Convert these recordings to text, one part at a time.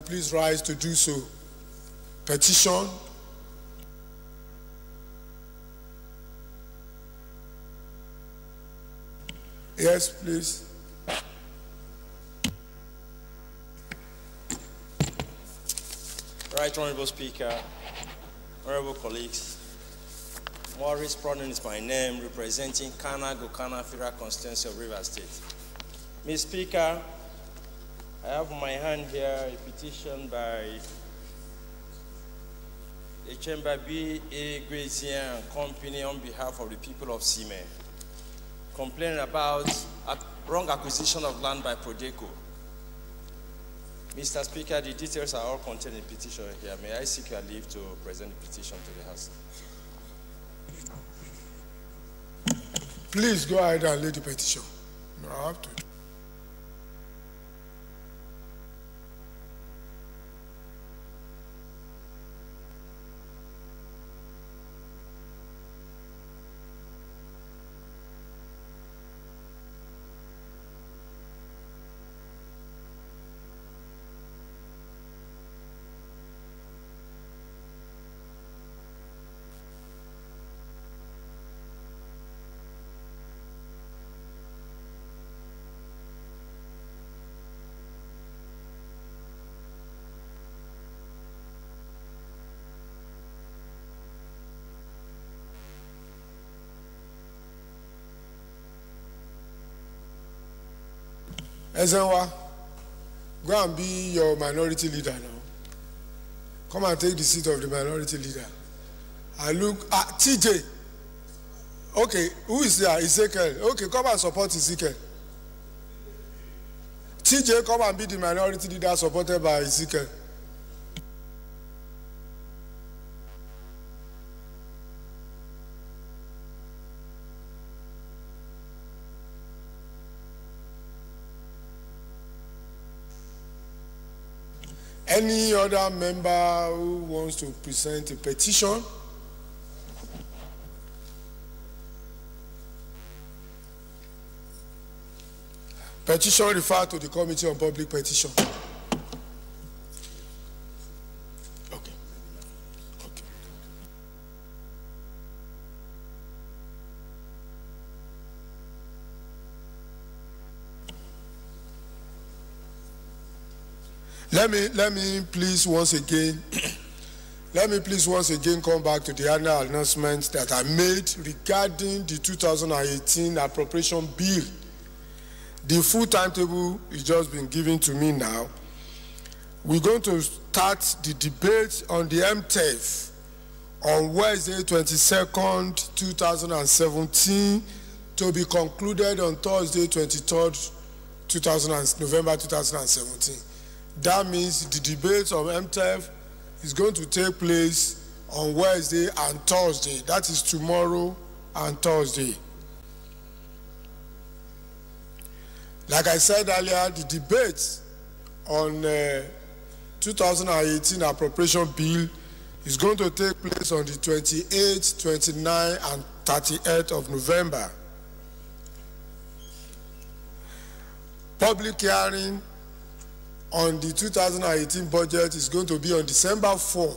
please rise to do so. Petition. Yes, please. Right, Honorable Speaker, honorable colleagues, Maurice Pronin is my name, representing Gokana Federal Constituency of Rivers State. Mr. Speaker, I have in my hand here a petition by the Chamber B.A. Grazier and Company on behalf of the people of Sime, complaining about wrong acquisition of land by Prodeco. Mr. Speaker, the details are all contained in the petition here. May I seek your leave to present the petition to the House? Please go ahead and lay the petition. No, I have to. Ezenwa, go and be your minority leader now. Come and take the seat of the minority leader. I look at TJ. Okay, who is there? Ezekiel. Okay, come and support Ezekiel. TJ, come and be the minority leader supported by Ezekiel. Any other member who wants to present a petition? Petition referred to the Committee on Public Petition. Okay. Okay. Let me please once again come back to the annual announcements that I made regarding the 2018 appropriation bill. The full timetable is just been given to me now. We're going to start the debate on the MTEF on Wednesday, 22nd, 2017, to be concluded on Thursday, 23rd, November 2017. That means the debate on MTEF is going to take place on Wednesday and Thursday. That is tomorrow and Thursday. Like I said earlier, the debate on 2018 appropriation bill is going to take place on the 28th, 29th, and 30th of November. Public hearing on the 2018 budget is going to be on December 4,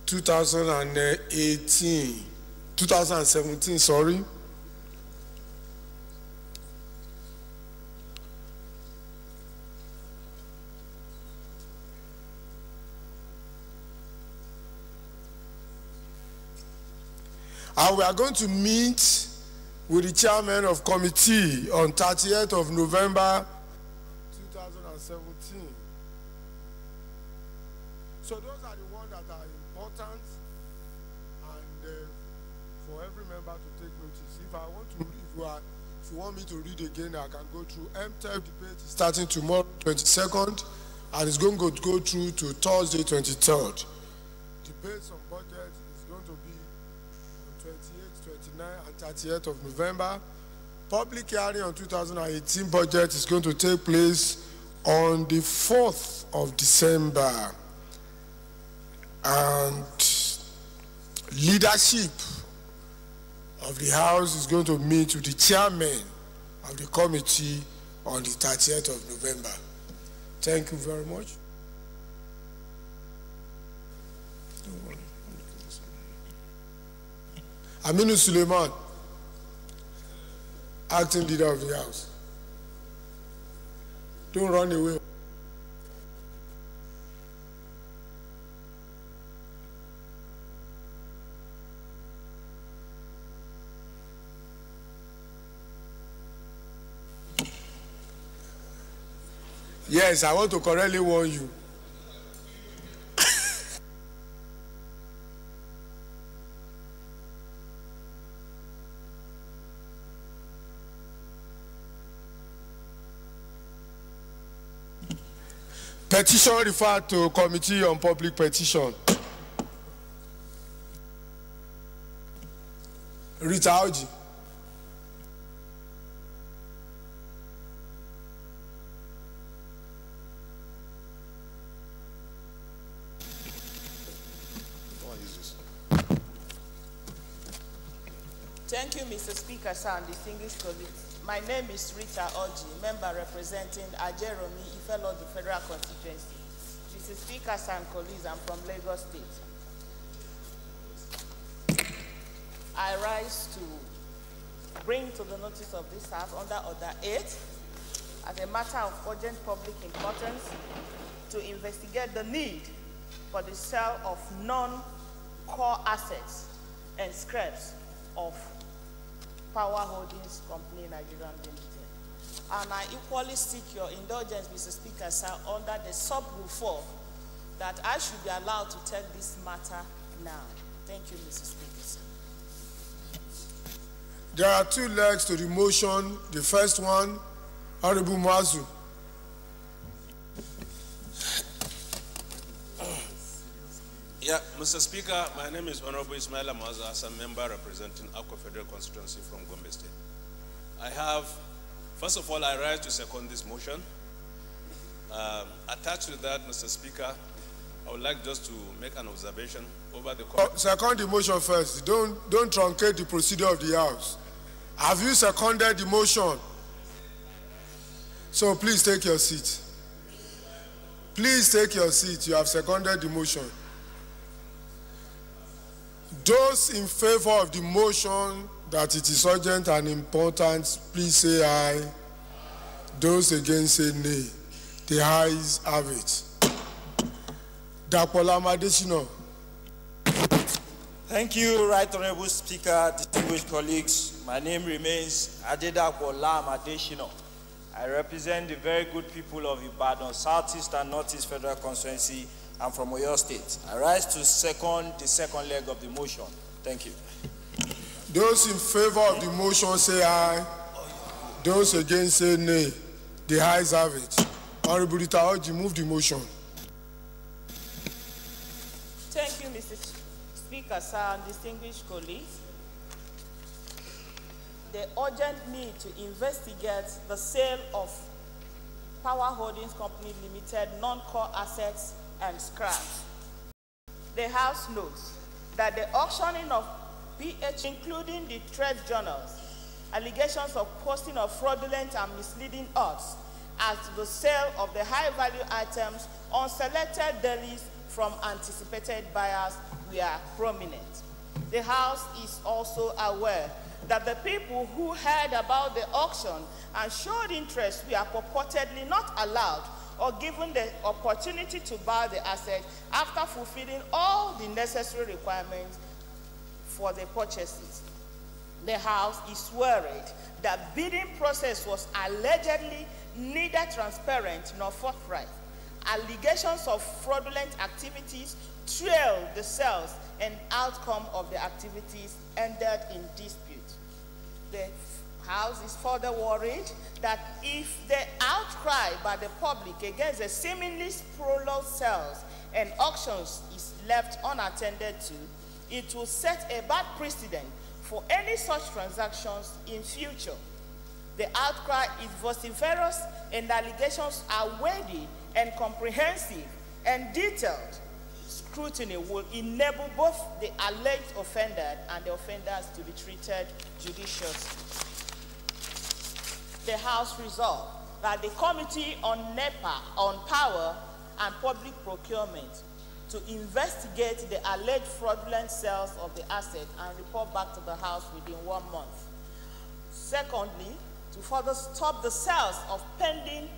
2017, sorry. And we are going to meet with the chairman of committee on 30th of November 2017. So those are the ones that are important, and for every member to take notice. If you want me to read again, I can go through. MTEF debate is starting tomorrow, 22nd, and it's going to go through to Thursday, 23rd. Debates on budget is going to be on 28th, 29th, and 30th of November. Public hearing on 2018 budget is going to take place on the 4th of December. And leadership of the House is going to meet with the chairman of the committee on the 30th of November. Thank you very much. Aminu Suleiman, acting leader of the House. Don't run away. Yes, I want to correctly warn you. Petition referred to Committee on Public Petition. Rita Oji. Thank you, Mr. Speaker, sir, and distinguished colleagues. My name is Rita Oji, member representing Ajeromi, Ifelo, the Federal Constituency. Mr. Speaker, sir, and colleagues, I'm from Lagos State. I rise to bring to the notice of this House under Order 8 as a matter of urgent public importance to investigate the need for the sale of non-core assets and scraps of Power Holdings Company Nigeria Limited. And I equally seek your indulgence, Mr. Speaker, sir, under the sub-rule 4 that I should be allowed to take this matter now. Thank you, Mr. Speaker, sir. There are two legs to the motion. The first one, Honorable Mazu. Yeah, Mr. Speaker, my name is Honorable Ismail Amaza, as a member representing Akwa Federal Constituency from Gombe State. First of all, I rise to second this motion. Attached to that, Mr. Speaker, I would like just to make an observation over the... Second the motion first. Don't truncate the procedure of the House. Have you seconded the motion? So please take your seat. Please take your seat. You have seconded the motion. Those in favor of the motion that it is urgent and important, please say aye. Those against say nay. The ayes have it. Dapola Madesino. Thank you, Right Honorable Speaker, distinguished colleagues. My name remains Adedapola Madesino. I represent the very good people of Ibadan, Southeast and Northeast Federal Constituency. I'm from Oyo State. I rise to second the second leg of the motion. Thank you. Those in favor of the motion say aye. Those against say nay. The ayes have it. Honorable Rita Oji, move the motion. Thank you, Mr. Speaker, sir, and distinguished colleagues. The urgent need to investigate the sale of Power Holdings Company Limited non-core assets and scraps. The House notes that the auctioning of PH, including the trade journals, allegations of posting of fraudulent and misleading odds as to the sale of the high-value items on selected dailies from anticipated buyers were prominent. The House is also aware that the people who heard about the auction and showed interest were purportedly not allowed or given the opportunity to buy the asset after fulfilling all the necessary requirements for the purchases. The House is worried that bidding process was allegedly neither transparent nor forthright. Allegations of fraudulent activities trailed the sales and outcome of the activities ended in dispute. The House is further worried that if the outcry by the public against the seemingly prolonged sales and auctions is left unattended to, it will set a bad precedent for any such transactions in future. The outcry is vociferous and the allegations are weighty and comprehensive and detailed. Scrutiny will enable both the alleged offender and the offenders to be treated judiciously. The House resolved that the Committee on NEPA, on Power and Public Procurement to investigate the alleged fraudulent sales of the asset and report back to the House within 1 month. Secondly, to further stop the sales pending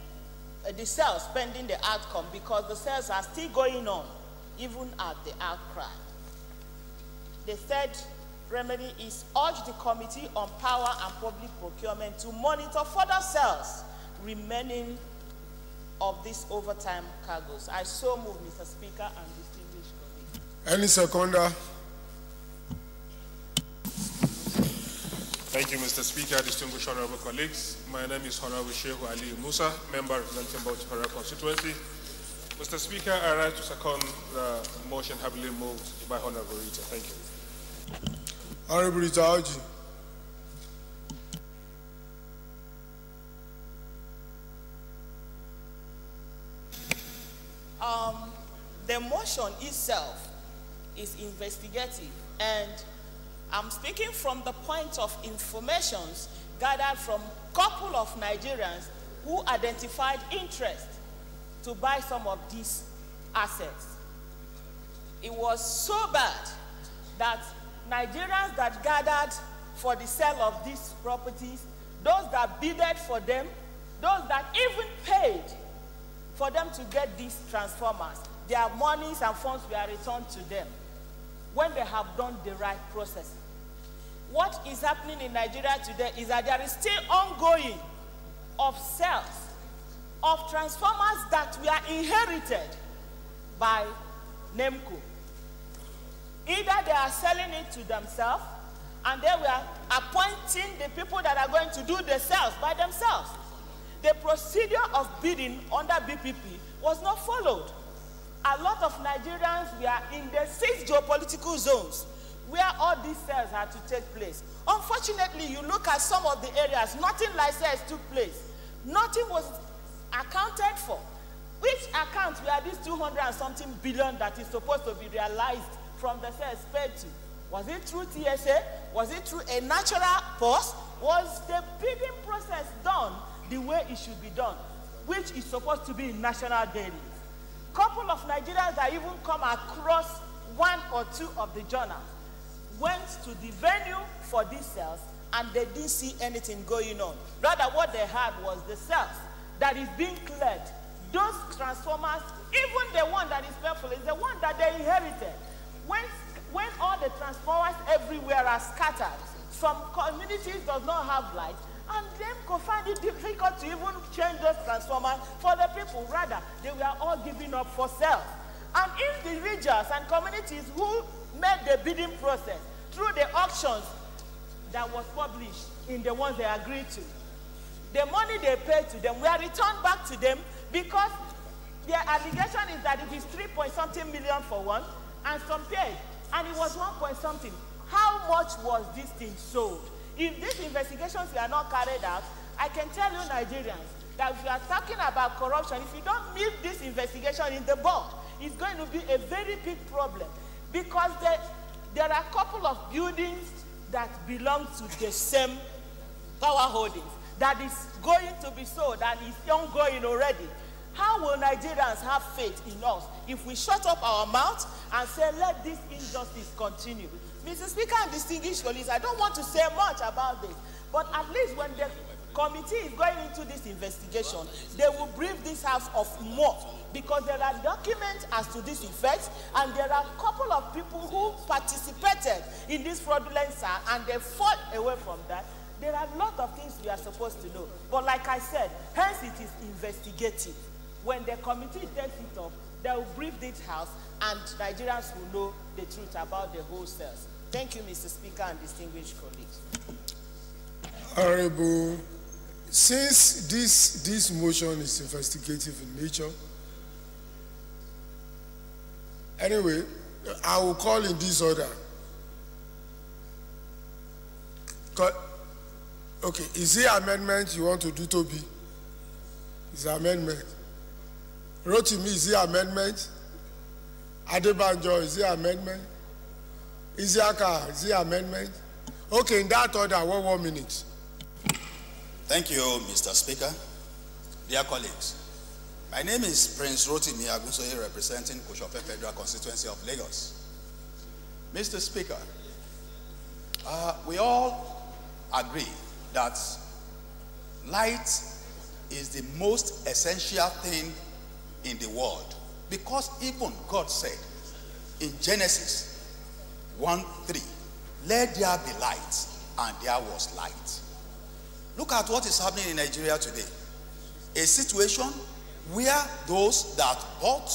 the outcome, because the sales are still going on even at the outcry. The third remedy is urge the Committee on Power and Public Procurement to monitor further sales remaining of these overtime cargoes. I so move, Mr. Speaker and distinguished colleagues. Any seconder? Thank you, Mr. Speaker, distinguished honorable colleagues. My name is Honorable Sheikh Ali Musa, member representing Bauchi constituency. Mr. Speaker, I rise to second the motion heavily moved by Honorable Rita. Thank you. Honorable Rita Oji. The motion itself is investigative, and I'm speaking from the point of information gathered from a couple of Nigerians who identified interest to buy some of these assets. It was so bad that Nigerians that gathered for the sale of these properties, those that bidded for them, those that even paid for them to get these transformers, their monies and funds were returned to them when they have done the right process. What is happening in Nigeria today is that there is still ongoing of sales of transformers that were inherited by NEMCO. Either they are selling it to themselves and they were appointing the people that are going to do the sales by themselves. The procedure of bidding under BPP was not followed. A lot of Nigerians were in the 6 geopolitical zones where all these sales had to take place. Unfortunately, you look at some of the areas, nothing like sales took place. Nothing was accounted for. Which account were these 200 and something billion that is supposed to be realized from the sales paid to? Was it through TSA? Was it through a natural pause? Was the bidding process done the way it should be done, which is supposed to be in national dailies? Couple of Nigerians that even come across 1 or 2 of the journals went to the venue for these sales and they didn't see anything going on. Rather, what they had was the sales that is being cleared. Those transformers, even the one that is painful, is the one that they inherited. When all the transformers everywhere are scattered, some communities does not have light, and them could find it difficult to even change those transformers for the people. Rather, they were all giving up for sales. And individuals and communities who made the bidding process through the auctions that was published in the ones they agreed to, the money they paid to them were returned back to them, because their allegation is that it is 3-point-something million for one, and some paid, and it was 1-point-something. How much was this thing sold? If these investigations were not carried out, I can tell you Nigerians that if you are talking about corruption, if you don't meet this investigation in the board, it's going to be a very big problem, because there are a couple of buildings that belong to the same power holdings that is going to be sold and is ongoing already. How will Nigerians have faith in us if we shut up our mouths and say, let this injustice continue? Mr. Speaker and distinguished colleagues, I don't want to say much about this, but at least when the committee is going into this investigation, they will brief this House of more, because there are documents as to this effect, and there are a couple of people who participated in this fraudulent sale and they fought away from that. There are a lot of things we are supposed to know. But like I said, hence it is investigative. When the committee takes it up, they will brief this House and Nigerians will know the truth about the whole sales. Thank you, Mr. Speaker and distinguished colleagues. Honorable, since this motion is investigative in nature, anyway, I will call in this order. Okay, is the amendment you want to do, Toby? Is the amendment? Rotimi, is the amendment? Adebanjo, is the amendment? Isiaka, is the amendment? Okay, in that order, 1 minute. Thank you, Mr. Speaker. Dear colleagues, My name is Prince Rotimi Agunsoye, representing Koshope Federal Constituency of Lagos. Mr. Speaker, we all agree that light is the most essential thing in the world, because even God said in Genesis 1:3, "Let there be light," and there was light. Look at what is happening in Nigeria today. A situation where those that bought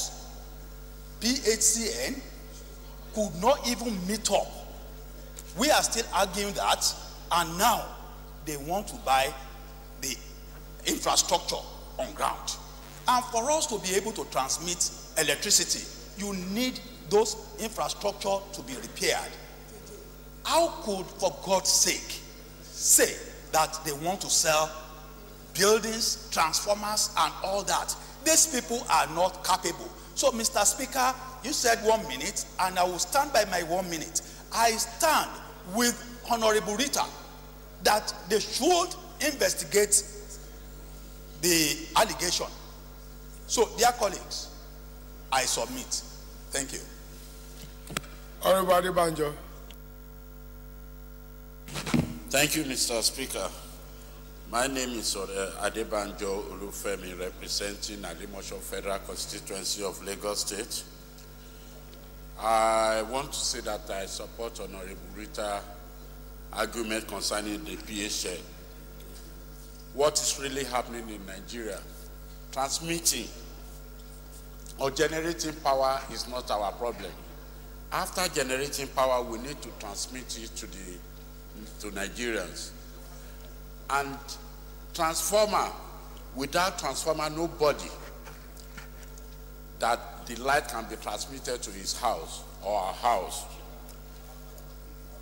PHCN could not even meet up. We are still arguing that, and now they want to buy the infrastructure on ground. And for us to be able to transmit electricity, you need those infrastructure to be repaired. How could, for God's sake, say that they want to sell buildings, transformers, and all that? These people are not capable. So, Mr. Speaker, you said 1 minute, and I will stand by my 1 minute. I stand with Honorable Rita that they should investigate the allegation. So, dear colleagues, I submit. Thank you. Honorable Banjo. Thank you, Mr. Speaker. My name is Adebanjo Olufemi, representing Alimosho Federal Constituency of Lagos State. I want to say that I support Honorable Rita's argument concerning the PHN. What is really happening in Nigeria? Transmitting or generating power is not our problem. After generating power, we need to transmit it to Nigerians. And transformer, without transformer, nobody that the light can be transmitted to his house or our house.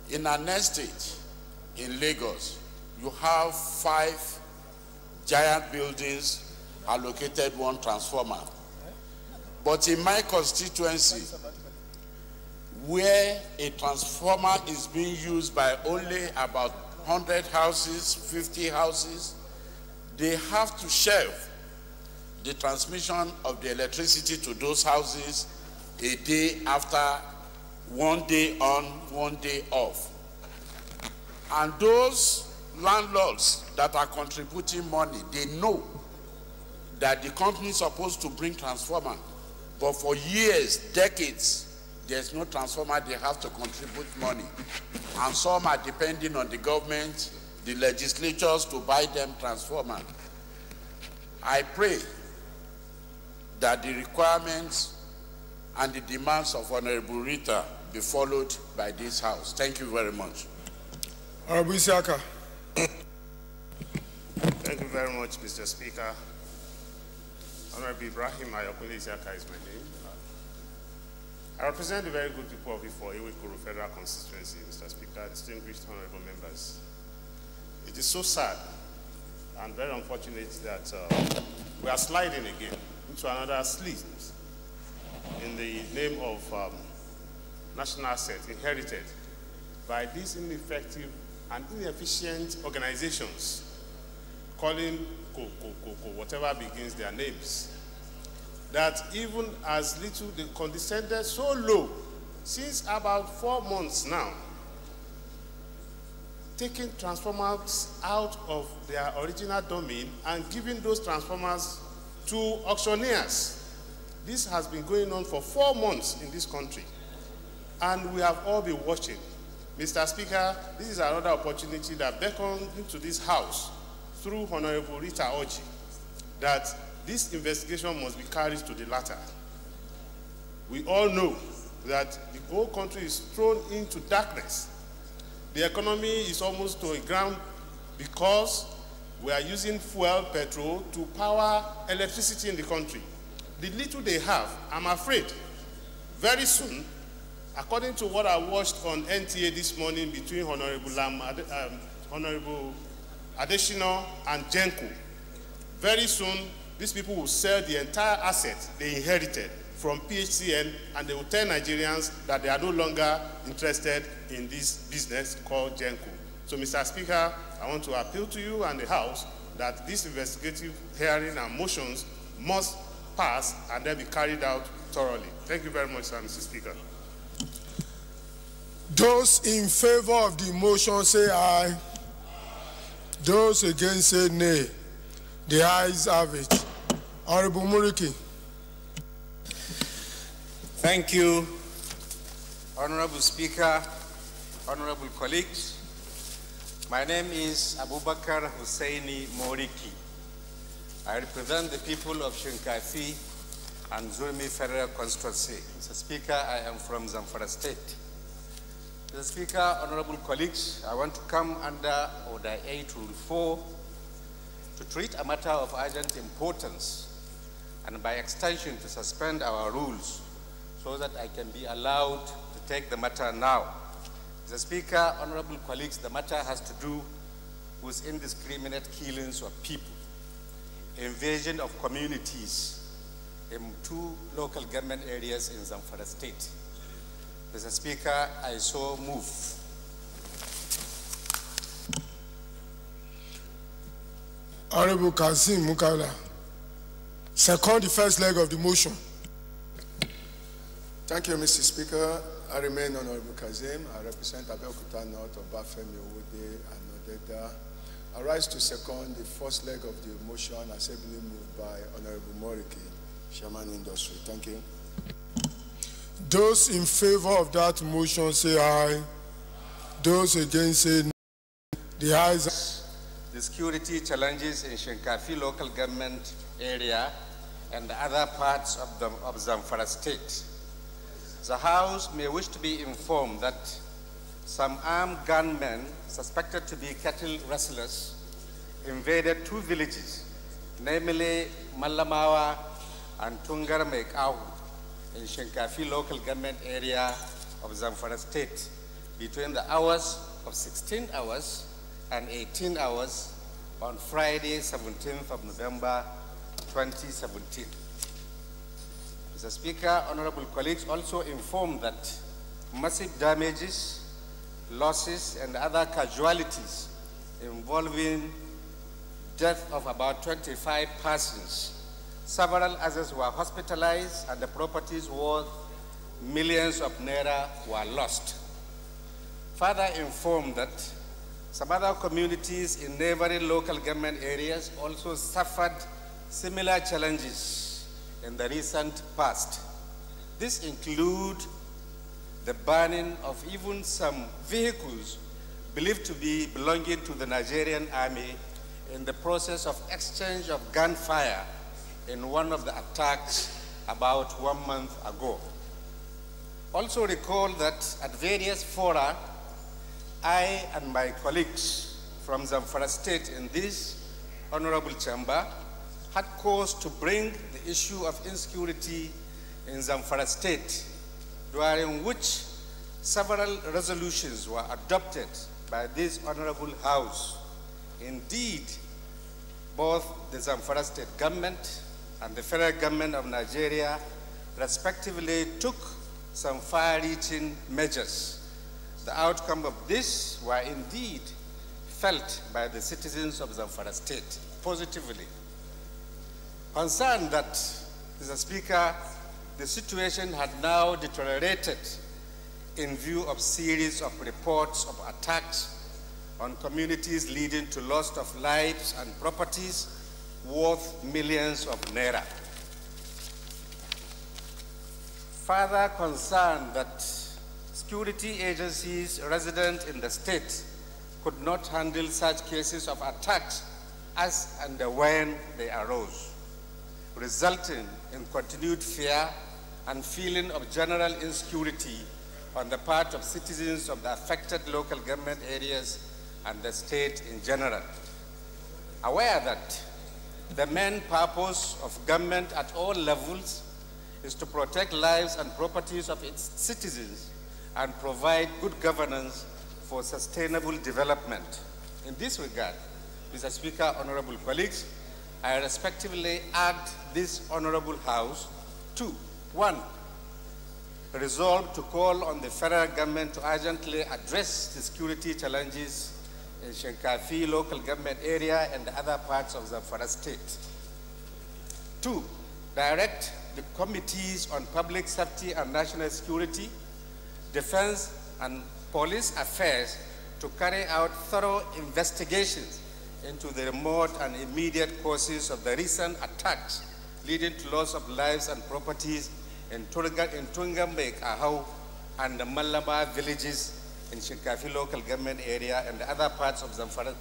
In an estate in Lagos, you have 5 giant buildings allocated 1 transformer. But in my constituency, where a transformer is being used by only about 100 houses, 50 houses, they have to shelve the transmission of the electricity to those houses a day after, 1 day on, 1 day off. And those landlords that are contributing money, they know that the company is supposed to bring transformer, but for years, decades, there's no transformer. They have to contribute money. And some are depending on the government, the legislatures, to buy them transformer. I pray that the requirements and the demands of Honorable Rita be followed by this House. Thank you very much. Honorable Isiaka. Thank you very much, Mr. Speaker. Honorable Ibrahim Ayokule Isiaka is my name. I represent the very good people of Iwe-Ikoro Federal Constituency, Mr. Speaker, distinguished honorable members. It is so sad and very unfortunate that we are sliding again into another slip in the name of national asset inherited by these ineffective and inefficient organizations calling whatever begins their names. That even as little, they condescended so low since about 4 months now, taking transformers out of their original domain and giving those transformers to auctioneers. This has been going on for 4 months in this country, and we have all been watching. Mr. Speaker, this is another opportunity that beckoned into this House through Honorable Rita Oji, that this investigation must be carried to the latter. We all know that the whole country is thrown into darkness. The economy is almost to a ground because we are using fuel, petrol, to power electricity in the country. The little they have, I'm afraid, very soon, according to what I watched on NTA this morning between Honorable Adeshino and Jenko, very soon, these people will sell the entire asset they inherited from PHCN, and they will tell Nigerians that they are no longer interested in this business called Jenko. So, Mr. Speaker, I want to appeal to you and the House that this investigative hearing and motions must passed and then be carried out thoroughly. Thank you very much, sir, Mr. Speaker. Those in favor of the motion say aye. Those against say nay. The ayes have it. Honorable Muriki. Thank you, Honorable Speaker, honorable colleagues. My name is Abubakar Hussaini Moriki. I represent the people of Shinkafi and Zurmi Federal Constituency. Mr. Speaker, I am from Zamfara State. Mr. Speaker, honorable colleagues, I want to come under Order 8, Rule 4 to treat a matter of urgent importance and by extension to suspend our rules so that I can be allowed to take the matter now. Mr. Speaker, honorable colleagues, the matter has to do with indiscriminate killings of people, invasion of communities in 2 local government areas in Zamfara State. Mr. Speaker, I so move. Honorable Kazim Mukaila. Second the first leg of the motion. Thank you, Mr. Speaker. I remain Honorable Kazim. I represent Abeokuta North, Obafemi, Owode, and Odeda. I rise to second the first leg of the motion as ably moved by Honorable Moriki, Chairman Industry. Thank you. Those in favor of that motion say aye. Those against say no. The ayes. The security challenges in Shinkafi local government area and other parts of Zamfara State. The House may wish to be informed that some armed gunmen suspected to be cattle rustlers invaded 2 villages, namely Malamawa and Tungar Mekahu in Shinkafi local government area of Zamfara State between the hours of 16 hours and 18 hours on Friday, 17th of November, 2017. Mr. Speaker, honorable colleagues, also informed that massive damages, losses, and other casualties involving death of about 25 persons. Several others were hospitalized and the properties worth millions of naira were lost. Further informed that some other communities in neighboring local government areas also suffered similar challenges in the recent past. This includes the burning of even some vehicles believed to be belonging to the Nigerian army in the process of exchange of gunfire in one of the attacks about 1 month ago. Also recall that at various fora, I and my colleagues from Zamfara State in this honorable chamber had cause to bring the issue of insecurity in Zamfara State, during which several resolutions were adopted by this honorable house. Indeed, both the Zamfara State government and the federal government of Nigeria respectively took some far-reaching measures. The outcome of this were indeed felt by the citizens of Zamfara State positively. Concerned that, Mr. Speaker, the situation had now deteriorated in view of series of reports of attacks on communities leading to loss of lives and properties worth millions of naira. Further concerned that security agencies resident in the state could not handle such cases of attacks as and when they arose, resulting in continued fear and feeling of general insecurity on the part of citizens of the affected local government areas and the state in general. Aware that the main purpose of government at all levels is to protect lives and properties of its citizens and provide good governance for sustainable development. In this regard, Mr. Speaker, honorable colleagues, I respectively urge this honorable House to, 1, resolve to call on the federal government to urgently address the security challenges in Shinkafi local government area and other parts of Zamfara State. 2, direct the committees on public safety and national security, defense, and police affairs to carry out thorough investigations into the remote and immediate causes of the recent attacks leading to loss of lives and properties in Tungambe, Ahau, and the Malaba villages in Shinkafi local government area and other parts of Zamfara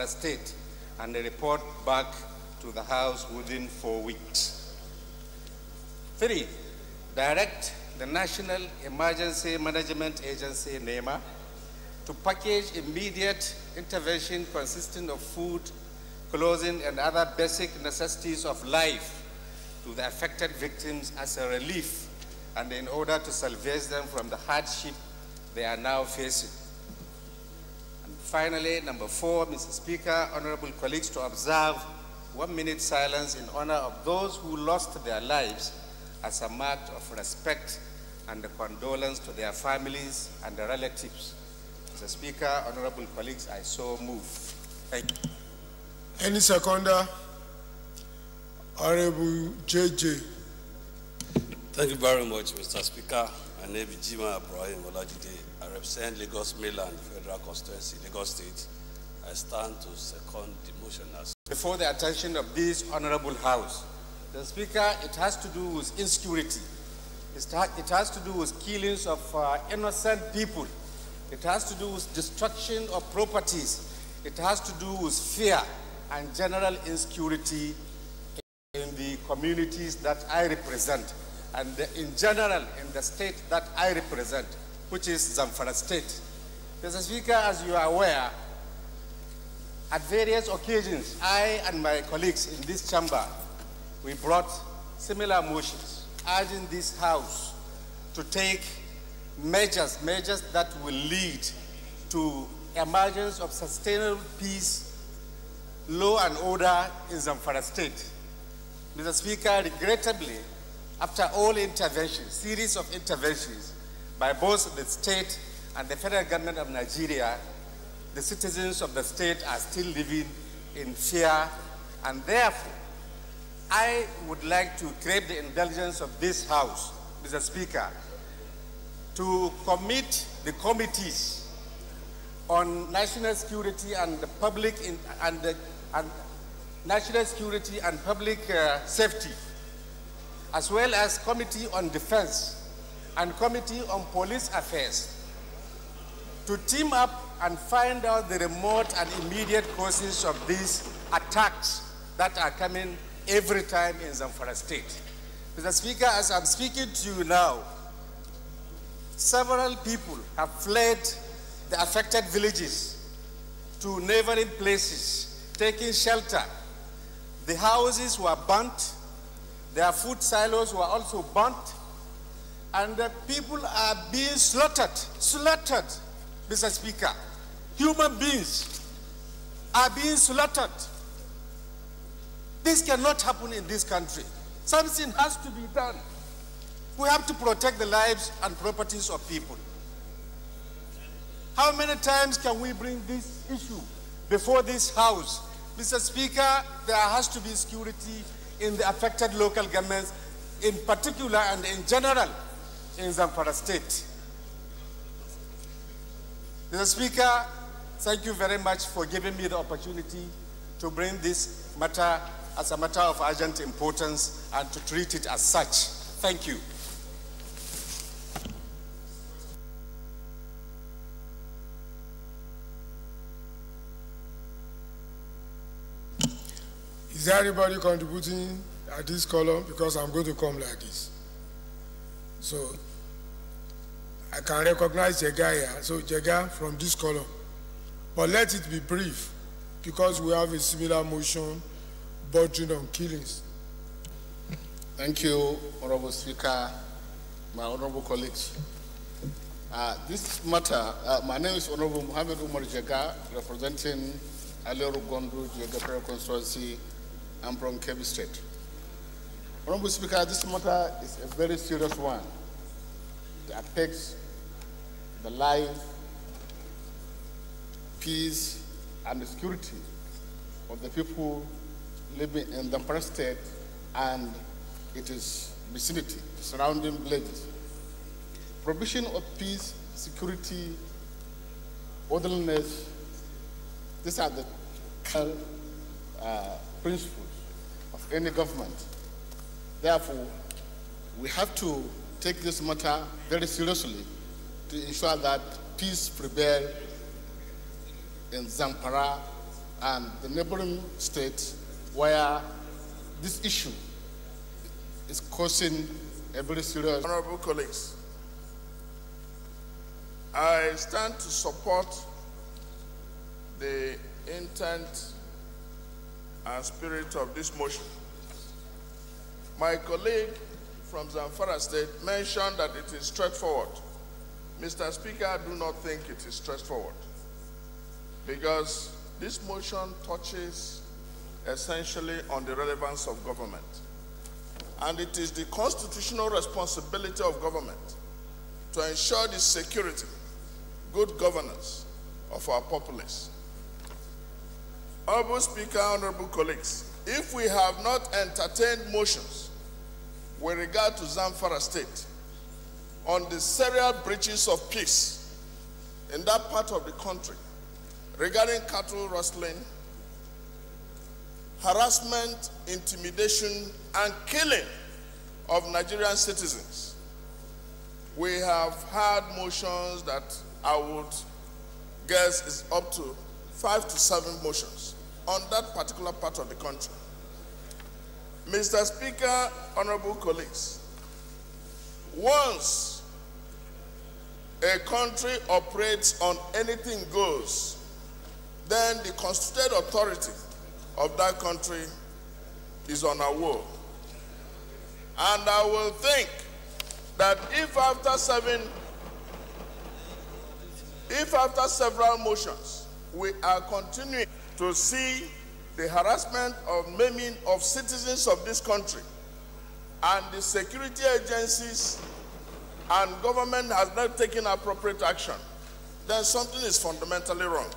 state, and a report back to the House within 4 weeks. 3, direct the National Emergency Management Agency, NEMA, to package immediate intervention consisting of food, clothing, and other basic necessities of life to the affected victims as a relief and in order to salvage them from the hardship they are now facing. And finally, number 4, Mr. Speaker, honorable colleagues, to observe 1 minute silence in honor of those who lost their lives as a mark of respect and a condolence to their families and their relatives. Mr. Speaker, honorable colleagues, I so move. Thank you. Any seconder? Honorable JJ. Thank you very much, Mr. Speaker. My name is Jima Ibrahim Olajide. I represent Lagos Mainland Federal Constituency, Lagos State. I stand to second the motion as. Before the attention of this honorable House, the Speaker, it has to do with insecurity. It has to do with killings of innocent people. It has to do with destruction of properties. It has to do with fear and general insecurity in the communities that I represent, and in general in the state that I represent, which is Zamfara State. Mr. Speaker, as you are aware, at various occasions, I and my colleagues in this chamber, we brought similar motions urging this House to take measures that will lead to emergence of sustainable peace, law and order in Zamfara State. Mr. Speaker, regrettably, after all interventions, series of interventions by both the state and the federal government of Nigeria, the citizens of the state are still living in fear, and therefore, I would like to crave the indulgence of this House, Mr. Speaker, to commit the committees on national security and the public national security and public safety, as well as committee on defense and committee on police affairs, to team up and find out the remote and immediate causes of these attacks that are coming every time in Zamfara State. Mr. Speaker, as I'm speaking to you now, several people have fled the affected villages to neighboring places, taking shelter. The houses were burnt, their food silos were also burnt, and the people are being slaughtered, Mr. Speaker. Human beings are being slaughtered. This cannot happen in this country. Something has to be done. We have to protect the lives and properties of people. How many times can we bring this issue before this House? Mr. Speaker, there has to be security in the affected local governments, in particular and in general in Zamfara State. Mr. Speaker, thank you very much for giving me the opportunity to bring this matter as a matter of urgent importance and to treat it as such. Thank you. Is there anybody contributing at this column? Because I'm going to come like this. So I can recognize Jega here. So Jega from this column. But let it be brief, because we have a similar motion bordering on killings. Thank you, Honorable Speaker, my honorable colleagues. This matter, my name is Honorable Mohammed Umar Jega, representing Alero Gondu, Jega Federal Constituency, I'm from Kebbi State. Honorable Speaker, this matter is a very serious one. It affects the life, peace, and the security of the people living in the Zamfara State and its vicinity, surrounding villages. Provision of peace, security, orderliness, these are the principles of any government. Therefore, we have to take this matter very seriously to ensure that peace prevails in Zamfara and the neighboring states where this issue is causing a very serious. Honorable colleagues, I stand to support the intent and spirit of this motion. My colleague from Zamfara State mentioned that it is straightforward. Mr. Speaker, I do not think it is straightforward because this motion touches essentially on the relevance of government. And it is the constitutional responsibility of government to ensure the security, good governance of our populace. Honorable Speaker, honorable colleagues, if we have not entertained motions with regard to Zamfara State on the serial breaches of peace in that part of the country regarding cattle rustling, harassment, intimidation, and killing of Nigerian citizens, we have had motions that I would guess is up to 5 to 7 motions on that particular part of the country. Mr. Speaker, honorable colleagues, once a country operates on anything goes, then the constituted authority of that country is on a wall. And I will think that if after several motions, we are continuing to see the harassment of maiming of citizens of this country, and the security agencies and government has not taken appropriate action, then something is fundamentally wrong.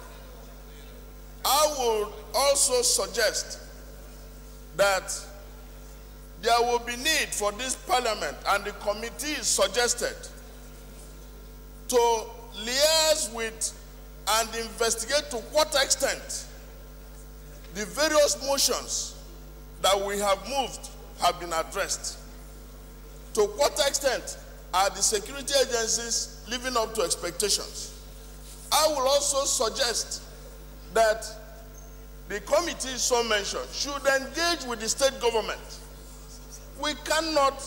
I would also suggest that there will be need for this parliament, and the committee is suggested to liaise with and investigate to what extent the various motions that we have moved have been addressed. To what extent are the security agencies living up to expectations? I will also suggest that the committee so mentioned should engage with the state government. We cannot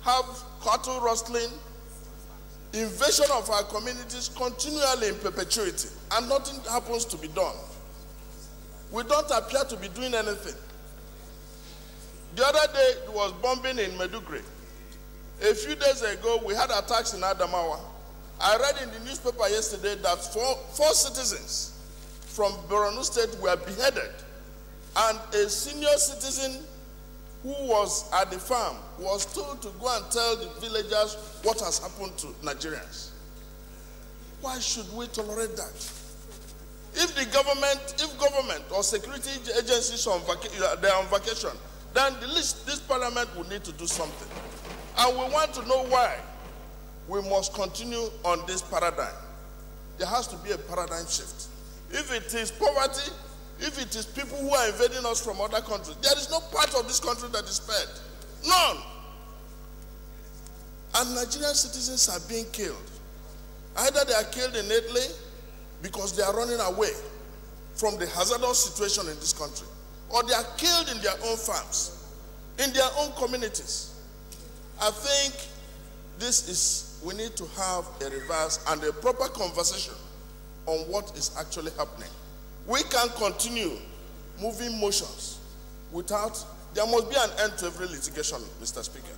have cattle rustling, invasion of our communities continually in perpetuity, and nothing happens to be done. We don't appear to be doing anything. The other day, it was bombing in Maiduguri. A few days ago, we had attacks in Adamawa. I read in the newspaper yesterday that four citizens from Borno State were beheaded, and a senior citizen who was at the farm was told to go and tell the villagers what has happened to Nigerians. Why should we tolerate that? If government or security agencies they are on vacation, then this parliament will need to do something. And we want to know why we must continue on this paradigm. There has to be a paradigm shift. If it is poverty, if it is people who are invading us from other countries, there is no part of this country that is spared. None. And Nigerian citizens are being killed. Either they are killed innately because they are running away from the hazardous situation in this country, or they are killed in their own farms, in their own communities. I think we need to have a reverse and a proper conversation on what is actually happening. We can't continue moving motions without, there must be an end to every litigation, Mr. Speaker.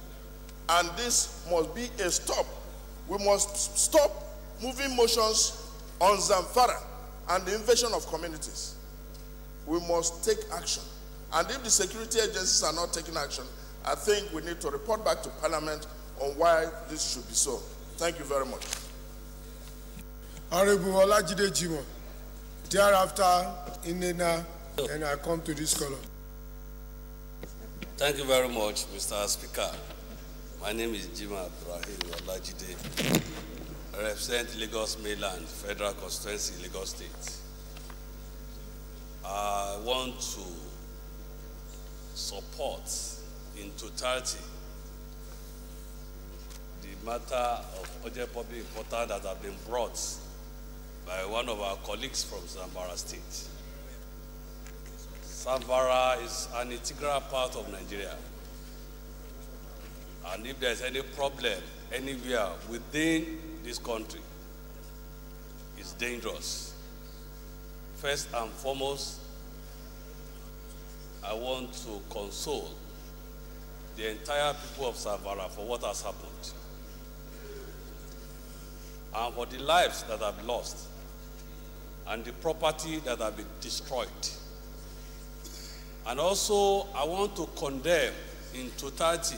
And this must be a stop. We must stop moving motions on Zamfara and the invasion of communities. We must take action. And if the security agencies are not taking action, I think we need to report back to Parliament on why this should be so. Thank you very much. Honorable Olajide Jimo. Thereafter, Inena, and I come to this column. Thank you very much, Mr. Speaker. My name is Jima Ibrahim Olajide. I represent Lagos Mainland Federal Constituency, Lagos State. I want to support in totality the matter of urgent public importance that have been brought by one of our colleagues from Zamfara State. Zamfara is an integral part of Nigeria. And if there's any problem anywhere within this country, it's dangerous. First and foremost, I want to console the entire people of Zamfara for what has happened and for the lives that have been lost and the property that have been destroyed. And also, I want to condemn in totality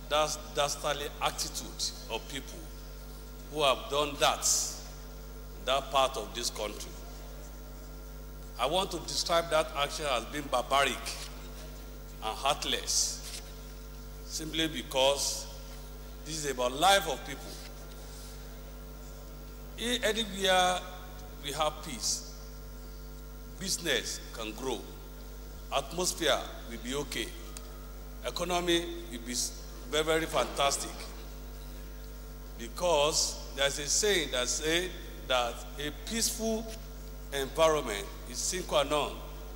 that dastardly attitude of people who have done that part of this country. I want to describe that action as being barbaric and heartless, simply because this is about life of people. Anywhere we have peace, business can grow, atmosphere will be okay, economy will be very, very fantastic, because there's a saying that says that a peaceful environment is sine qua non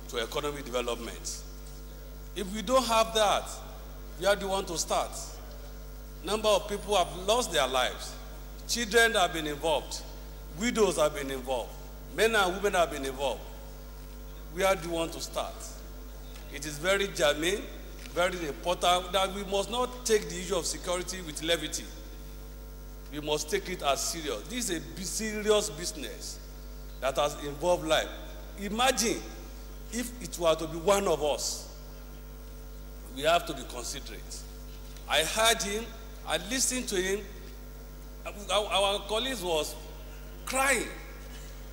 to economic development. If we don't have that, where do you want to start? Number of people have lost their lives. Children have been involved. Widows have been involved. Men and women have been involved. Where do you want to start? It is very germane, very important that we must not take the issue of security with levity. We must take it as serious. This is a serious business that has involved life. Imagine if it were to be one of us. We have to be considerate. I heard him, I listened to him. Our colleague was crying.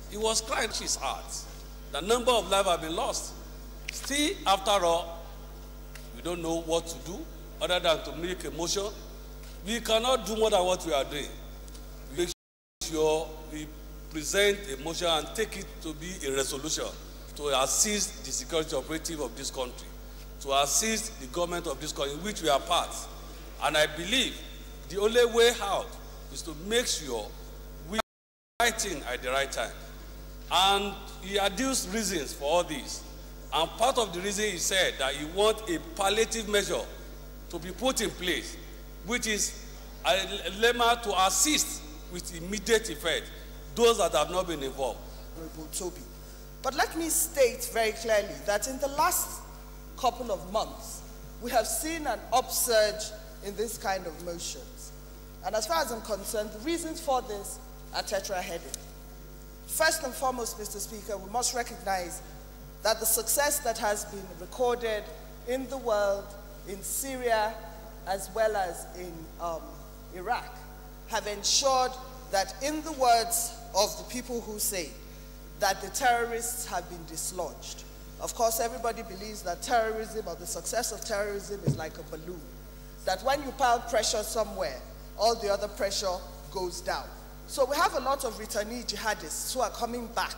He was crying his heart. The number of lives have been lost. Still, after all, we don't know what to do other than to make a motion. We cannot do more than what we are doing. We make sure we present a motion and take it to be a resolution to assist the security operative of this country, to assist the government of this country, in which we are part. And I believe the only way out is to make sure we do the right thing at the right time. And he adduced reasons for all this. And part of the reason he said that he wants a palliative measure to be put in place, which is a lemma to assist with immediate effect those that have not been involved. But let me state very clearly that in the last couple of months, we have seen an upsurge in this kind of motions. And as far as I'm concerned, the reasons for this are tetra-headed. First and foremost, Mr. Speaker, we must recognize that the success that has been recorded in the world, in Syria, as well as in Iraq, have ensured that, in the words of the people who say, that the terrorists have been dislodged. Of course, everybody believes that terrorism, or the success of terrorism, is like a balloon. That when you pile pressure somewhere, all the other pressure goes down. So we have a lot of returnee jihadists who are coming back,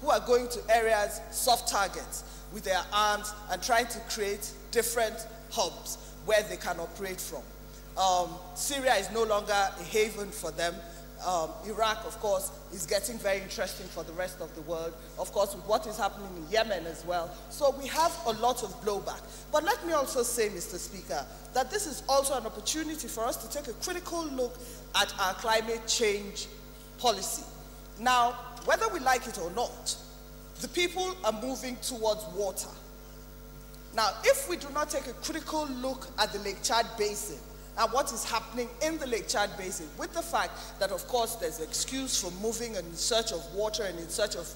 who are going to areas, soft targets, with their arms and trying to create different hubs where they can operate from. Syria is no longer a haven for them. Iraq, of course, is getting very interesting for the rest of the world. Of course, with what is happening in Yemen as well. So we have a lot of blowback. But let me also say, Mr. Speaker, that this is also an opportunity for us to take a critical look at our climate change policy. Now, whether we like it or not, the people are moving towards water. Now, if we do not take a critical look at the Lake Chad Basin and what is happening in the Lake Chad Basin, with the fact that, of course, there's an excuse for moving in search of water and in search of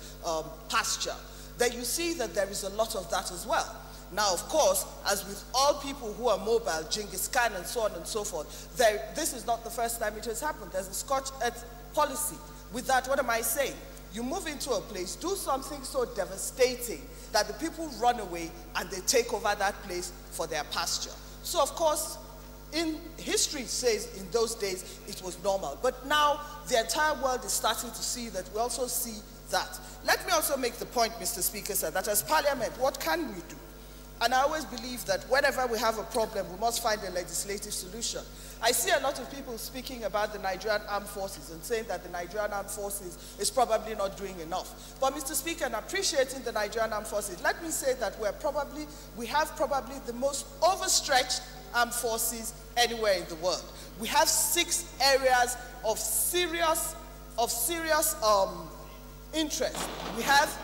pasture, then you see that there is a lot of that as well. Now, of course, as with all people who are mobile, Genghis Khan and so on and so forth, this is not the first time it has happened. There's a scorched earth policy. With that, what am I saying? you move into a place, do something so devastating that the people run away and they take over that place for their pasture. So of course, in history says in those days it was normal. But now the entire world is starting to see that. We also see that. Let me also make the point, Mr. Speaker, sir, that as Parliament, what can we do? And I always believe that whenever we have a problem, we must find a legislative solution. I see a lot of people speaking about the Nigerian Armed Forces and saying that the Nigerian Armed Forces is probably not doing enough. But Mr. Speaker, in appreciating the Nigerian Armed Forces, let me say that we have probably the most overstretched armed forces anywhere in the world. We have 6 areas of serious interest. We have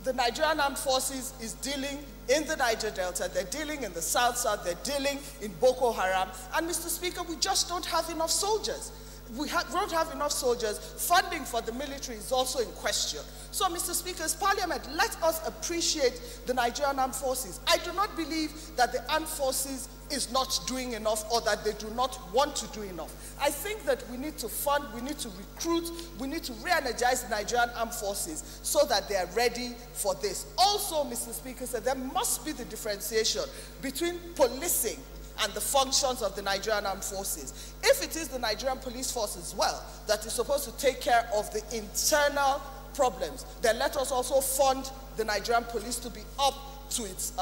the Nigerian Armed Forces is dealing in the Niger Delta, they're dealing in the South, they're dealing in Boko Haram. And Mr. Speaker, we just don't have enough soldiers. We don't have enough soldiers. Funding for the military is also in question. So, Mr. Speaker, as Parliament, let us appreciate the Nigerian Armed Forces. I do not believe that the Armed Forces is not doing enough or that they do not want to do enough. I think that we need to fund, we need to recruit, we need to re-energize the Nigerian Armed Forces so that they are ready for this. Also, Mr. Speaker, so there must be the differentiation between policing and the functions of the Nigerian Armed Forces. If it is the Nigerian Police Force as well that is supposed to take care of the internal problems, then let us also fund the Nigerian police to be up to its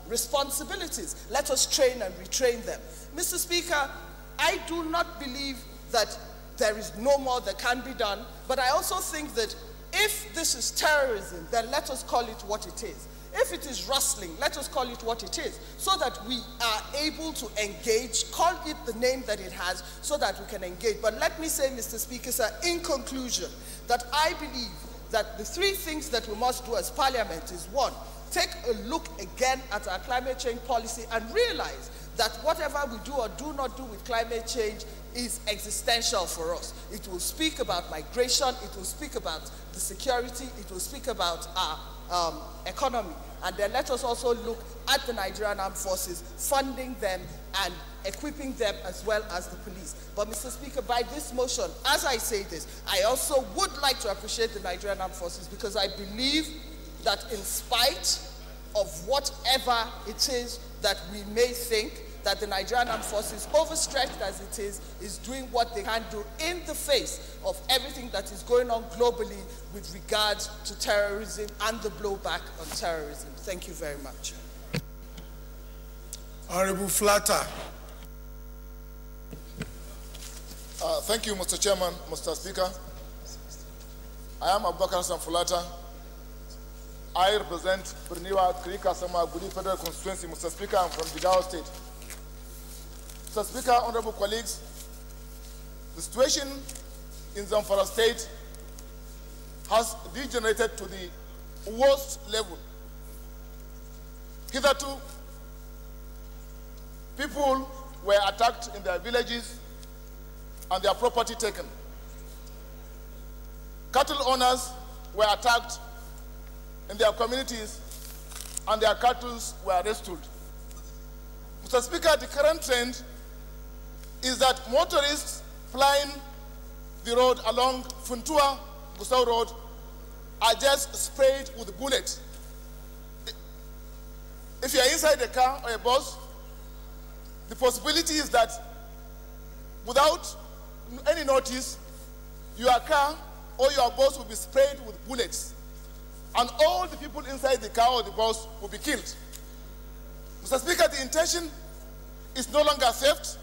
responsibilities. Let us train and retrain them. Mr. Speaker, I do not believe that there is no more that can be done, but I also think that if this is terrorism, then let us call it what it is. If it is rustling, let us call it what it is, so that we are able to engage, call it the name that it has, so that we can engage. But let me say, Mr. Speaker, sir, in conclusion, that I believe that the 3 things that we must do as Parliament is, 1, take a look again at our climate change policy and realize that whatever we do or do not do with climate change is existential for us. It will speak about migration, it will speak about the security, it will speak about our economy. And then let us also look at the Nigerian Armed Forces, funding them and equipping them as well as the police. But Mr. Speaker, by this motion, as I say this, I also would like to appreciate the Nigerian Armed Forces, because I believe that in spite of whatever it is that we may think, that the Nigerian Armed Forces, overstretched as it is doing what they can do in the face of everything that is going on globally with regards to terrorism and the blowback on terrorism. Thank you very much. Honorable Flatter. Thank you, Mr. Chairman, Mr. Speaker. I am Abubakar Hassan Fulata. I represent Birniwa Krika Sama Gudi Federal Constituency. Mr. Speaker, I'm from Jigawa State. Mr. Speaker, honorable colleagues, the situation in Zamfara State has degenerated to the worst level. Hitherto, people were attacked in their villages and their property taken. Cattle owners were attacked in their communities and their cattle were rescued. Mr. Speaker, the current trend is that motorists plying the road along Funtua Gusau Road are just sprayed with bullets. If you are inside a car or a bus, the possibility is that without any notice, your car or your bus will be sprayed with bullets, and all the people inside the car or the bus will be killed. Mr. Speaker, the intention is no longer theft,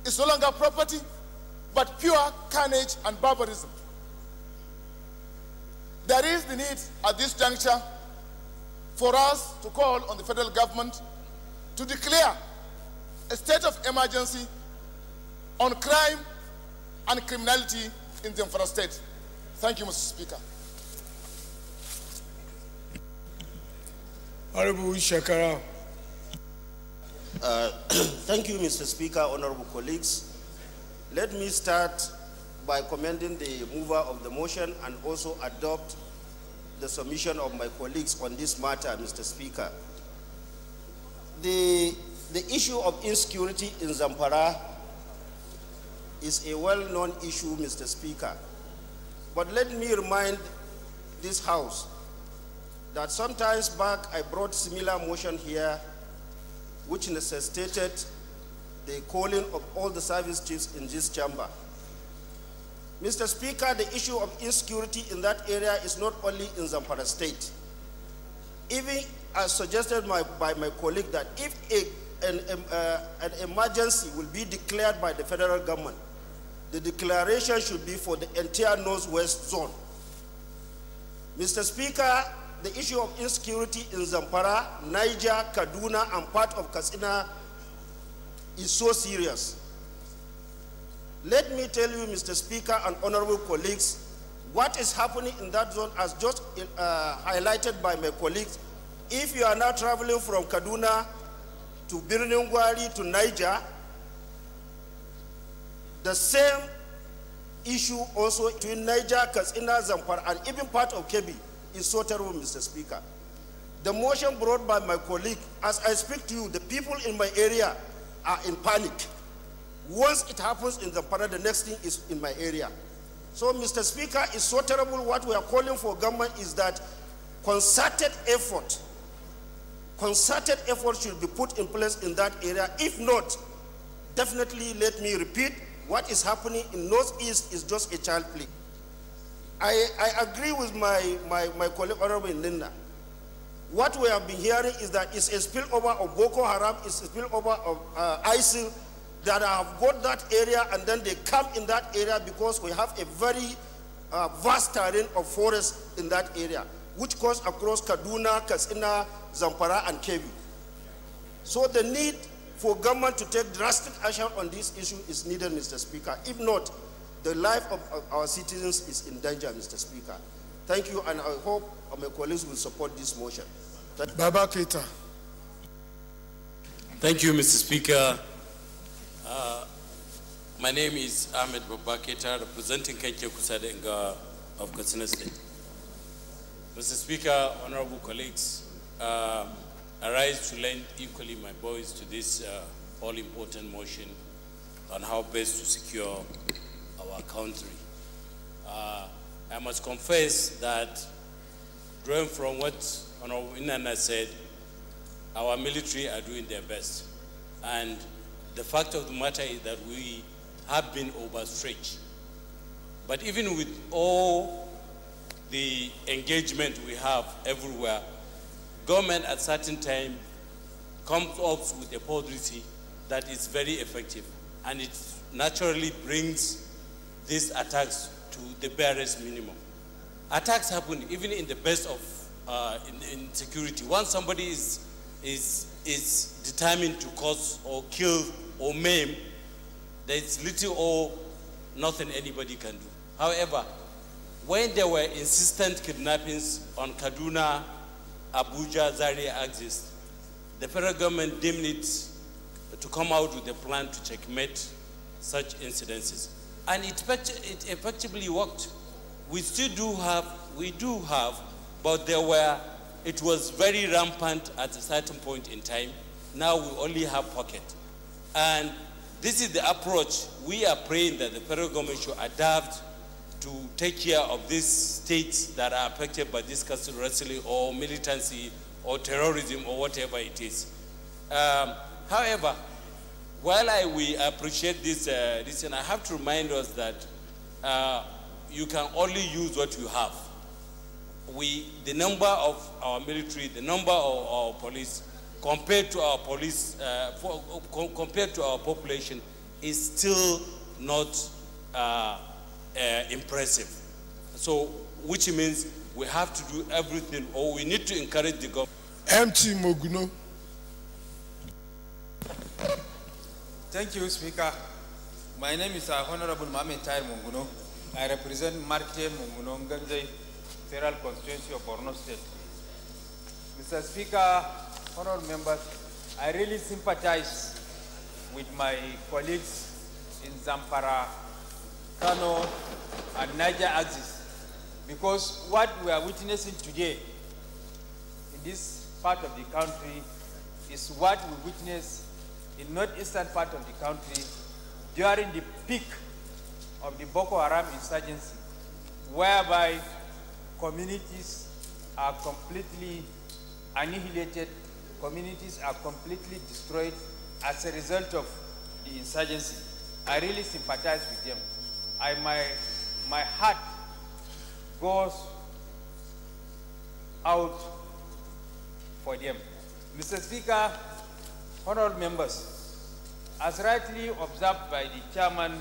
it's no longer property, but pure carnage and barbarism. There is the need at this juncture for us to call on the federal government to declare a state of emergency on crime and criminality in the Zamfara State. Thank you, Mr. Speaker. Honorable Shakara. Thank you, Mr. Speaker, honorable colleagues. Let me start by commending the mover of the motion and also adopt the submission of my colleagues on this matter, Mr. Speaker. The issue of insecurity in Zamfara is a well-known issue, Mr. Speaker. But let me remind this House that sometimes back I brought similar motion here which necessitated the calling of all the service chiefs in this chamber. Mr. Speaker, the issue of insecurity in that area is not only in Zamfara State. Even as suggested by my colleague that if an emergency will be declared by the federal government, the declaration should be for the entire Northwest zone. Mr. Speaker, the issue of insecurity in Zamfara, Niger, Kaduna, and part of Katsina is so serious. Let me tell you, Mr. Speaker and honorable colleagues, what is happening in that zone as just highlighted by my colleagues. If you are now traveling from Kaduna to Birnin Gwari to Niger, the same issue also between Niger, Katsina, Zamfara, and even part of Kebbi is so terrible, Mr. Speaker. The motion brought by my colleague, as I speak to you, the people in my area are in panic. Once it happens in Zamfara, the next thing is in my area. So, Mr. Speaker, it's so terrible. What we are calling for government is that concerted effort should be put in place in that area. If not, definitely let me repeat, what is happening in Northeast is just a child play. I agree with my colleague, Honorable Nina. What we have been hearing is that it's a spillover of Boko Haram, it's a spillover of ISIL, that have got that area and then they come in that area because we have a very vast terrain of forest in that area, which goes across Kaduna, Katsina, Zamfara, and Kebbi. So the need for government to take drastic action on this issue is needed, Mr. Speaker. If not, the life of our citizens is in danger, Mr. Speaker. Thank you, and I hope my colleagues will support this motion. Baba Keita. Thank you, Mr. Speaker. My name is Ahmed Baba Keita, representing Kenke Kusadenga of Katsina State. Mr. Speaker, honorable colleagues, I rise to lend equally my voice to this all-important motion on how best to secure our country. I must confess that, drawing from what Honorable Inanna said, our military are doing their best. And the fact of the matter is that we have been overstretched. But even with all the engagement we have everywhere, government at certain time comes up with a policy that is very effective, and it naturally brings these attacks to the barest minimum. Attacks happen even in the best of in security. Once somebody is determined to cause or kill or maim, there is little or nothing anybody can do. However, when there were insistent kidnappings on Kaduna, Abuja, Zaria axis, the federal government deemed it to come out with a plan to checkmate such incidences. And it effectively worked. We do have, but it was very rampant at a certain point in time. Now we only have pocket. And this is the approach. We are praying that the federal government should adapt to take care of these states that are affected by this castle wrestling or militancy or terrorism or whatever it is. However, while we appreciate this, and I have to remind us that you can only use what you have. The number of our military, the number of our police, compared to our compared to our population, is still not impressive. So, which means we have to do everything, or we need to encourage the government. MT Moguno. Thank you, Speaker. My name is Honorable Mohamed Tahir Moguno. I represent Marke Moguno Nganjay, Federal Constituency of Borno State. Mr. Speaker, honorable members, I really sympathize with my colleagues in Zamfara, Kano, and Niger axis, because what we are witnessing today in this part of the country is what we witnessed in northeastern part of the country during the peak of the Boko Haram insurgency, whereby communities are completely annihilated, communities are completely destroyed as a result of the insurgency. I really sympathize with them. My heart goes out for them. Mr. Speaker, honorable members, as rightly observed by the Chairman,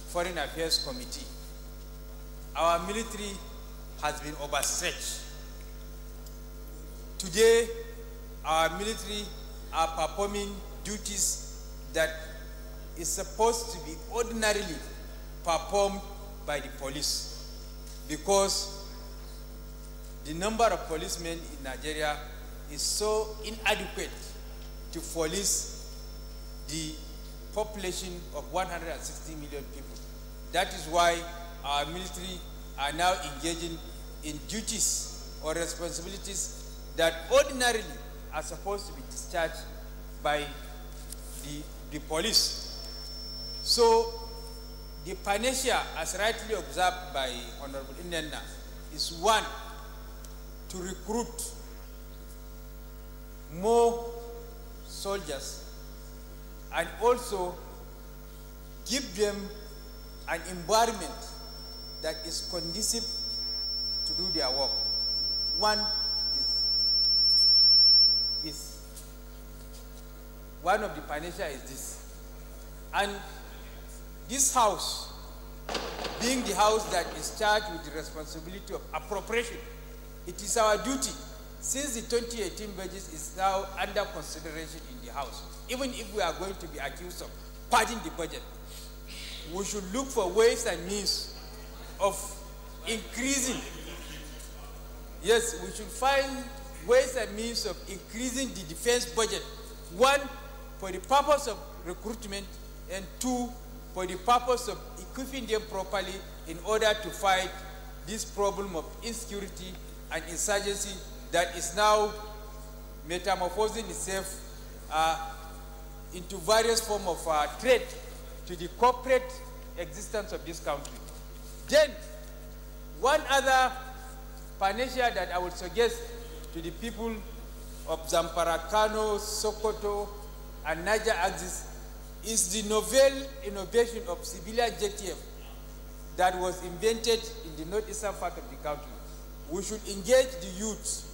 Foreign Affairs Committee, our military has been overstretched. Today, our military are performing duties that is supposed to be ordinarily performed by the police, because the number of policemen in Nigeria is so inadequate to police the population of 160 million people. That is why our military are now engaging in duties or responsibilities that ordinarily are supposed to be discharged by the police. So the panacea, as rightly observed by Honorable Inenna, is one, to recruit more soldiers and also give them an environment that is conducive to do their work. One of the panacea is this. And this house, being the house that is charged with the responsibility of appropriation, it is our duty, since the 2018 budget is now under consideration in the House, even if we are going to be accused of padding the budget, we should look for ways and means of increasing. Yes, we should find ways and means of increasing the defense budget. One, for the purpose of recruitment, and two, for the purpose of equipping them properly in order to fight this problem of insecurity and insurgency that is now metamorphosing itself into various forms of threat to the corporate existence of this country. Then, one other panacea that I would suggest to the people of Zamfara, Kano, Sokoto, and Niger axis is the novel innovation of civilian JTF that was invented in the northeastern part of the country. We should engage the youth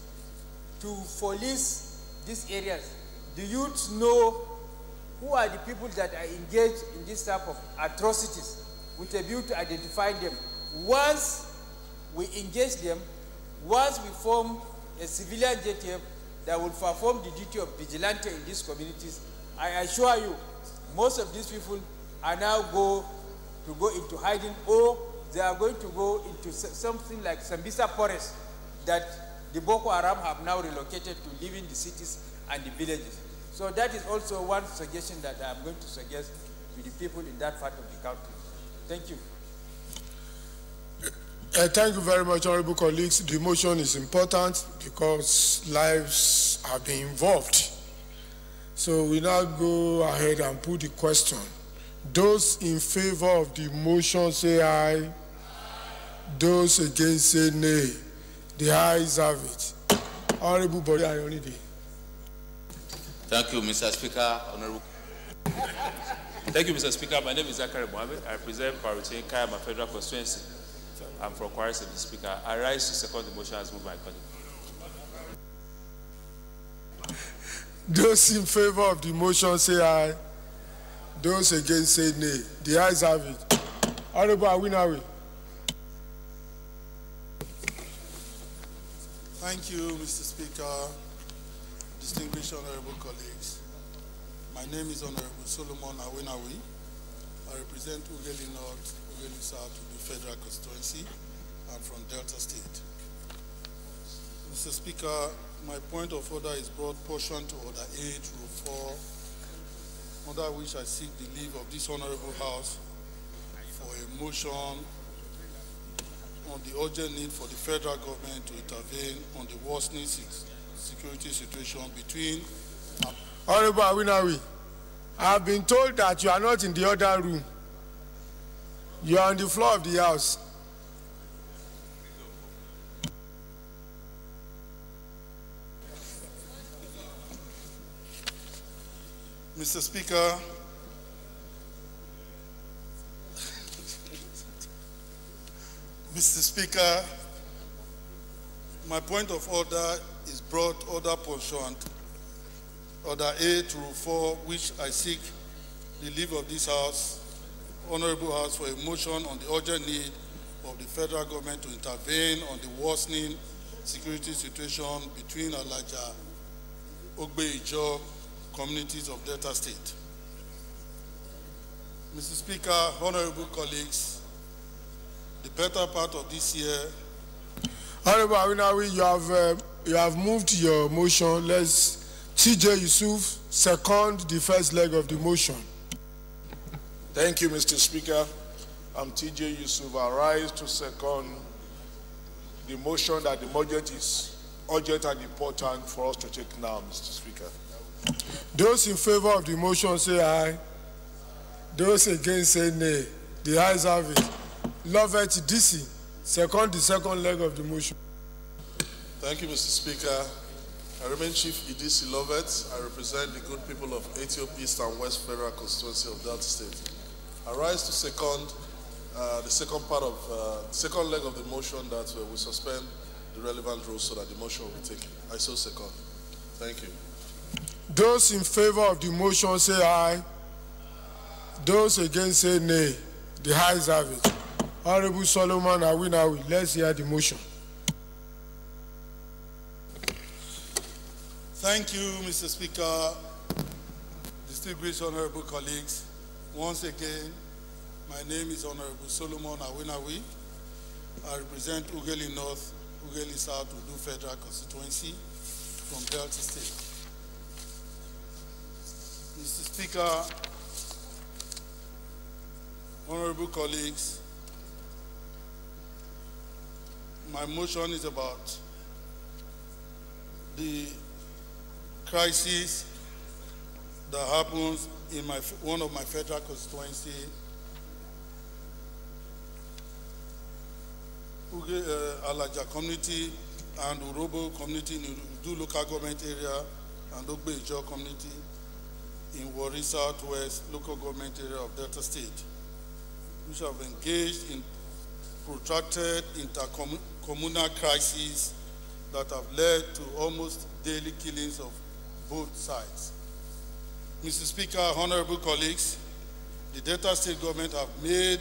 to police these areas. The youth know who are the people that are engaged in this type of atrocities with a view to identify them. Once we engage them, once we form a civilian JTF that will perform the duty of vigilante in these communities, I assure you, most of these people are now going to go into hiding, or they are going to go into something like Sambisa Forest that the Boko Haram have now relocated to live in the cities and the villages. So that is also one suggestion that I am going to suggest to the people in that part of the country. Thank you. Thank you very much, honorable colleagues. The motion is important because lives are being involved. So we now go ahead and put the question. Those in favor of the motion say aye. Those against say nay. The ayes have it. Honorable Body Ayonide. Thank you, Mr. Speaker. Honorable. Thank you, Mr. Speaker. My name is Zachary Mohammed. I represent Paritin Kayama Federal Constituency. I'm from Kwara State, Mr. Speaker. I rise to second the motion as moved by colleague. Those in favor of the motion say aye. Those against say nay. The ayes have it. Honorable Awinawi. Thank you, Mr. Speaker, distinguished honorable colleagues. My name is Honorable Solomon Awinawi. I represent Ughelli North, Ughelli South, the Federal Constituency. I'm from Delta State. Mr. Speaker, my point of order is brought pursuant to Order 8, Rule 4, under which I seek the leave of this Honorable House for a motion on the urgent need for the federal government to intervene on the worsening security situation between... Honorable Awinawi, I have been told that you are not in the other room. You are on the floor of the House. Mr. Speaker, Mr. Speaker, my point of order is brought order pursuant Order A to Rule 4, which I seek the leave of this House, Honorable House, for a motion on the urgent need of the federal government to intervene on the worsening security situation between Alaja, Ogbe-Ijo communities of Delta State. Mr. Speaker, honorable colleagues, the better part of this year. Honorable Awinawi, you have moved your motion. Let's TJ Yusuf second the first leg of the motion. Thank you, Mr. Speaker. I'm TJ Yusuf. I rise to second the motion that the budget is urgent and important for us to take now, Mr. Speaker. Those in favor of the motion say aye. Those against say nay. The ayes have it. Lovett DC, second the second leg of the motion. Thank you, Mr. Speaker. I remain Chief Idisi Lovett. I represent the good people of Ethiopia East and West Federal Constituency of Delta State. I rise to second the second part of second leg of the motion that we suspend the relevant rules so that the motion will be taken. I so second. Thank you. Those in favor of the motion say aye. Those against say nay. The ayes have it. Honorable Solomon Awinawi, let's hear the motion. Thank you, Mr. Speaker, distinguished honorable colleagues. Once again, my name is Honorable Solomon Awinawi. I represent Ughelli North, Ughelli South, Udu Federal Constituency from Delta State. Mr. Speaker, honorable colleagues, my motion is about the crisis that happens in one of my federal constituency, Alaja community and Urobo community in Udu local government area and Ogbe-Ijo community in Warri Southwest local government area of Delta State, which have engaged in protracted intercommunal crises that have led to almost daily killings of both sides. Mr. Speaker, honorable colleagues, the Delta State government have made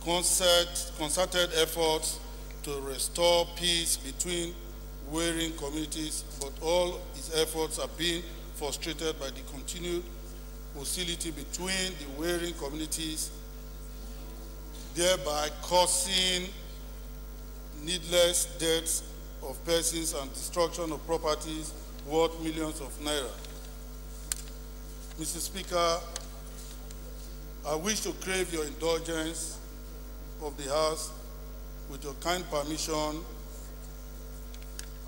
concerted efforts to restore peace between warring communities, but all its efforts are being frustrated by the continued hostility between the warring communities, thereby causing needless deaths of persons and destruction of properties worth millions of naira. Mr. Speaker, I wish to crave your indulgence of the House. With your kind permission,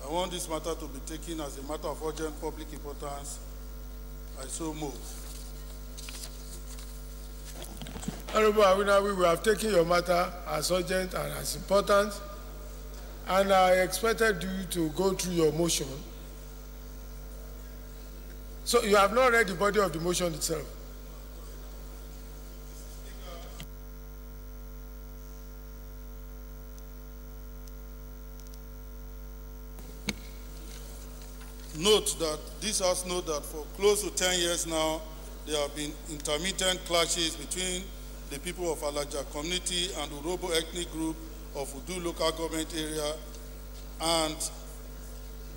I want this matter to be taken as a matter of urgent public importance. I so move. Honorable Awinawi, we have taken your matter as urgent and as important, and I expected you to go through your motion. So you have not read the body of the motion itself. Note that this House knows that for close to 10 years now, there have been intermittent clashes between the people of Alaja community and Urobo ethnic group of Udu local government area and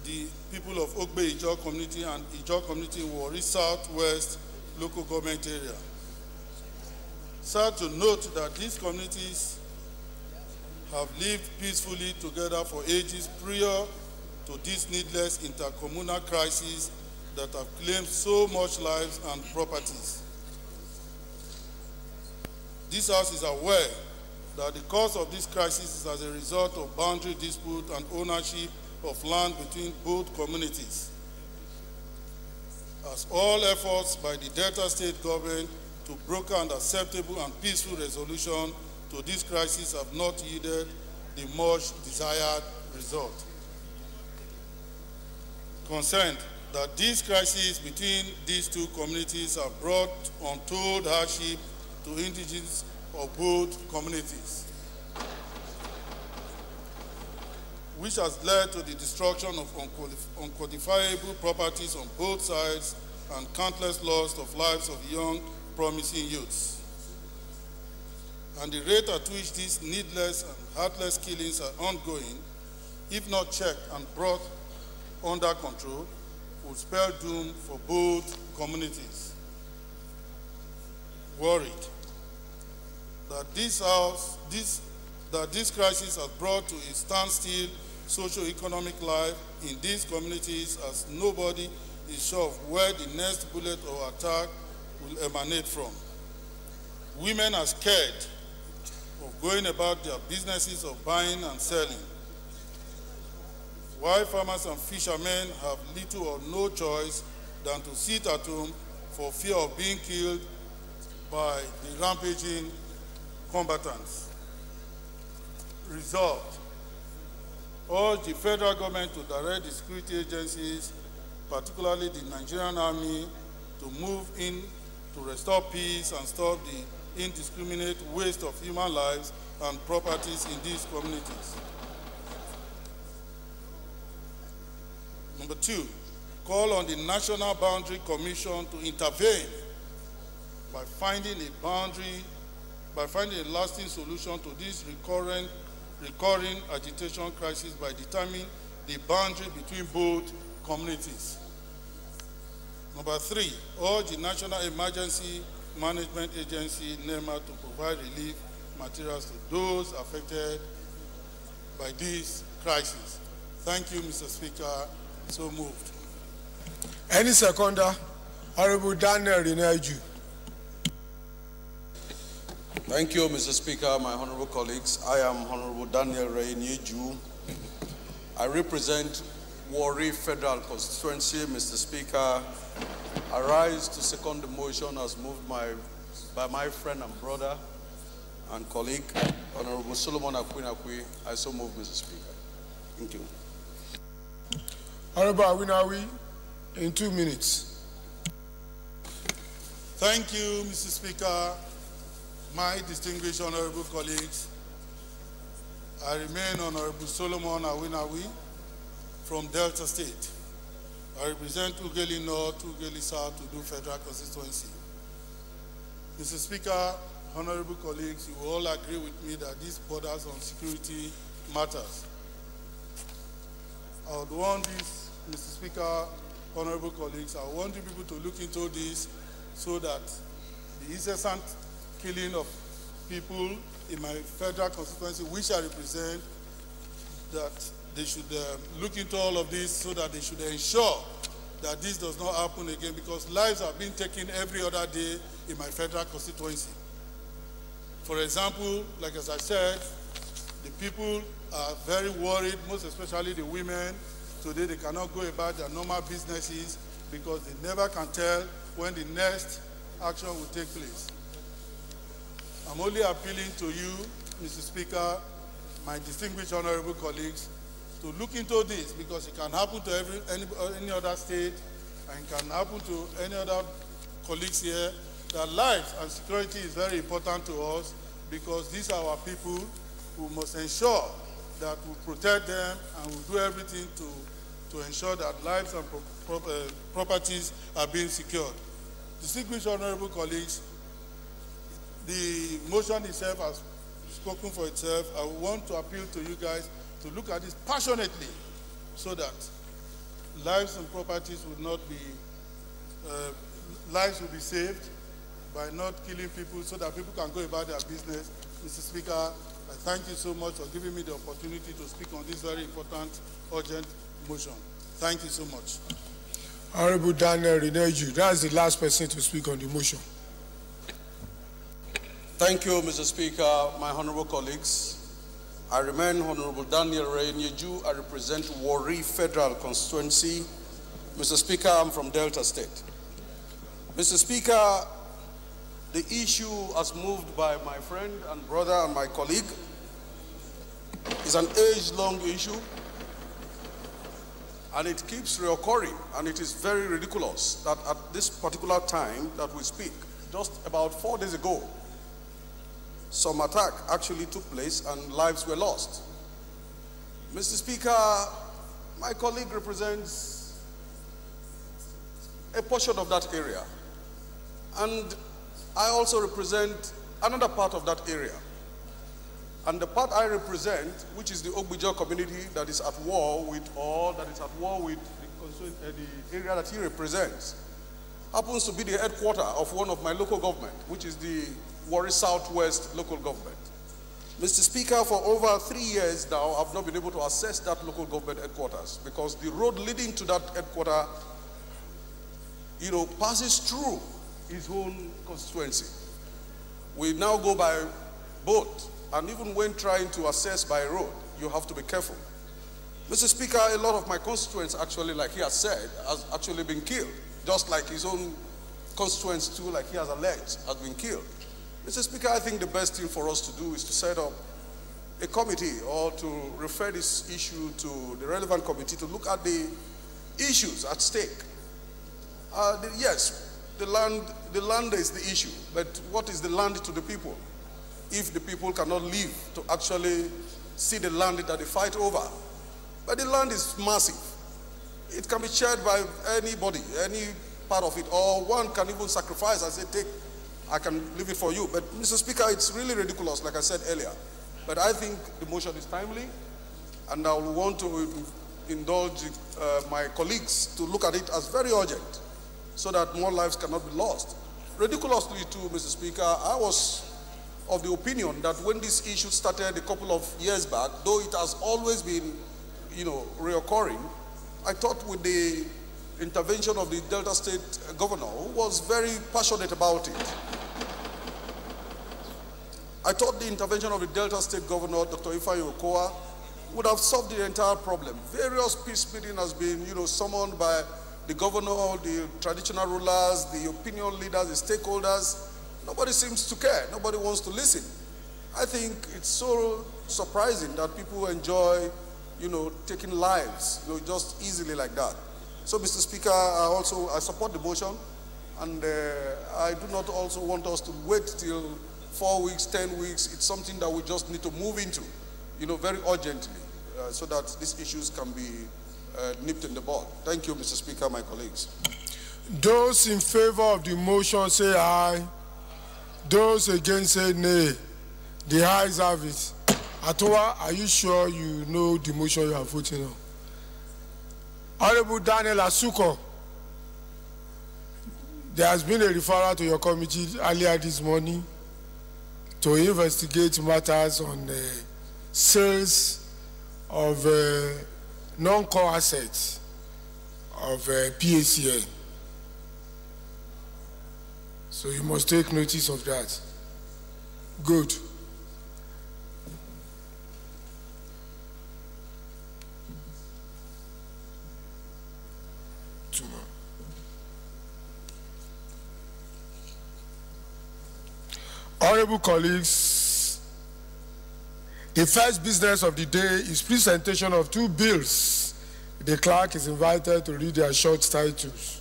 the people of Ogbe-Ijo community and Ijo community in Warri Southwest local government area. Sad to note that these communities have lived peacefully together for ages prior to this needless intercommunal crisis that have claimed so much lives and properties. This House is aware that the cause of this crisis is as a result of boundary dispute and ownership of land between both communities. As all efforts by the Delta State government to broker an acceptable and peaceful resolution to this crisis have not yielded the much desired result. Concerned, that these crises between these two communities have brought untold hardship to indigenes of both communities, which has led to the destruction of unquantifiable properties on both sides and countless loss of lives of young, promising youths. And the rate at which these needless and heartless killings are ongoing, if not checked and brought under control, would spell doom for both communities. Worried that this crisis has brought to a standstill socio-economic life in these communities, as nobody is sure of where the next bullet or attack will emanate from. Women are scared of going about their businesses of buying and selling, while farmers and fishermen have little or no choice than to sit at home for fear of being killed by the rampaging combatants. Result: urge the federal government to direct the security agencies, particularly the Nigerian Army, to move in to restore peace and stop the indiscriminate waste of human lives and properties in these communities. Number 2, call on the National Boundary Commission to intervene by finding a lasting solution to this recurring agitation crisis by determining the boundary between both communities. Number 3, urge the National Emergency Management Agency, NEMA, to provide relief materials to those affected by this crisis. Thank you, Mr. Speaker. So moved. Any seconder? Honorable Daniel Reneju. Thank you, Mr. Speaker, my honorable colleagues. I am Honorable Daniel Reneju. I represent Warri Federal Constituency, Mr. Speaker. I rise to second the motion as moved by my friend and brother and colleague, Honorable Solomon Akwinakwi. I so move, Mr. Speaker. Thank you. Honorable Awinawi, in 2 minutes. Thank you, Mr. Speaker. My distinguished honorable colleagues, I remain Honorable Solomon Awinawi from Delta State. I represent Ughelli North, Ughelli South, Udu Federal Constituency. Mr. Speaker, honorable colleagues, you will all agree with me that this borders on security matters. I would want this, Mr. Speaker, honorable colleagues, I want you people to look into this so that the incessant killing of people in my federal constituency, which I represent, that they should look into all of this so that they should ensure that this does not happen again, because lives are being taken every other day in my federal constituency. For example, like as I said, the people are very worried, most especially the women. Today they cannot go about their normal businesses because they never can tell when the next action will take place. I'm only appealing to you, Mr. Speaker, my distinguished honorable colleagues, to look into this, because it can happen to any other state, and it can happen to any other colleagues here. That lives and security is very important to us, because these are our people who must ensure that we protect them and we do everything to ensure that lives and properties are being secured. Distinguished honorable colleagues, the motion itself has spoken for itself. I want to appeal to you guys to look at this passionately so that lives and properties would not be, lives will be saved by not killing people, so that people can go about their business. Mr. Speaker, I thank you so much for giving me the opportunity to speak on this very important, urgent motion. Thank you so much. Honorable Daniel Reneju, that's the last person to speak on the motion. Thank you, Mr. Speaker, my honorable colleagues. I remain Honorable Daniel Reneju. I represent Warri Federal Constituency. Mr. Speaker, I'm from Delta State. Mr. Speaker, the issue as moved by my friend and brother and my colleague is an age-long issue. And it keeps reoccurring, and it is very ridiculous that at this particular time that we speak, just about 4 days ago, some attack actually took place and lives were lost. Mr. Speaker, my colleague represents a portion of that area, and I also represent another part of that area. And the part I represent, which is the Ogbijo community that is at war with, or that is at war with the area that he represents, happens to be the headquarters of one of my local government, which is the Warri Southwest local government. Mr. Speaker, for over 3 years now, I've not been able to access that local government headquarters because the road leading to that headquarters, passes through his own constituency. We now go by boat. And even when trying to access by road, you have to be careful. Mr. Speaker, a lot of my constituents actually, like he has said, has actually been killed. Just like his own constituents too, like he has alleged, has been killed. Mr. Speaker, I think the best thing for us to do is to set up a committee or to refer this issue to the relevant committee to look at the issues at stake. Yes, the land is the issue, but what is the land to the people? If the people cannot live to actually see the land that they fight over. But the land is massive. It can be shared by anybody, any part of it, or one can even sacrifice and say, I can leave it for you. But Mr. Speaker, it's really ridiculous, like I said earlier. But I think the motion is timely, and I will want to indulge my colleagues to look at it as very urgent, so that more lives cannot be lost. Ridiculously too, Mr. Speaker, I was of the opinion that when this issue started a couple of years back, though it has always been, reoccurring, I thought with the intervention of the Delta State governor, who was very passionate about it, I thought the intervention of the Delta State governor, Dr. Ifeanyi Okowa, would have solved the entire problem. Various peace meetings has been, summoned by the governor, the traditional rulers, the opinion leaders, the stakeholders. Nobody seems to care. Nobody wants to listen. I think it's so surprising that people enjoy, taking lives, just easily like that. So, Mr. Speaker, I support the motion, and I do not also want us to wait till 4 weeks, 10 weeks. It's something that we just need to move into, very urgently, so that these issues can be nipped in the bud. Thank you, Mr. Speaker, my colleagues. Those in favor of the motion say aye. Those against say nay. The ayes have it. Atowa, are you sure you know the motion you are voting on? Honorable Daniel Asuko, there has been a referral to your committee earlier this morning to investigate matters on sales of non-core assets of PACN. So you must take notice of that. Good. Honorable colleagues, the first business of the day is presentation of 2 bills. The clerk is invited to read their short titles.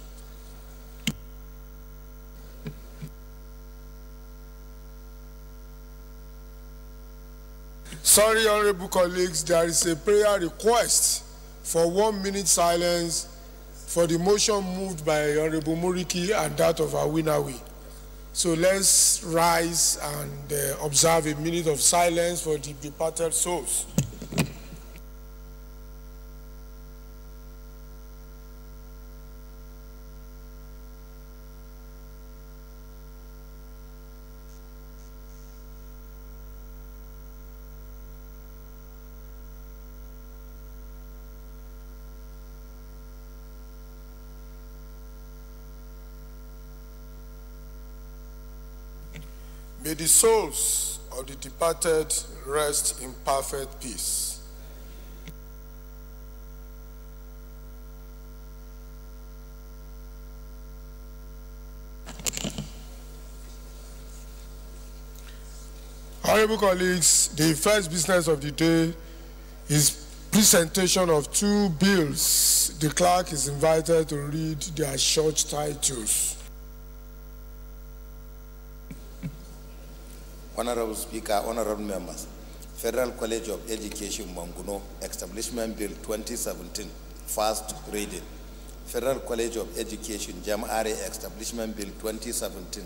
Sorry, honorable colleagues, there is a prayer request for 1 minute silence for the motion moved by Honorable Muriki and that of Awinawi. So let's rise and observe a minute of silence for the departed souls. May the souls of the departed rest in perfect peace. Honorable colleagues, the first business of the day is presentation of two bills. The clerk is invited to read their short titles. Honorable Speaker, honorable members, Federal College of Education Manguno Establishment Bill 2017, first reading. Federal College of Education Jamare Establishment Bill 2017,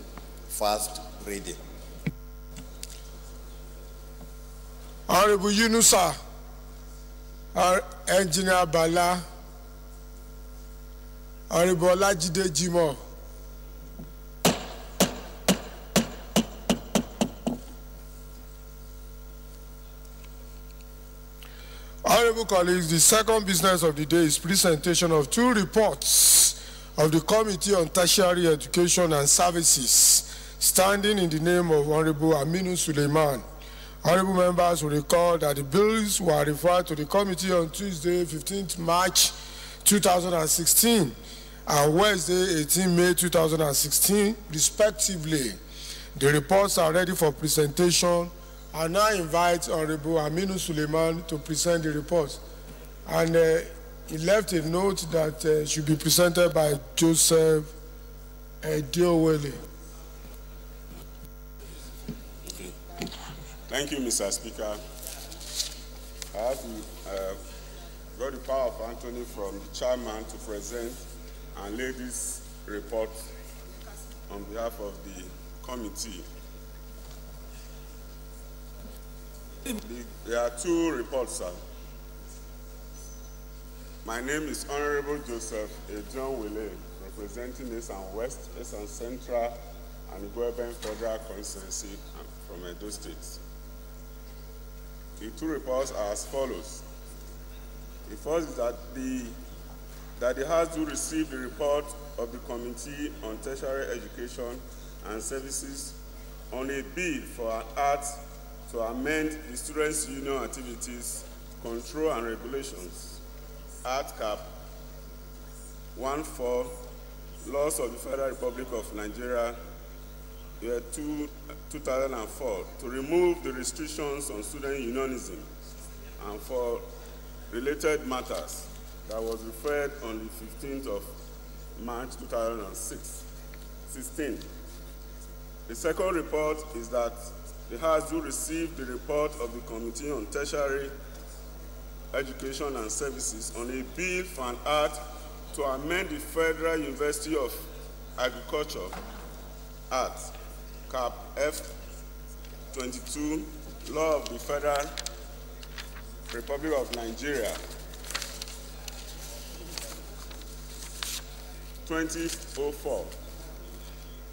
first reading. Honorable Yunusa, our Engineer Bala, Honorable Olajide Jimo. Honorable colleagues, the second business of the day is presentation of two reports of the Committee on Tertiary Education and Services, standing in the name of Honorable Aminu Suleiman. Honorable members will recall that the bills were referred to the committee on Tuesday, 15th March 2016 and Wednesday, 18 May 2016, respectively. The reports are ready for presentation. I now invite Honorable Aminu Suleiman to present the report. And he left a note that should be presented by Joseph Diowele. Thank you, Mr. Speaker. I have got the power of Anthony from the chairman to present and lay this report on behalf of the committee. There are two reports, sir. My name is Honorable Joseph John Wile, representing East and West, East and Central, and Gueben Federal Constituency from Edo State. The two reports are as follows. The first is that the House do receive the report of the Committee on Tertiary Education and Services on a bill for an act to amend the Students' Union Activities, Control and Regulations, Act Cap 14, Laws of the Federal Republic of Nigeria, year 2004, to remove the restrictions on student unionism and for related matters that was referred on the 15th of March 2016. The second report is that the House do receive the report of the Committee on Tertiary Education and Services on a bill for an act to amend the Federal University of Agriculture Act, Cap F22, Law of the Federal Republic of Nigeria, 2004,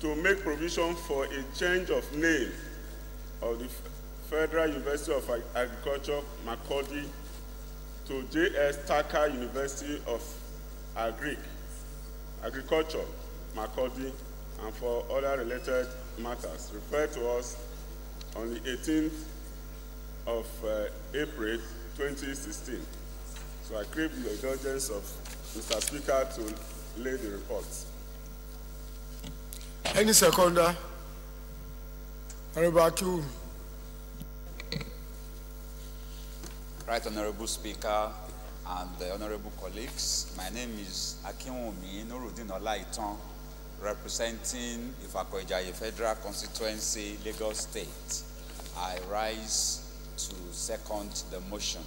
to make provision for a change of name of the Federal University of Agriculture, Makurdi, to J.S. Tucker University of Agriculture, Makurdi, and for other related matters, referred to us on the 18th of April 2016. So I crave the indulgence of Mr. Speaker to lay the reports. Any seconder? Honorable Right, Honorable Speaker and the honorable colleagues, my name is Akinwumi Nuruddin Olaitan, representing Ifakoijaye Federal Constituency, Lagos State. I rise to second the motion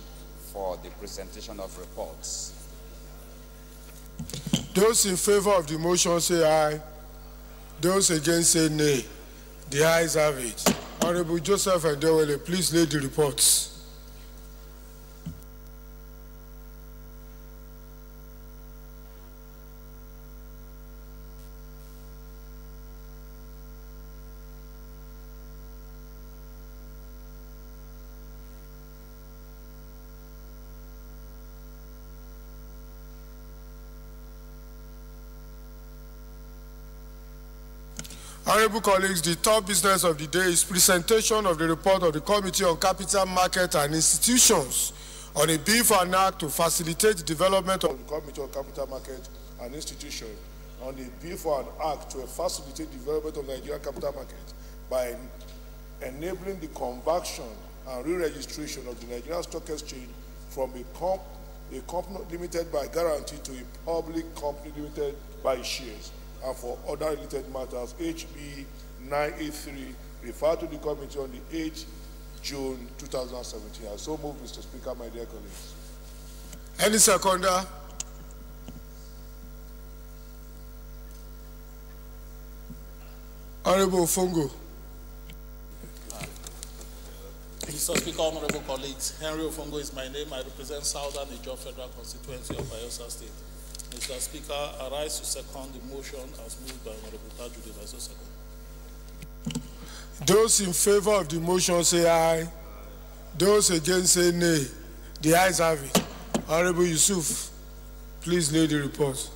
for the presentation of reports. Those in favor of the motion say aye. Those against say nay. The ayes have it. Honorable Joseph Diowele, please lay the reports. Honorable colleagues, the top business of the day is presentation of the report of the Committee on Capital Market and Institutions on a bill for an act to facilitate the development of the Committee on Capital Market and Institutions on a bill for an act to facilitate the development of Nigerian capital market by enabling the conversion and re-registration of the Nigerian Stock Exchange from a company limited by guarantee to a public company limited by shares, and for other related matters, HB 983, referred to the committee on the 8th June 2017. I so move, Mr. Speaker, my dear colleagues. Any seconder? Honorable Ofongo. Mr. Speaker, honorable colleagues, Henry Ofongo is my name. I represent Southern Ijaw Federal Constituency of Bayelsa State. Mr. Speaker, I rise to second the motion as moved by Honorable Tajuddin. I so second. Those in favor of the motion say aye. Those against say nay. The ayes have it. Honorable Yusuf, please lay the report.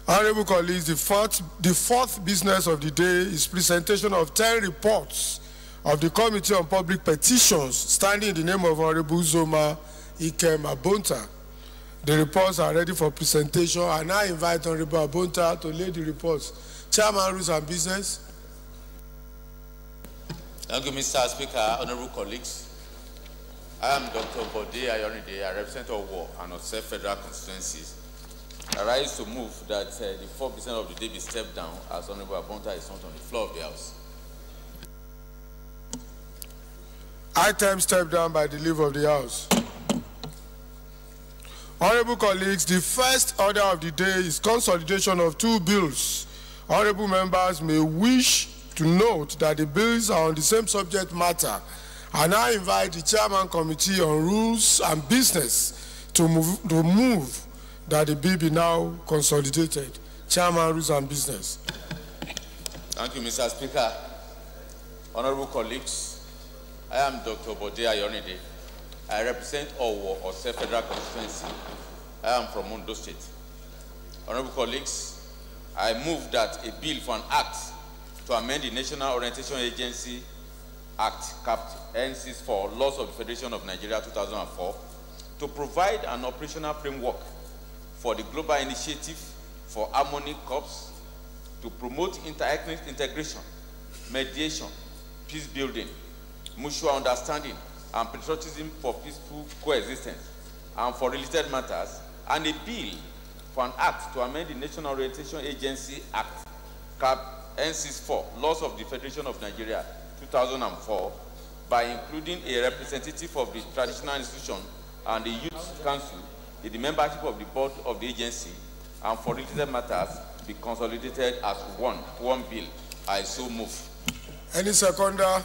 Honorable colleagues, the fourth business of the day is presentation of 10 reports of the Committee on Public Petitions, standing in the name of Honorable Zoma Ikem Abonta. The reports are ready for presentation, and I invite Honorable Abonta to lay the reports. Chairman, Rules and Business. Thank you, Mr. Speaker, honorable colleagues. I am Dr. Bode Ayorinde. I represent Owo and Ose Federal Constituencies. I rise to move that the 4% of the day be stepped down as Honorable Abonta is not on the floor of the House. Item stepped down by the leave of the House. Honorable colleagues, the first order of the day is consolidation of two bills. Honorable members may wish to note that the bills are on the same subject matter, and I invite the Chairman Committee on Rules and Business to move that the bill be now consolidated. Chairman, Rules and Business. Thank you, Mr. Speaker. Honorable colleagues, I am Dr. Bode Ayorinde. I represent Owo, Ose Federal Constituency. I am from Ondo State. Honorable colleagues, I move that a bill for an act to amend the National Orientation Agency Act, capped N64, Laws of the Federation of Nigeria 2004, to provide an operational framework for the global initiative for harmony corps to promote inter-ethnic integration, mediation, peace building, mutual understanding, and patriotism for peaceful coexistence, and for related matters, and a bill for an act to amend the National Orientation Agency Act, cap N64, Laws of the Federation of Nigeria 2004, by including a representative of the traditional institution and the Youth Council in the membership of the board of the agency, and for related matters be consolidated as one bill. I so move. Any seconder?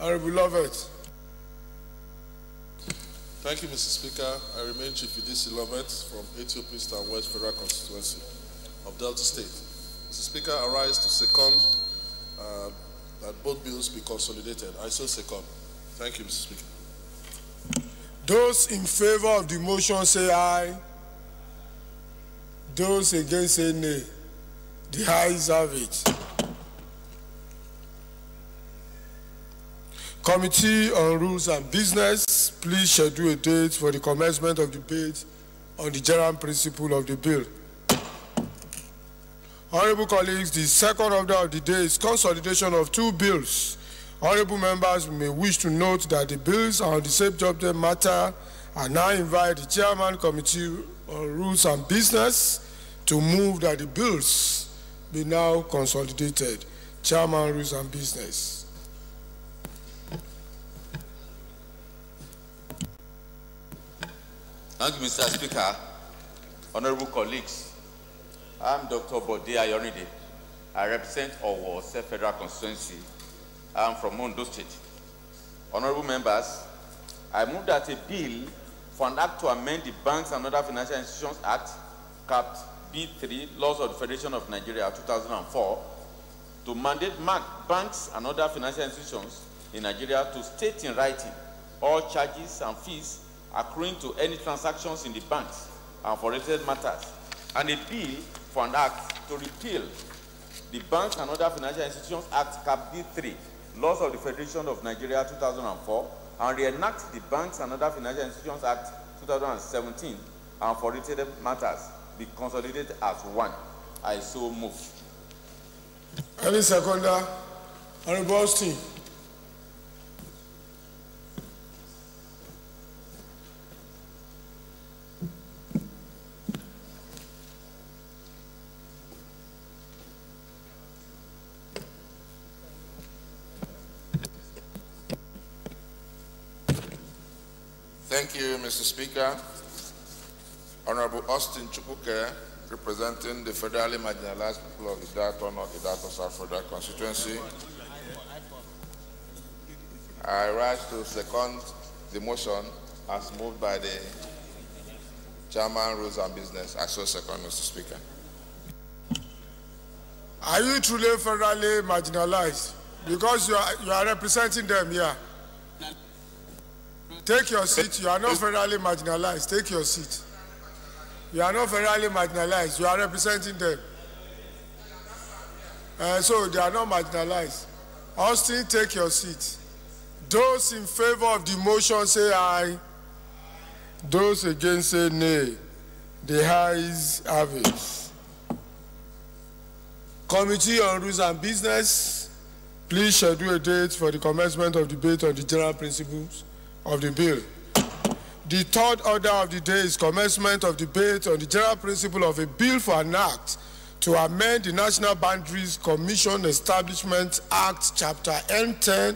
Honorable Lovett. Thank you, Mr. Speaker. I remain Chief Idris Lovett from Ethiopian East and West Federal Constituency of Delta State. Mr. Speaker, I rise to second that both bills be consolidated. I so second. Thank you, Mr. Speaker. Those in favor of the motion say aye. Those against say nay. The ayes have it. Committee on Rules and Business, please schedule a date for the commencement of debate on the general principle of the bill. Honorable colleagues, the second order of the day is consolidation of two bills. Honorable members may wish to note that the bills are on the same subject matter, and now invite the Chairman Committee on Rules and Business to move that the bills be now consolidated. Chairman, Rules and Business. Thank you, Mr. Speaker. Honorable colleagues, I am Dr. Bode Ayorinde. I represent Owo Federal Constituency. I am from Ondo State. Honorable members, I move that a bill for an act to amend the Banks and Other Financial Institutions Act, capped B3, Laws of the Federation of Nigeria 2004, to mandate banks and other financial institutions in Nigeria to state in writing all charges and fees accruing to any transactions in the banks and for related matters, and a bill for an act to repeal the Banks and Other Financial Institutions Act, Cap D3, Laws of the Federation of Nigeria 2004, and reenact the Banks and Other Financial Institutions Act 2017, and for related matters be consolidated as one. I so move. Any seconder? Honorable Austin. Thank you, Mr. Speaker. Honorable Austin Chukwuke, representing the federally marginalized people of Idato North, Idato South Federal Constituency. I rise to second the motion as moved by the Chairman, Rules and Business. I so second, Mr. Speaker. Are you truly federally marginalized? Because you are representing them here. Take your seat. You are not federally marginalized. Take your seat. You are not federally marginalized. You are representing them. So they are not marginalized. Austin, take your seat. Those in favor of the motion say aye. Those against say nay. The ayes have it. Committee on Rules and Business, please schedule a date for the commencement of debate on the general principles of the bill. The third order of the day is commencement of debate on the general principle of a bill for an act to amend the National Boundaries Commission Establishment Act, Chapter N10,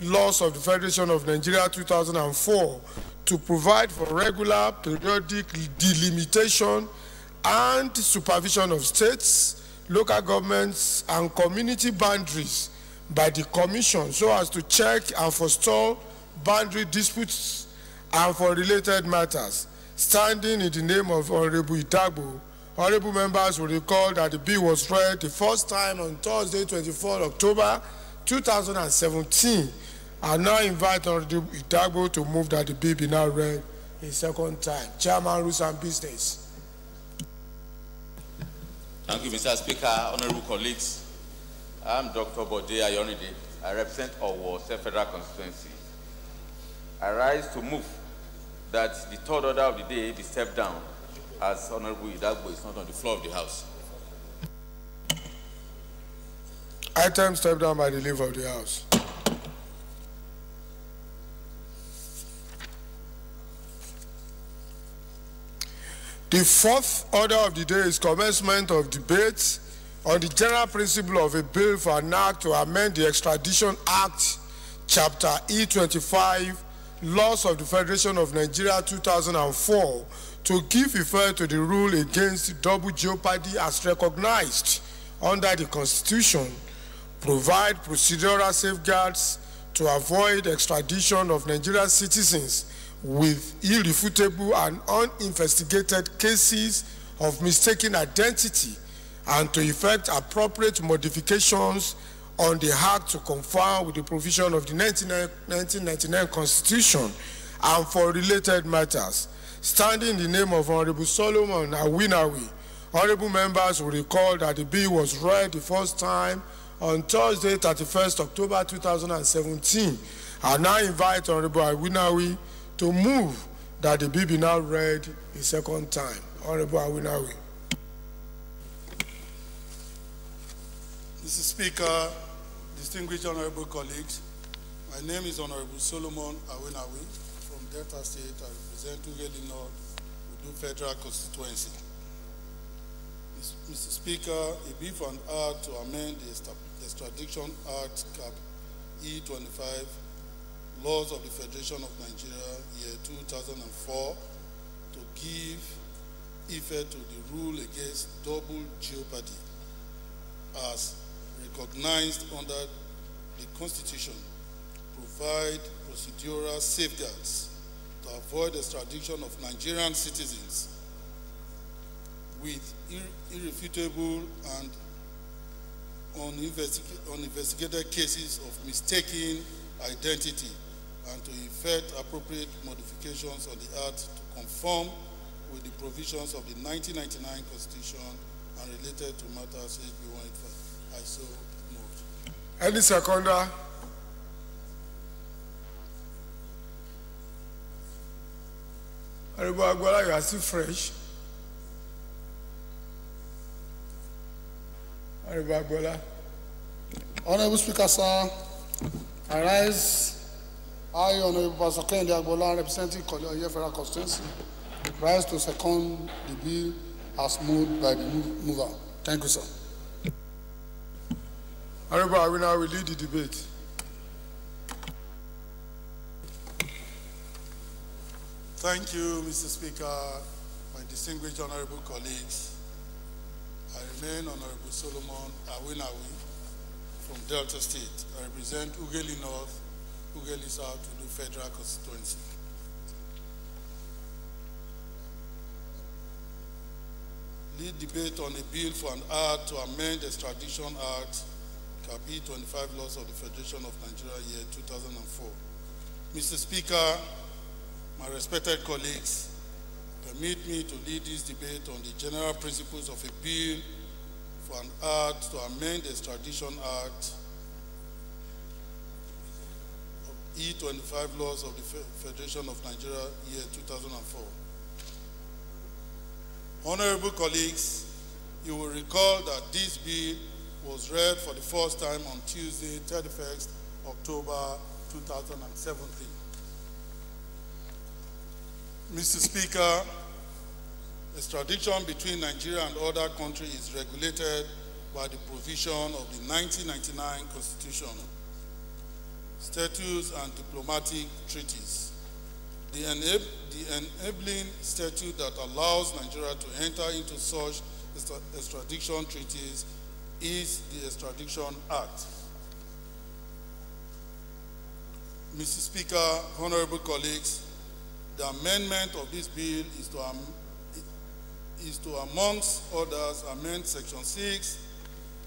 Laws of the Federation of Nigeria 2004, to provide for regular, periodic delimitation and supervision of states, local governments, and community boundaries by the Commission so as to check and forestall boundary disputes and for related matters. Standing in the name of Honorable Itagbo, honorable members will recall that the bill was read the first time on Thursday, 24 October 2017. I now invite Honorable Itagbo to move that the bill be now read a second time. Chairman, Rules and Business. Thank you, Mr. Speaker. Honorable colleagues, I am Dr. Bode Ayonide. I represent Owo Federal Constituency. I rise to move that the third order of the day be stepped down as Honorable Idagbo is not on the floor of the House. Item stepped down by the leave of the House. The fourth order of the day is commencement of debate on the general principle of a bill for an act to amend the Extradition Act, Chapter E25, Laws of the Federation of Nigeria 2004, to give effect to the rule against double jeopardy as recognized under the Constitution, provide procedural safeguards to avoid extradition of Nigerian citizens with irrefutable and uninvestigated cases of mistaken identity, and to effect appropriate modifications on the Act to conform with the provision of the 1999 Constitution and for related matters. Standing in the name of Honorable Solomon Awinawi, honorable members will recall that the bill was read the first time on Thursday, 31st October 2017. I now invite Honorable Awinawi to move that the bill be now read a second time. Honorable Awinawi. Mr. Speaker, distinguished honorable colleagues, my name is Honorable Solomon Awinawi from Delta State. I represent Ughelli North, Udu Federal Constituency. Mr. Speaker, a bill for an act to amend the Extradition Act, Cap E25, Laws of the Federation of Nigeria, year 2004, to give effect to the rule against double jeopardy as recognized under the Constitution, provide procedural safeguards to avoid extradition of Nigerian citizens with irrefutable and uninvestigated cases of mistaken identity, and to effect appropriate modifications on the Act to conform with the provisions of the 1999 Constitution and related to matters HB 185. I so moved. Any seconder? Honorable Agboola, you are still fresh. Honorable Agboola. Honorable Speaker, sir, I rise. I, Honorable Pastor Kennedy Agboola, representing Oye Federal Constituency, rise to second the bill as moved by the mover. Thank you, sir. Honorable Awina will lead the debate. Thank you, Mr. Speaker, my distinguished honorable colleagues. I remain Honorable Solomon Awinawi from Delta State. I represent Ughelli North, Ughelli South to the Federal Constituency. Lead debate on a bill for an act to amend the Extradition Act, Capi 25 Laws of the Federation of Nigeria, year 2004. Mr. Speaker, my respected colleagues, permit me to lead this debate on the general principles of a bill for an act to amend the Extradition Act, E25 Laws of the Federation of Nigeria, year 2004. Honorable colleagues, you will recall that this bill was read for the first time on Tuesday, 31st October 2017. Mr. Speaker, extradition between Nigeria and other countries is regulated by the provision of the 1999 Constitution, statutes and diplomatic treaties. The enabling statute that allows Nigeria to enter into such extradition treaties is the Extradition Act. Mr. Speaker, honorable colleagues, the amendment of this bill is to, amongst others, amend Section 6,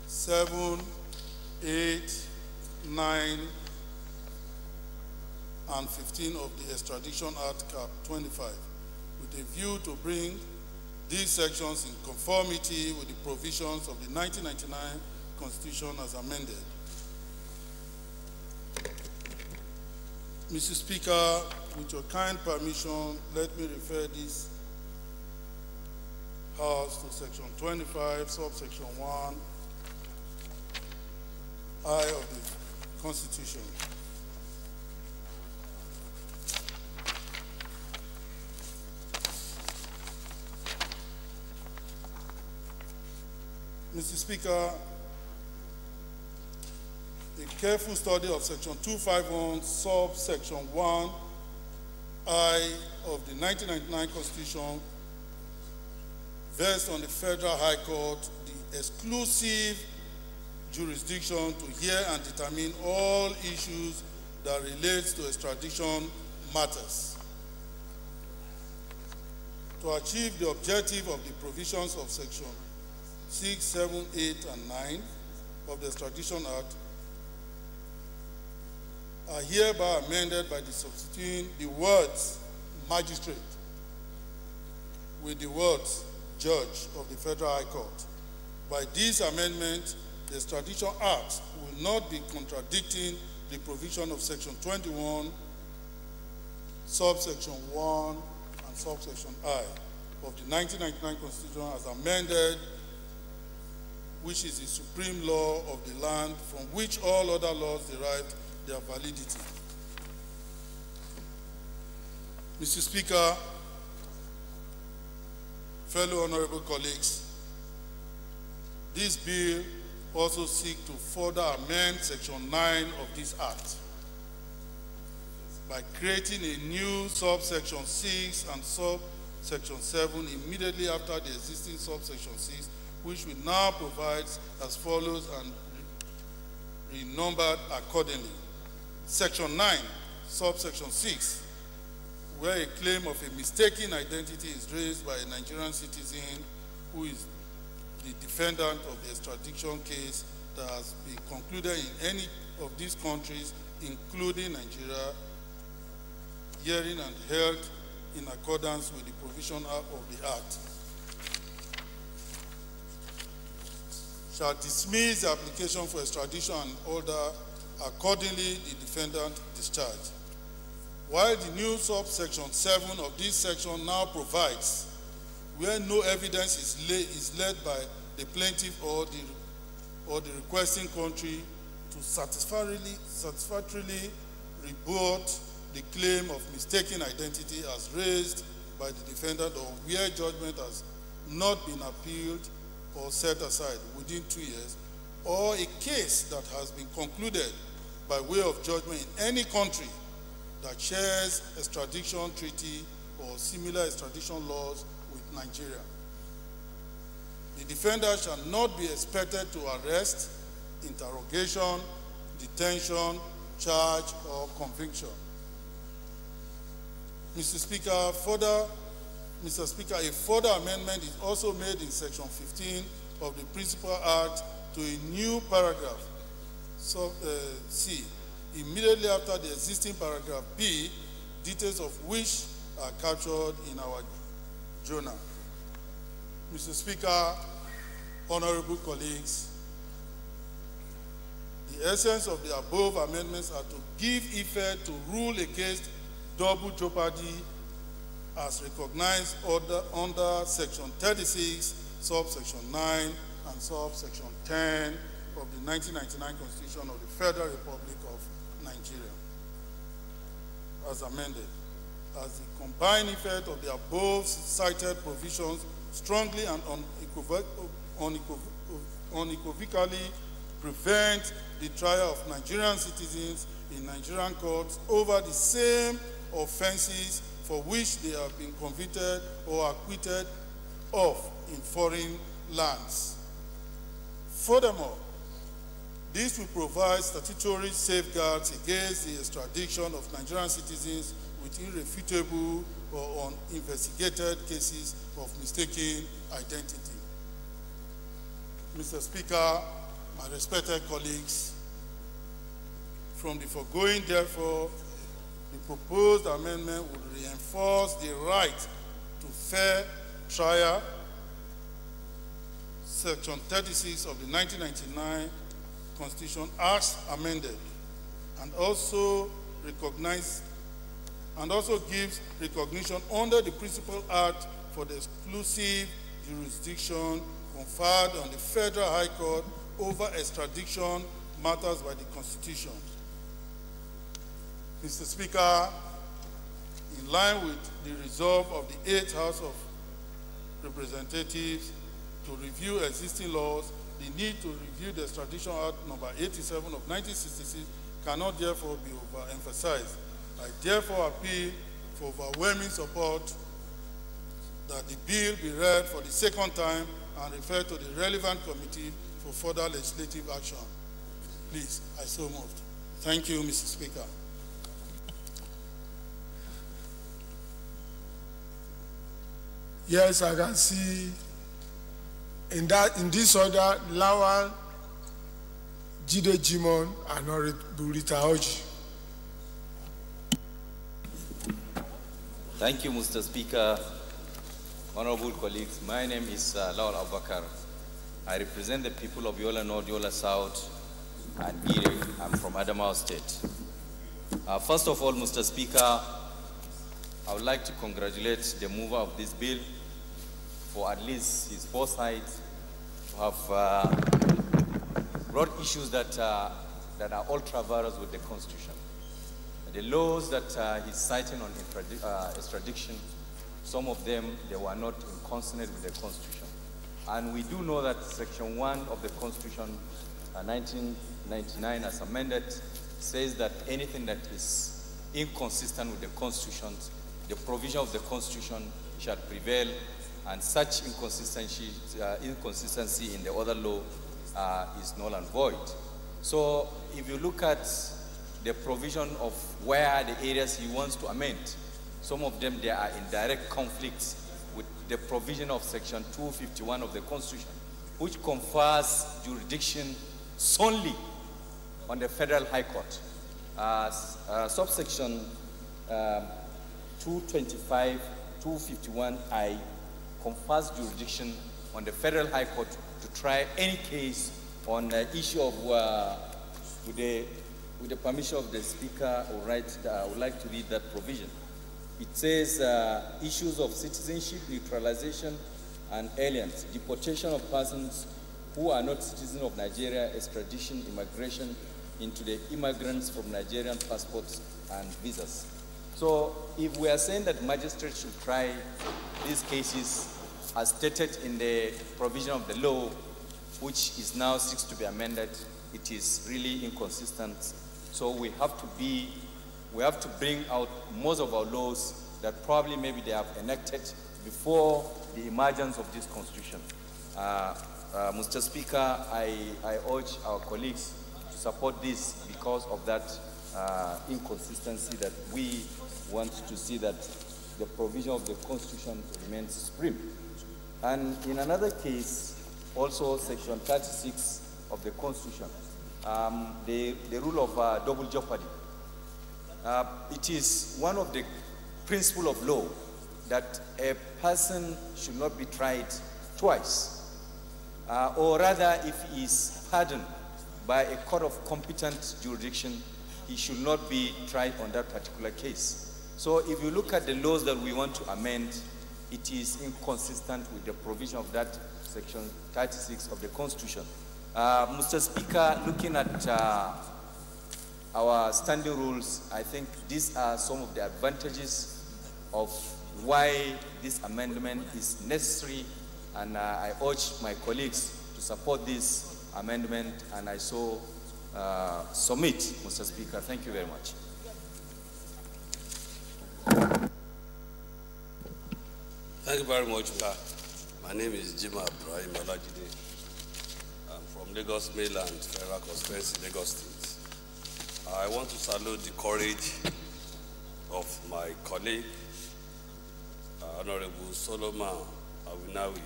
7, 8, 9, and 15 of the Extradition Act, Cap 25, with a view to bring these sections in conformity with the provisions of the 1999 Constitution as amended. Mr. Speaker, with your kind permission, let me refer this House to Section 25, subsection 1, I of the Constitution. Mr. Speaker, a careful study of Section 251, subsection 1, I of the 1999 Constitution vests on the Federal High Court the exclusive jurisdiction to hear and determine all issues that relate to extradition matters. To achieve the objective of the provisions of Section 6, 7, 8, and 9 of the Extradition Act are hereby amended by the substituting the words magistrate with the words judge of the Federal High Court. By this amendment, the Extradition Act will not be contradicting the provision of Section 21, subsection 1, and subsection I of the 1999 Constitution as amended, which is the supreme law of the land from which all other laws derive their validity. Mr. Speaker, fellow honorable colleagues, this bill also seeks to further amend Section 9 of this Act by creating a new subsection 6 and subsection 7 immediately after the existing subsection 6, which will now provide as follows and renumbered accordingly. Section 9, subsection 6, where a claim of a mistaken identity is raised by a Nigerian citizen who is the defendant of the extradition case that has been concluded in any of these countries, including Nigeria, hearing and held in accordance with the provision of the Act, shall dismiss the application for extradition and order accordingly the defendant discharged. While the new subsection 7 of this section now provides, where no evidence is laid by the plaintiff or the requesting country to satisfactorily rebut the claim of mistaken identity as raised by the defendant, or where judgment has not been appealed or set aside within 2 years, or a case that has been concluded by way of judgment in any country that shares extradition treaty or similar extradition laws with Nigeria. The defendant shall not be expected to arrest, interrogation, detention, charge, or conviction. Mr. Speaker, a further amendment is also made in Section 15 of the Principal Act to a new paragraph, C, immediately after the existing paragraph B, details of which are captured in our journal. Mr. Speaker, honorable colleagues, the essence of the above amendments are to give effect to rule against double jeopardy as recognized under Section 36, subsection 9, and subsection 10 of the 1999 Constitution of the Federal Republic of Nigeria, as amended, as the combined effect of the above cited provisions strongly and unequivocally prevent the trial of Nigerian citizens in Nigerian courts over the same offenses for which they have been convicted or acquitted of in foreign lands. Furthermore, this will provide statutory safeguards against the extradition of Nigerian citizens with irrefutable or uninvestigated cases of mistaken identity. Mr. Speaker, my respected colleagues, from the foregoing, therefore, the proposed amendment would reinforce the right to fair trial, Section 36 of the 1999 Constitution as amended, and also gives recognition under the Principal Act for the exclusive jurisdiction conferred on the Federal High Court over extradition matters by the Constitution. Mr. Speaker, in line with the resolve of the 8th House of Representatives to review existing laws, the need to review the Extradition Act number 87 of 1966 cannot therefore be overemphasized. I therefore appeal for overwhelming support that the bill be read for the second time and referred to the relevant committee for further legislative action. Please, I so moved. Thank you, Mr. Speaker. Yes, I can see in this order, Lawal, Jide Jimon, and Honorable Rita Oji. Thank you, Mr. Speaker. Honorable colleagues, my name is Lawal Abubakar. I represent the people of Yola North, Yola South, and Gire. I'm from Adamawa State. First of all, Mr. Speaker, I would like to congratulate the mover of this bill for at least his foresight to have brought issues that are ultra-virus with the Constitution. The laws that he's citing on extradition, some of them, they were not in consonant with the Constitution. And we do know that Section 1 of the Constitution, 1999 as amended, says that anything that is inconsistent with the Constitution, the provision of the Constitution shall prevail, and such inconsistency in the other law is null and void. So if you look at the provision of where the areas he wants to amend, some of them, they are in direct conflict with the provision of Section 251 of the Constitution, which confers jurisdiction solely on the Federal High Court. Subsection 225, 251I confers jurisdiction on the Federal High Court to try any case on the issue of, with the permission of the Speaker, I would like to read that provision. It says, issues of citizenship, neutralization, and aliens, deportation of persons who are not citizens of Nigeria, extradition, immigration into the immigrants from Nigerian passports and visas. So if we are saying that magistrates should try these cases as stated in the provision of the law, which is now seeks to be amended, it is really inconsistent. So we have to bring out most of our laws that probably maybe they have enacted before the emergence of this constitution. Mr. Speaker, I urge our colleagues to support this because of that inconsistency that we want to see that the provision of the Constitution remains supreme. And in another case, also Section 36 of the Constitution, the rule of double jeopardy. It is one of the principles of law that a person should not be tried twice. Or rather, if he is pardoned by a court of competent jurisdiction, he should not be tried on that particular case. So if you look at the laws that we want to amend, it is inconsistent with the provision of that Section 36 of the Constitution. Mr. Speaker, looking at our standing rules, I think these are some of the advantages of why this amendment is necessary, and I urge my colleagues to support this amendment, and I so submit, Mr. Speaker. Thank you very much. Thank you very much, sir. My name is Jima Ibrahim Olajide. I'm from Lagos Mainland, Federal Constituency, Lagos State. I want to salute the courage of my colleague, Honorable Solomon Awinawi,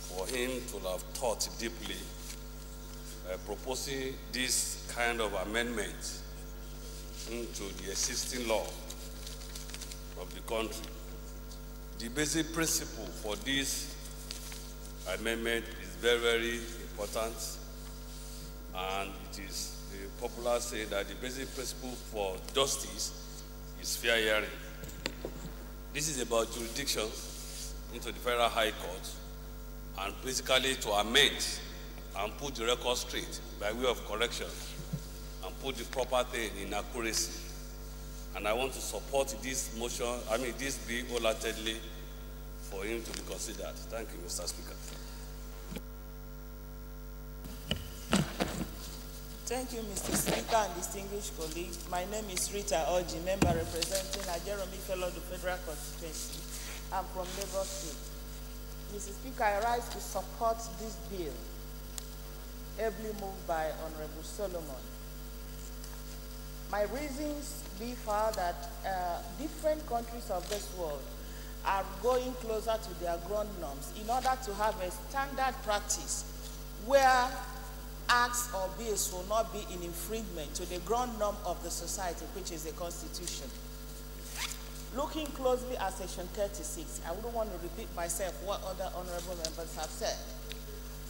for him to have thought deeply, proposing this kind of amendment into the existing law of the country. The basic principle for this amendment is very, very important, and it is the popular saying that the basic principle for justice is fair hearing. This is about jurisdiction into the Federal High Court, and basically to amend and put the record straight by way of correction and put the proper thing in accuracy. And I want to support this motion, this bill wholeheartedly for him to be considered. Thank you, Mr. Speaker. Thank you, Mr. Speaker and distinguished colleagues. My name is Rita Oji, member representing Ajeromi Fellow of the Federal Constituency. I'm from Lagos State. Mr. Speaker, I rise to support this bill, ably moved by Honorable Solomon. My reasons differ that different countries of this world are going closer to their ground norms in order to have a standard practice where acts or bills will not be in infringement to the ground norm of the society, which is the Constitution. Looking closely at Section 36, I wouldn't want to repeat myself what other honorable members have said.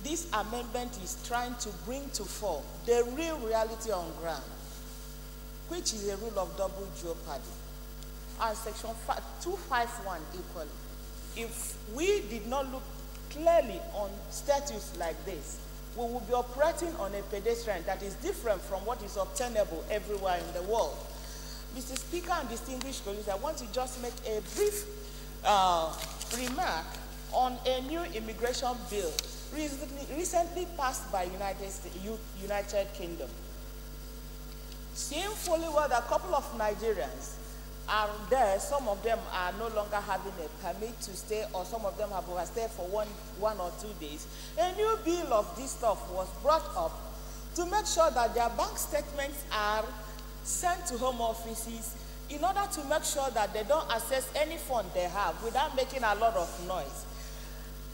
This amendment is trying to bring to fore the real reality on ground, which is a rule of double jeopardy. And Section 251 equally. If we did not look clearly on statutes like this, we will be operating on a pedestrian that is different from what is obtainable everywhere in the world. Mr. Speaker and distinguished colleagues, I want to just make a brief remark on a new immigration bill recently passed by United Kingdom. Seeing fully well that a couple of Nigerians are there, some of them are no longer having a permit to stay, or some of them have overstayed for one or 2 days. A new bill of this stuff was brought up to make sure that their bank statements are sent to home offices in order to make sure that they don't access any fund they have without making a lot of noise.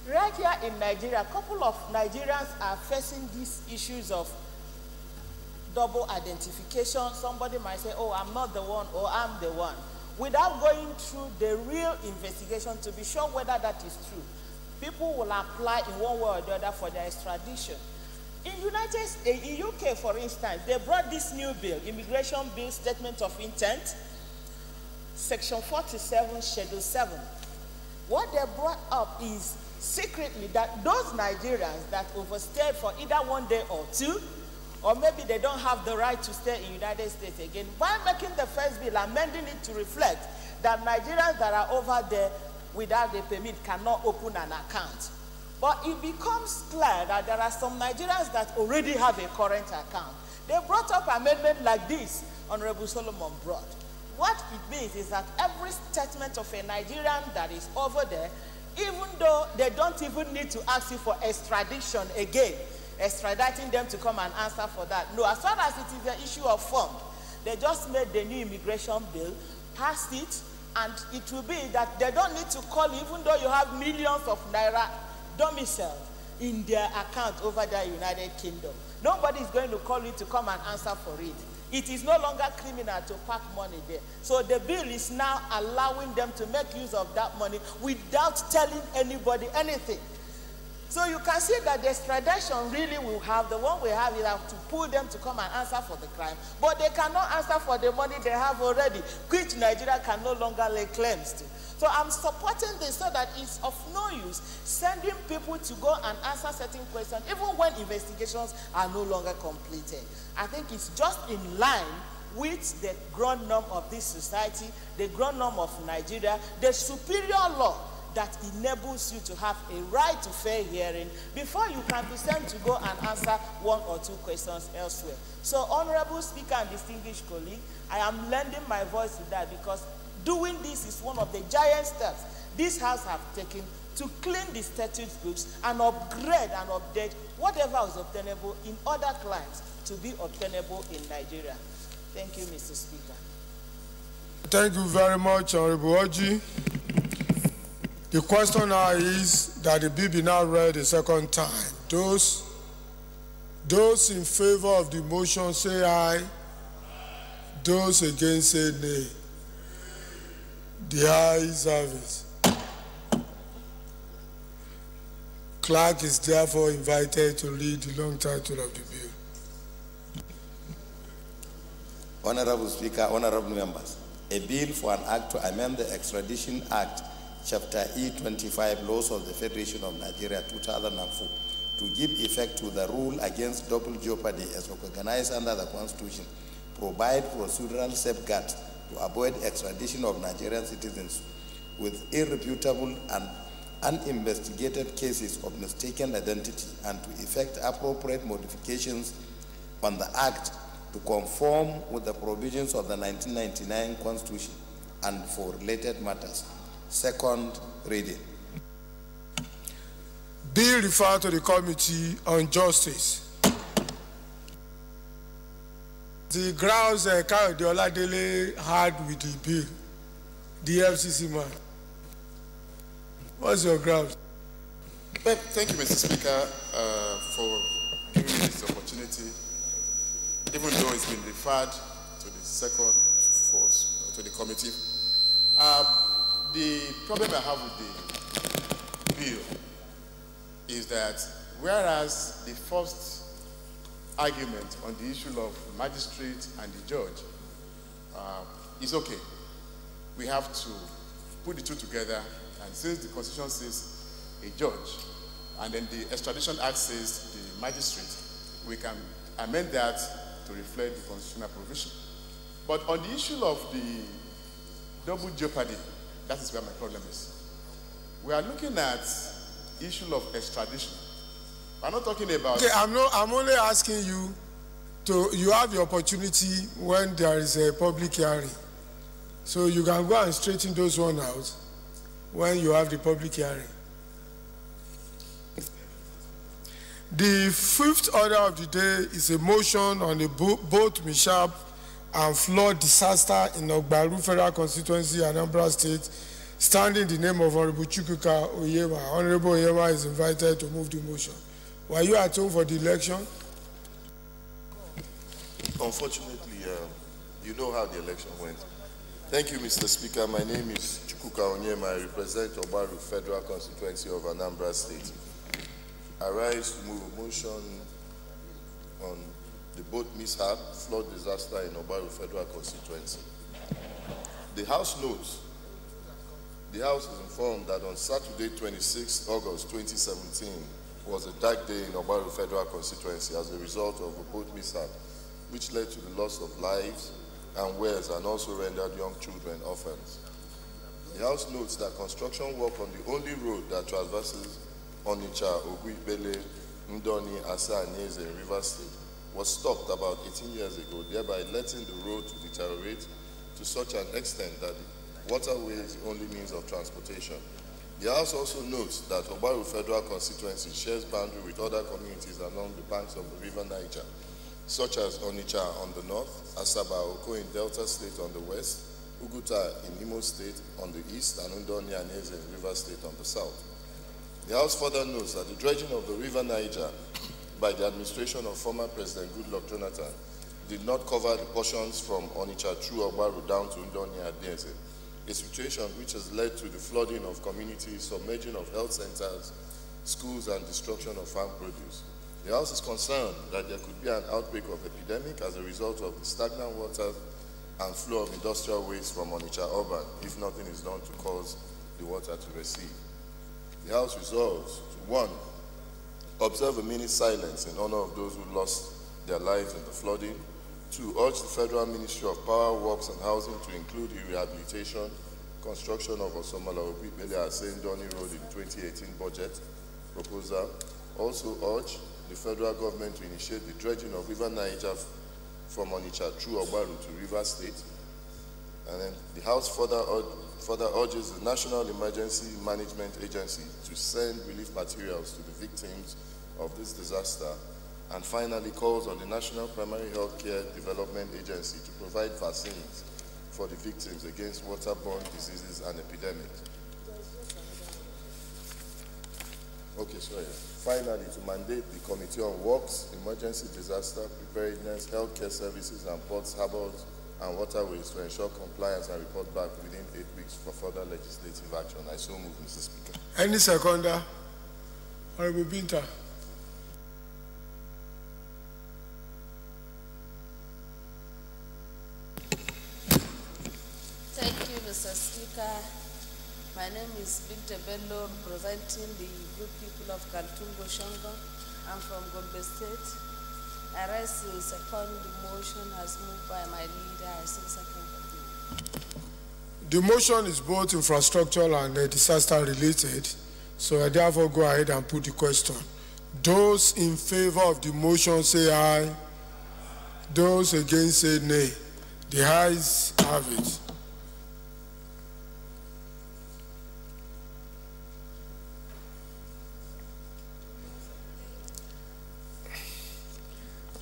Right here in Nigeria, a couple of Nigerians are facing these issues of double identification. Somebody might say, oh, I'm not the one, or I'm the one, without going through the real investigation to be sure whether that is true. people will apply in one way or the other for their extradition. In UK, for instance, they brought this new bill, Immigration Bill Statement of Intent, Section 47, Schedule 7. What they brought up is secretly that those Nigerians that overstayed for either 1 day or 2, or maybe they don't have the right to stay in the United States again, by making the first bill, amending it to reflect that Nigerians that are over there without a permit cannot open an account. But it becomes clear that there are some Nigerians that already have a current account. They brought up amendment like this, Honorable Solomon brought. What it means is that every statement of a Nigerian that is over there, even though they don't even need to ask you for extradition again, extraditing them to come and answer for that. No, as far as it is an issue of form, they just made the new immigration bill, passed it, and it will be that they don't need to call you, even though you have millions of naira domicile in their account over there in the United Kingdom. Nobody is going to call you to come and answer for it. It is no longer criminal to park money there. So the bill is now allowing them to make use of that money without telling anybody anything. So you can see that the extradition really will have, the one we have is to pull them to come and answer for the crime, but they cannot answer for the money they have already, which Nigeria can no longer lay claims to. So I'm supporting this so that it's of no use sending people to go and answer certain questions, even when investigations are no longer completed. I think it's just in line with the ground norm of this society, the ground norm of Nigeria, the superior law that enables you to have a right to fair hearing before you can be sent to go and answer 1 or 2 questions elsewhere. So, Honorable Speaker and distinguished colleague, I am lending my voice to that because doing this is one of the giant steps this House have taken to clean the statute books and upgrade and update whatever was obtainable in other climes to be obtainable in Nigeria. Thank you, Mr. Speaker. Thank you very much, Honorable Oji. The question now is that the bill be now read a second time. Those in favor of the motion say aye. Those against say nay. The ayes have it. Clerk is therefore invited to read the long title of the bill. Honorable Speaker, honorable members, a bill for an act to amend the Extradition Act, Chapter E25, Laws of the Federation of Nigeria, 2004, to give effect to the rule against double jeopardy as recognized under the Constitution, provide procedural safeguards to avoid extradition of Nigerian citizens with irrefutable and uninvestigated cases of mistaken identity, and to effect appropriate modifications on the Act to conform with the provisions of the 1999 Constitution and for related matters. Second reading. Bill referred to the Committee on Justice. The grounds Kayode Oladele had with the bill, the FCC man. What's your grounds? Well, thank you, Mr. Speaker, for giving me this opportunity. Even though it's been referred to the second force, to the committee. The problem I have with the bill is that whereas the first argument on the issue of the magistrate and the judge is okay, we have to put the two together, and since the Constitution says a judge, and then the Extradition Act says the magistrate, we can amend that to reflect the constitutional provision. But on the issue of the double jeopardy, that is where my problem is. We are looking at issue of extradition. We're not talking about... Okay, I'm only asking you you have the opportunity when there is a public hearing. So you can go and straighten those one out when you have the public hearing. The fifth order of the day is a motion on a boat mishap and flood disaster in Ogbaru Federal Constituency, Anambra State, standing the name of Honorable Chukwuka Oyema. Honorable Oyema is invited to move the motion. Were you at home for the election? Unfortunately, you know how the election went. Thank you, Mr. Speaker. My name is Chukwuka Onyema. I represent Obaru Federal Constituency of Anambra State. I rise to move a motion on the boat mishap, flood disaster in Obaru Federal Constituency. The House notes, the House is informed that on Saturday, 26 August 2017, was a dark day in Obaru Federal Constituency as a result of a boat mishap, which led to the loss of lives and wares and also rendered young children orphans. The House notes that construction work on the only road that traverses Onitsha, Oguibele, Ndoni, Asa, and Eze in Rivers State was stopped about 18 years ago, thereby letting the road to deteriorate to such an extent that the waterway is the only means of transportation. The House also notes that Obaru Federal Constituency shares boundary with other communities along the banks of the River Niger, such as Onitsha on the north, Asaba, Oko in Delta State on the west, Uguta in Imo State on the east, and Ndoni and Eze in River State on the south. The House further notes that the dredging of the River Niger by the administration of former President Goodluck Jonathan did not cover the portions from Onitsha through Obaru down to Ndoni and Eze, a situation which has led to the flooding of communities, submerging of health centers, schools, and destruction of farm produce. The House is concerned that there could be an outbreak of epidemic as a result of the stagnant water and flow of industrial waste from Onitsha urban if nothing is done to cause the water to recede. The House resolves to 1. Observe a minute silence in honor of those who lost their lives in the flooding. 2. Urge the Federal Ministry of Power, Works and Housing to include the rehabilitation, construction of Osomala Oguibele Ndoni Road in 2018 budget proposal. Also urge the federal government to initiate the dredging of River Niger from Onitsha through Obaru to Rivers State. And then the House further urges the National Emergency Management Agency to send relief materials to the victims of this disaster. And finally calls on the National Primary Health Care Development Agency to provide vaccines for the victims against waterborne diseases and epidemics. Okay, sorry. Finally, to mandate the Committee on Works, Emergency Disaster Preparedness, Healthcare Services and Ports, Harbors and Waterways to ensure compliance and report back within 8 weeks for further legislative action. I so move, Mr. Speaker. Any seconder? Honorable Binta. Thank you, Mr. Speaker. My name is Binte Bello, representing the good people of Kaltungo Shango. I'm from Gombe State. I rise to second the motion as moved by my leader. I say second. The motion is both infrastructural and disaster related, so I therefore go ahead and put the question. Those in favor of the motion say aye. Those against say nay. The ayes have it.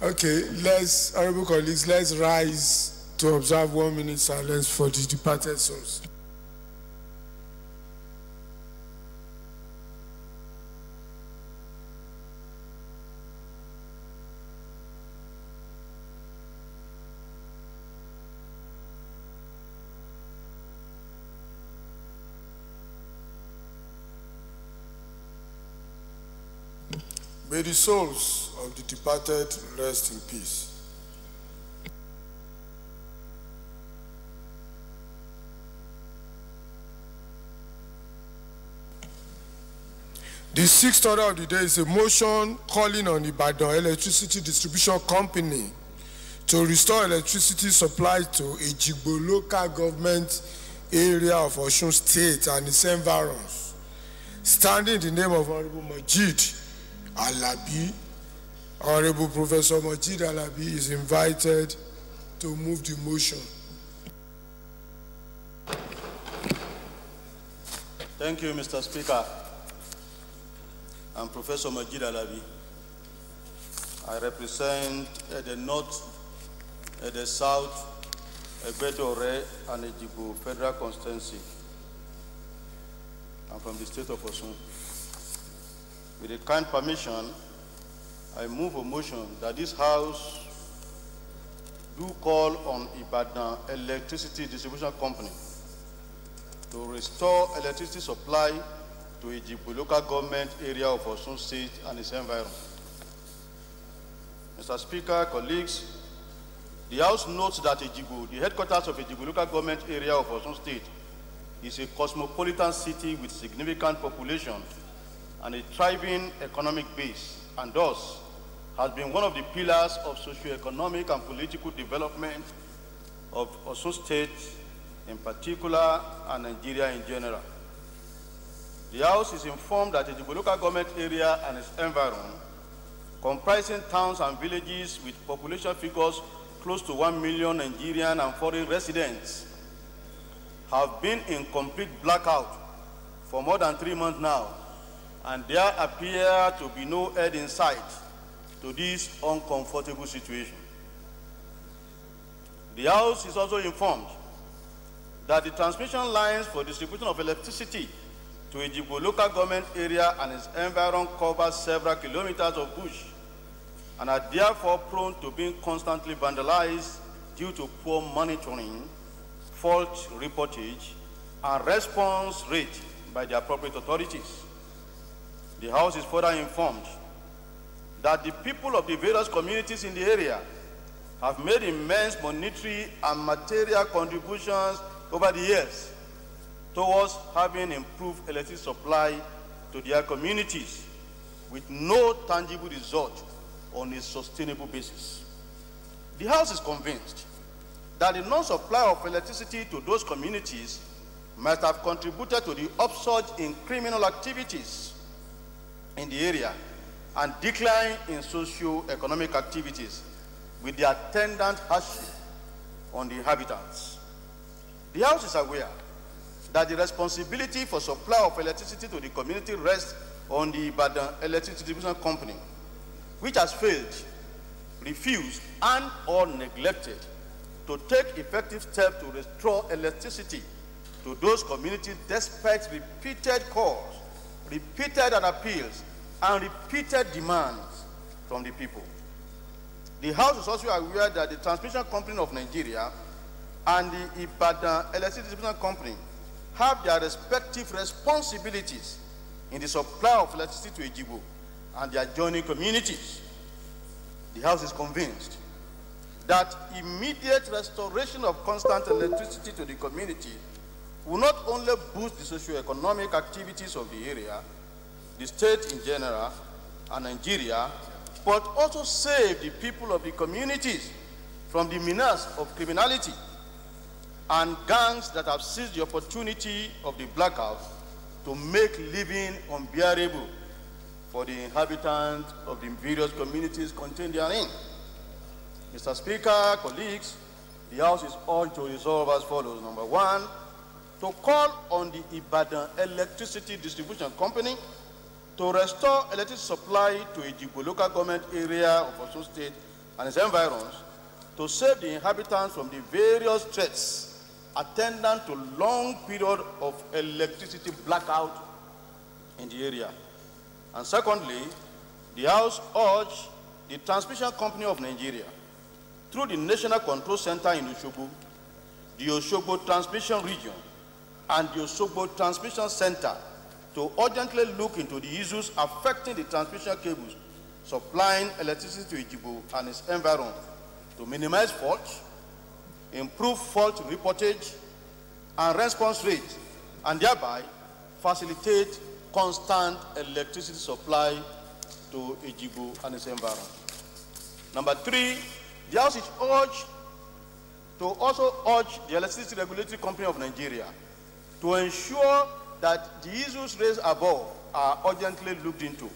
Okay, honorable colleagues, let's rise to observe 1 minute silence for the departed souls. May the souls of the departed rest in peace. The sixth order of the day is a motion calling on Ibadan Electricity Distribution Company to restore electricity supply to Ejigbo local government area of Osun State and its environs. Standing in the name of Honorable Majid Alabi, Honorable Professor Majid Alabi is invited to move the motion. Thank you, Mr. Speaker. I'm Professor Majid Alabi. I represent the north, the south, Egbedore and Ejigbo Federal Constituency. I'm from the state of Osun. With the kind permission, I move a motion that this House do call on Ibadan Electricity Distribution Company to restore electricity supply to Ejigbo local government area of Osun State and its environment. Mr. Speaker, colleagues, the House notes that Ejigbo, the headquarters of Ejigbo local government area of Osun State, is a cosmopolitan city with significant population and a thriving economic base, and thus has been one of the pillars of socio-economic and political development of Osun State in particular and Nigeria in general. The House is informed that the local government area and its environment, comprising towns and villages with population figures close to 1 million Nigerian and foreign residents, have been in complete blackout for more than 3 months now, and there appear to be no end in sight to this uncomfortable situation. The House is also informed that the transmission lines for distribution of electricity to Ejigbo local government area and its environment cover several kilometers of bush and are therefore prone to being constantly vandalized due to poor monitoring, fault reportage, and response rate by the appropriate authorities. The House is further informed that the people of the various communities in the area have made immense monetary and material contributions over the years towards having improved electricity supply to their communities with no tangible result on a sustainable basis. The House is convinced that the non-supply of electricity to those communities might have contributed to the upsurge in criminal activities in the area and decline in socio-economic activities with the attendant hardship on the inhabitants. The House is aware that the responsibility for supply of electricity to the community rests on the Ibadan Electricity Distribution Company, which has failed, refused, and or neglected to take effective steps to restore electricity to those communities despite repeated calls, repeated appeals, and repeated demands from the people. The House is also aware that the Transmission Company of Nigeria and the Ibadan Electricity Distribution Company have their respective responsibilities in the supply of electricity to Ejigbo and the adjoining communities. The House is convinced that immediate restoration of constant electricity to the community will not only boost the socio-economic activities of the area, the state in general, and Nigeria, but also save the people of the communities from the menace of criminality and gangs that have seized the opportunity of the blackout to make living unbearable for the inhabitants of the various communities contained therein. Mr. Speaker, colleagues, the House is urged to resolve as follows. Number one, to call on the Ibadan Electricity Distribution Company to restore electricity supply to Ejigbo local government area of Osun State and its environs to save the inhabitants from the various threats attendant to long period of electricity blackout in the area. And secondly, the House urged the Transmission Company of Nigeria through the National Control Center in Osogbo, the Osogbo Transmission Region, and the Osogbo Transmission Center to urgently look into the issues affecting the transmission cables supplying electricity to Ejigbo and its environment to minimize faults, improve fault reportage and response rate, and thereby facilitate constant electricity supply to Ejigbo and its environment. Number three, the House is urged to also urge the Electricity Regulatory Company of Nigeria to ensure that the issues raised above are urgently looked into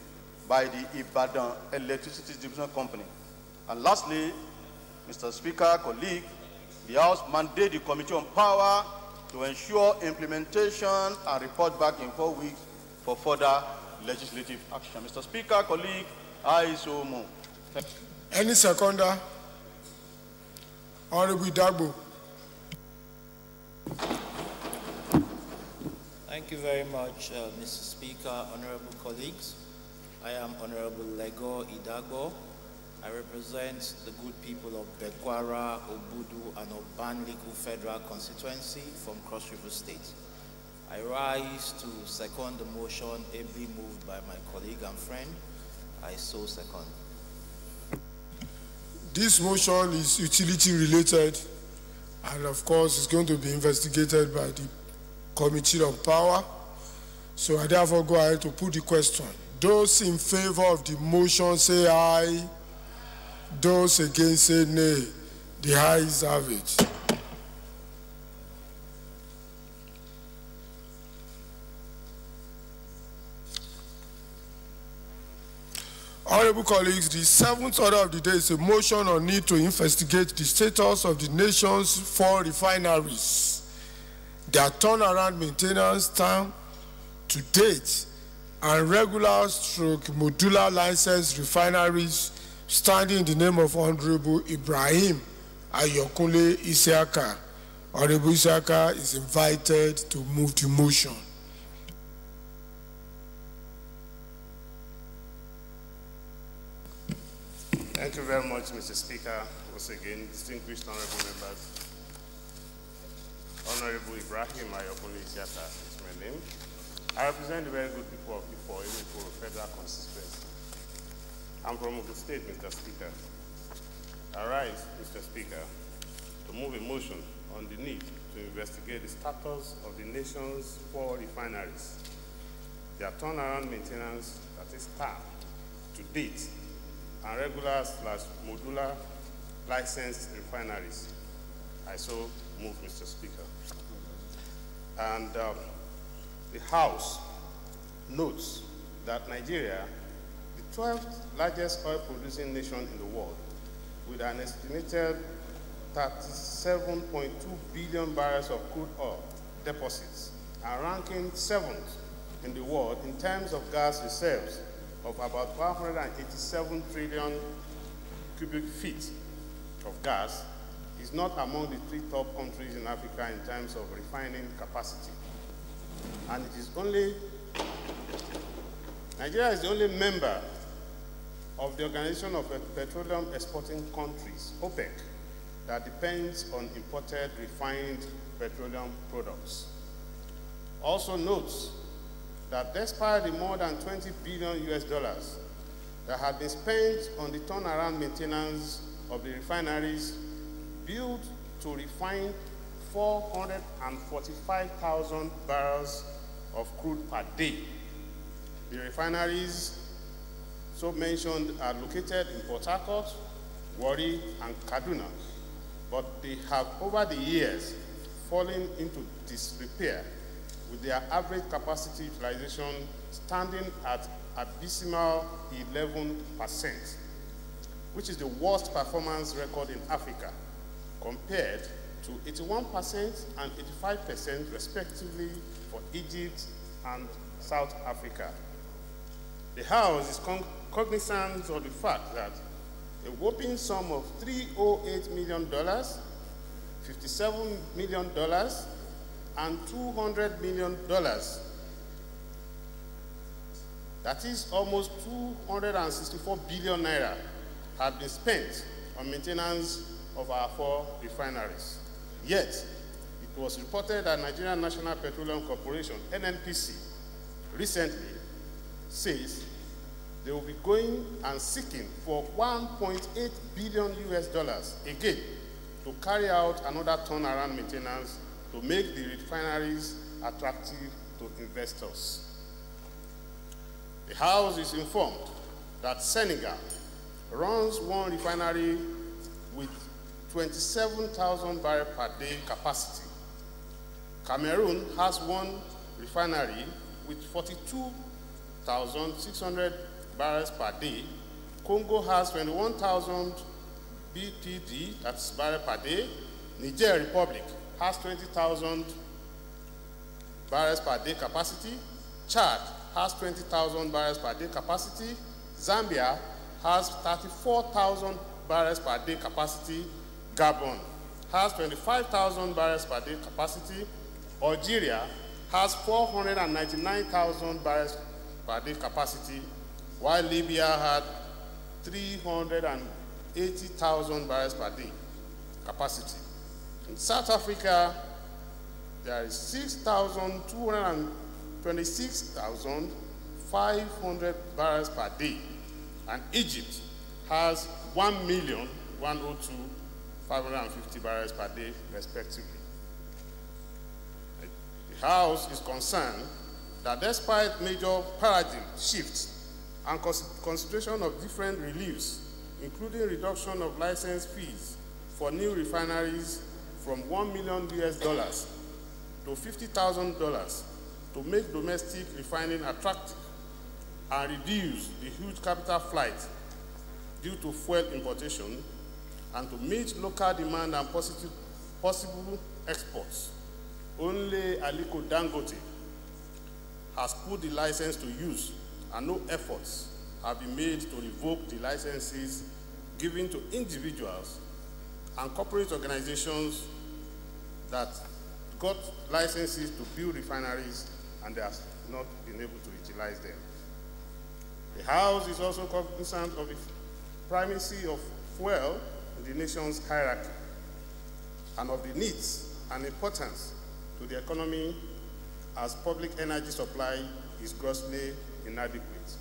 by the Ibadan Electricity Distribution Company. And lastly, Mr. Speaker, colleague, the House mandate the Committee on Power to ensure implementation and report back in 4 weeks for further legislative action. Mr. Speaker, colleague, I so move. Any seconder? Honorable Idagbo. Thank you very much, Mr. Speaker, honorable colleagues. I am Honorable Lego Idagbo. I represent the good people of Bekwara, Obudu, and Obanliku Federal Constituency from Cross River State. I rise to second the motion ably moved by my colleague and friend. I so second. This motion is utility related, and of course is going to be investigated by the Committee on Power. So I therefore go ahead to put the question. Those in favor of the motion say aye. Those against say nay. The ayes have it. Honorable colleagues, the seventh order of the day is a motion on need to investigate the status of the nation's 4 refineries, their turnaround maintenance time to date, and regular stroke modular licensed refineries standing in the name of Honorable Ibrahim Ayokunle Isiaka. Honorable Isiaka is invited to move the motion. Thank you very much, Mr. Speaker. Once again, distinguished honorable members. Honorable Ibrahim Ayokunle Isiaka is my name. I represent the very good people of Ifor Federal Constituency. I'm from Ogun State, Mr. Speaker. I rise, Mr. Speaker, to move a motion on the need to investigate the status of the nation's 4 refineries, their turnaround maintenance that is time to date, and regular/modular licensed refineries. I so move, Mr. Speaker. And the House notes that Nigeria, the 12th largest oil-producing nation in the world, with an estimated 37.2 billion barrels of crude oil deposits, and ranking 7th in the world in terms of gas reserves of about 187 trillion cubic feet of gas, is not among the 3 top countries in Africa in terms of refining capacity. And it is only, Nigeria is the only member of the Organization of Petroleum Exporting Countries, OPEC, that depends on imported refined petroleum products. Also notes that despite the more than 20 billion US dollars that had been spent on the turnaround maintenance of the refineries built to refine 445,000 barrels of crude per day, the refineries so mentioned are located in Port Harcourt, Warri, and Kaduna, but they have over the years fallen into disrepair, with their average capacity utilization standing at abysmal 11%, which is the worst performance record in Africa, compared to 81% and 85% respectively for Egypt and South Africa. The House is cognizant of the fact that a whopping sum of $308 million, $57 million, and $200 million, that is almost 264 billion naira, have been spent on maintenance of our 4 refineries. Yet, it was reported that Nigerian National Petroleum Corporation, NNPC, recently says they will be going and seeking for 1.8 billion US dollars again to carry out another turnaround maintenance to make the refineries attractive to investors. The House is informed that Senegal runs 1 refinery with 27,000 barrels per day capacity. Cameroon has 1 refinery with 42,600 barrels per day. Congo has 21,000 BPD, that's barrels per day. Niger Republic has 20,000 barrels per day capacity. Chad has 20,000 barrels per day capacity. Zambia has 34,000 barrels per day capacity. Gabon has 25,000 barrels per day capacity. Algeria has 499,000 barrels per day capacity, while Libya had 380,000 barrels per day capacity. In South Africa, there is 6,226,500 barrels per day, and Egypt has 1,102,550 barrels per day, respectively. The House is concerned that despite major paradigm shifts and consideration of different reliefs, including reduction of license fees for new refineries from $1 million US to $50,000 to make domestic refining attractive and reduce the huge capital flight due to fuel importation, and to meet local demand and possible exports. Only Aliko Dangote has put the license to use, and no efforts have been made to revoke the licenses given to individuals and corporate organizations that got licenses to build refineries and they have not been able to utilize them. The House is also cognizant of the primacy of fuel in the nation's hierarchy and of the needs and importance to the economy, as public energy supply is grossly inadequate.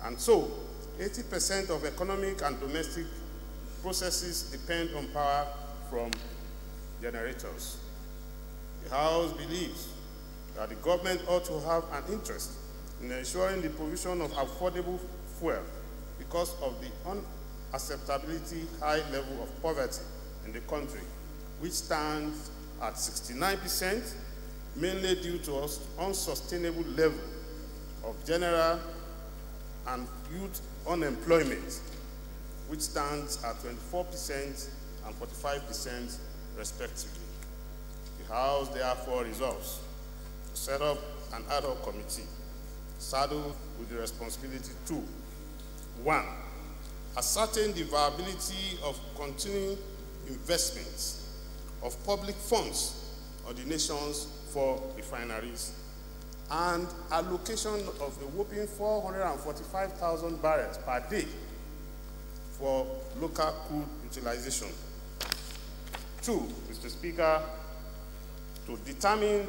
And so, 80% of economic and domestic processes depend on power from generators. The House believes that the government ought to have an interest in ensuring the provision of affordable fuel because of the unacceptably high level of poverty in the country, which stands at 69%, mainly due to unsustainable level of general and youth unemployment, which stands at 24% and 45% respectively. The House therefore resolves to set up an ad hoc committee saddled with the responsibility to: 1. Ascertain the viability of continuing investments of public funds on the nation's 4 refineries and allocation of a whopping 445,000 barrels per day for local crude utilization. 2, Mr. Speaker, to determine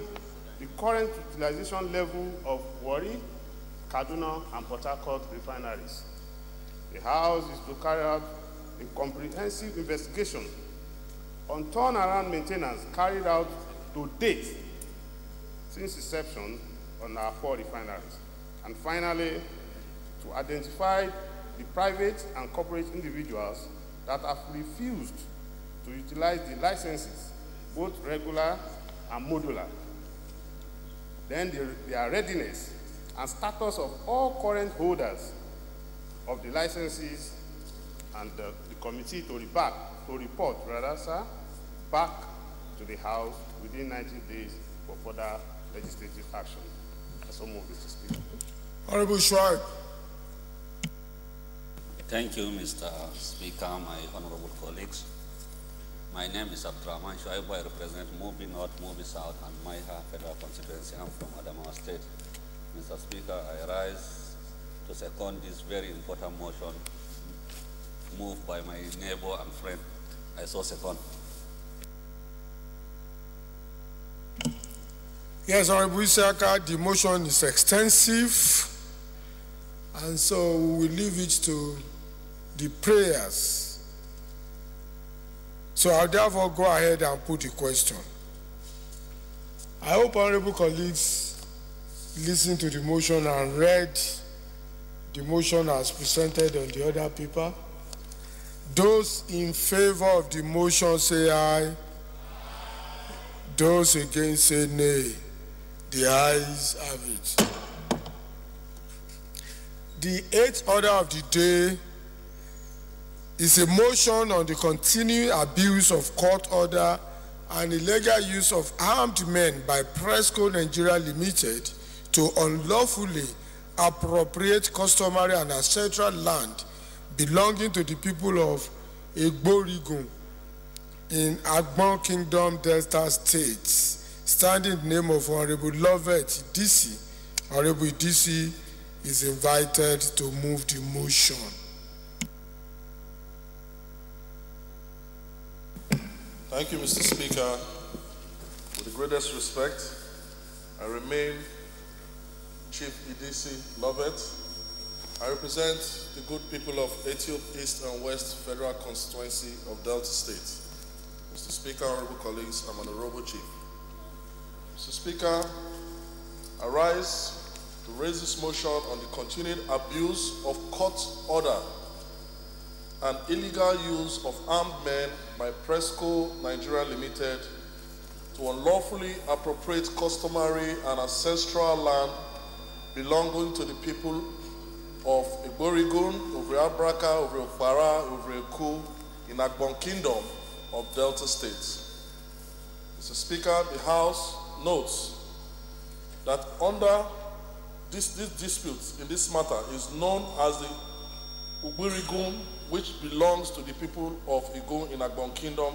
the current utilization level of Warri, Kaduna, and Port Harcourt refineries. The House is to carry out a comprehensive investigation on turnaround maintenance carried out to date since inception on our 4 refineries. And finally, to identify the private and corporate individuals that have refused to utilize the licenses, both regular and modular. Then their readiness and status of all current holders of the licenses, and the committee to report back to the House within 90 days for further legislative action. I so move, Mr. Speaker. Honorable Schwab. Thank you, Mr. Speaker, my honorable colleagues. My name is Abdurrahman Shuaibu. I represent Mubi North, Mubi South, and Maiha Federal Constituency. I'm from Adamawa State. Mr. Speaker, I rise to second this very important motion moved by my neighbor and friend. I so second. Yes, Honorable Isaka, the motion is extensive, and so we will leave it to the prayers. So I'll therefore go ahead and put the question. I hope honorable colleagues listened to the motion and read the motion as presented on the other paper. Those in favor of the motion say aye. Those against say nay. The ayes have it. The 8th order of the day is a motion on the continuing abuse of court order and illegal use of armed men by Presco Nigeria Limited to unlawfully appropriate customary and ancestral land belonging to the people of Egborigun in Agbon Kingdom, Delta State, standing in the name of Honorable Lovett DC. Honorable DC is invited to move the motion. Thank you, Mr. Speaker. With the greatest respect, I remain Chief Idisi Lovett. I represent the good people of Ethiopia East and West Federal Constituency of Delta State. Mr. Speaker, honorable colleagues, I'm an honorable chief. Mr. Speaker, I rise to raise this motion on the continued abuse of court order and illegal use of armed men by Presco Nigeria Limited to unlawfully appropriate customary and ancestral land belonging to the people of Igborigun, Ovre Abraka, Ovre Okpara, Ovre Eku in Agbon Kingdom of Delta State. Mr. Speaker, the House notes that under this dispute in this matter is known as the Igborigun, which belongs to the people of Igun in Agbon Kingdom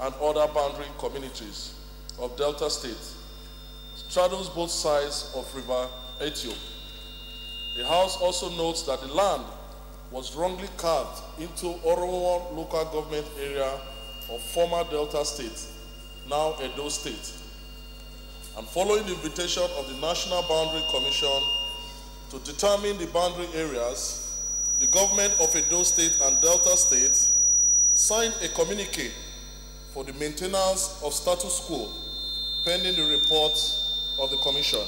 and other boundary communities of Delta State, straddles both sides of River Ethiopia. The House also notes that the land was wrongly carved into Orowo local government area of former Delta State, now Edo State. And following the invitation of the National Boundary Commission to determine the boundary areas, the government of Edo State and Delta State signed a communique for the maintenance of status quo pending the report of the Commission.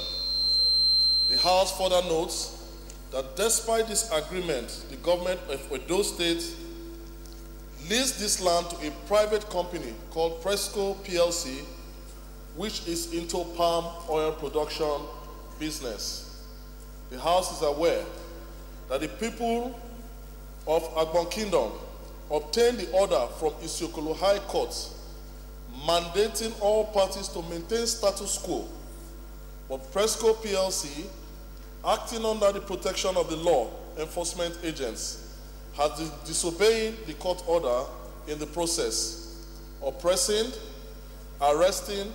The House further notes that despite this agreement, the government of Edo State leased this land to a private company called Presco PLC, which is into palm oil production business. The House is aware that the people of Agbon Kingdom obtained the order from Isiokolo High Court mandating all parties to maintain status quo, but Presco PLC, acting under the protection of the law enforcement agents, has been disobeying the court order in the process, oppressing, arresting,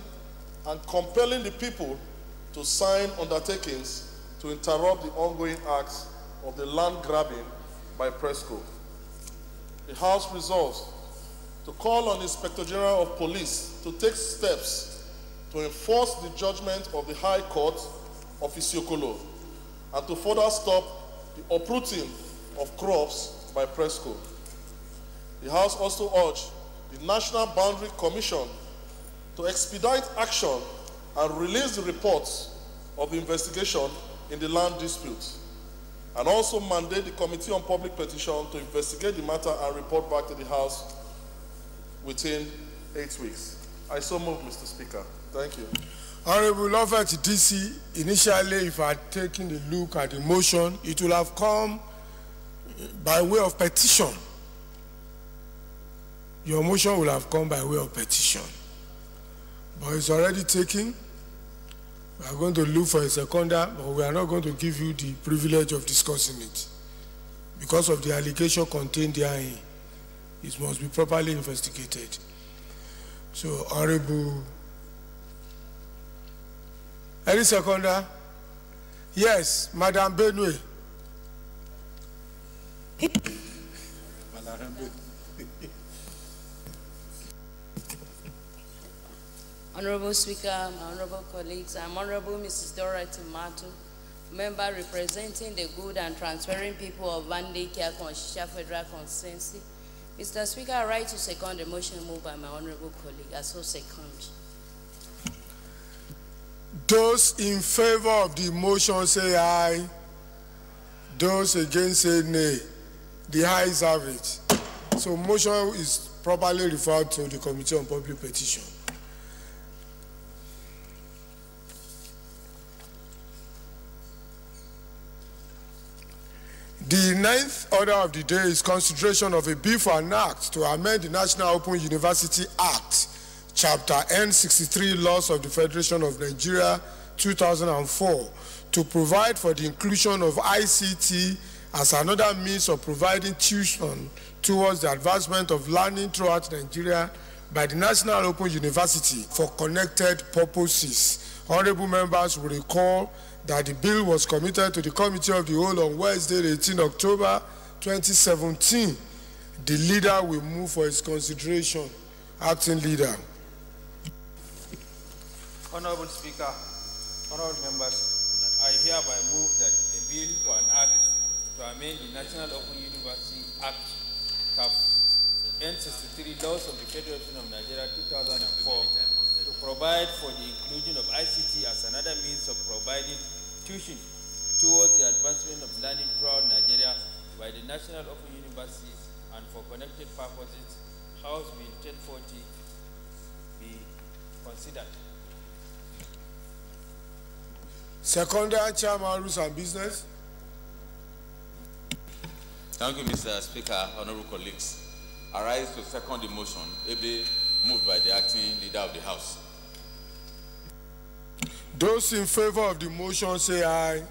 and compelling the people to sign undertakings to interrupt the ongoing acts of the land grabbing by Presco. The House resolves to call on the Inspector General of Police to take steps to enforce the judgment of the High Court of Isiokolo and to further stop the uprooting of crops by Presco. The House also urged the National Boundary Commission to expedite action and release the reports of the investigation in the land dispute, and also mandate the Committee on Public Petition to investigate the matter and report back to the House within 8 weeks. I so move, Mr. Speaker. Thank you. Honorable Lovett DC, initially, if I had taken a look at the motion, it would have come by way of petition. Your motion would have come by way of petition. But it's already taken. We are going to look for a seconder, but we are not going to give you the privilege of discussing it. Because of the allegation contained therein, it must be properly investigated. So, Honorable, any seconder? Yes, Madam Benue. Honorable Speaker, my honorable colleagues, I'm Honorable Mrs. Dorothy Mato, member representing the good and transparent people of Vande Kia Federal Constituency. Mr. Speaker, I rise to second the motion moved by my honorable colleague. I so second. Those in favor of the motion say aye. Those against say nay. The ayes have it. So motion is properly referred to the Committee on Public Petition. The ninth order of the day is consideration of a bill for an act to amend the National Open University Act, Chapter N63, Laws of the Federation of Nigeria, 2004, to provide for the inclusion of ICT as another means of providing tuition towards the advancement of learning throughout Nigeria by the National Open University for connected purposes. Honorable members will recall that the bill was committed to the Committee of the Whole on Wednesday, 18 October 2017. The leader will move for its consideration. Acting leader. Honorable Speaker, honorable members, I hereby move that a bill for an act to amend the National Open University Act, CAF, N63 Laws of the Federation of Nigeria 2004, to provide for the inclusion of ICT as another means of providing tuition towards the advancement of learning throughout Nigeria by the National Open Universities and for connected purposes, House Bill 1040 be considered. Secondary Chairman, Rules and Business. Thank you, Mr. Speaker, honorable colleagues. I rise to second the motion, moved by the acting leader of the House. Those in favor of the motion say aye.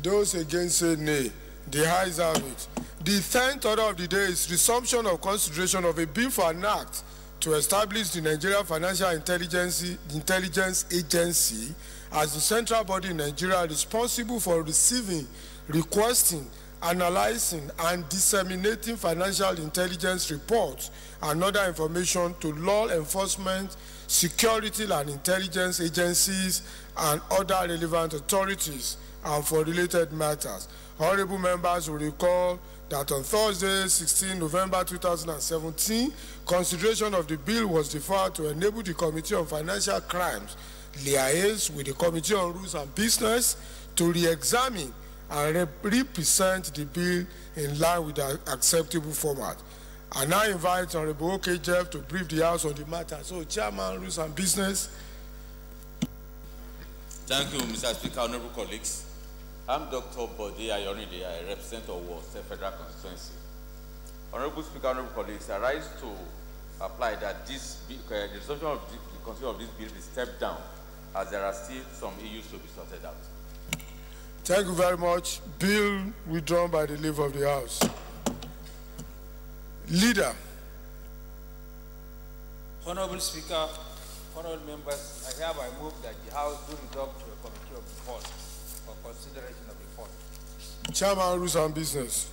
Those against say nay. The ayes have it. The 10th order of the day is resumption of consideration of a bill for an act to establish the Nigeria Financial Intelligence Agency as the central body in Nigeria responsible for receiving, requesting, analyzing, and disseminating financial intelligence reports and other information to law enforcement, security and intelligence agencies, and other relevant authorities, and for related matters. Honorable members will recall that on Thursday, 16 November 2017, consideration of the bill was deferred to enable the Committee on Financial Crimes liaise with the Committee on Rules and Business to re-examine and represent the bill in line with the acceptable format. I now invite Honorable OK Jeff to brief the House on the matter. So, Chairman, Rules and Business. Thank you, Mr. Speaker, honorable colleagues. I'm Dr. Bode Ayoronide. I represent Owo Federal Constituency. Honorable Speaker, honorable colleagues, I rise to apply that this bill, the resumption of the consideration of this bill be stepped down, as there are still some issues to be sorted out. Thank you very much. Bill withdrawn by the leave of the House. Leader. Honorable Speaker, honorable members, I hereby move that the House do resolve to a committee of the whole for consideration of the report. Chairman, Rules and Business.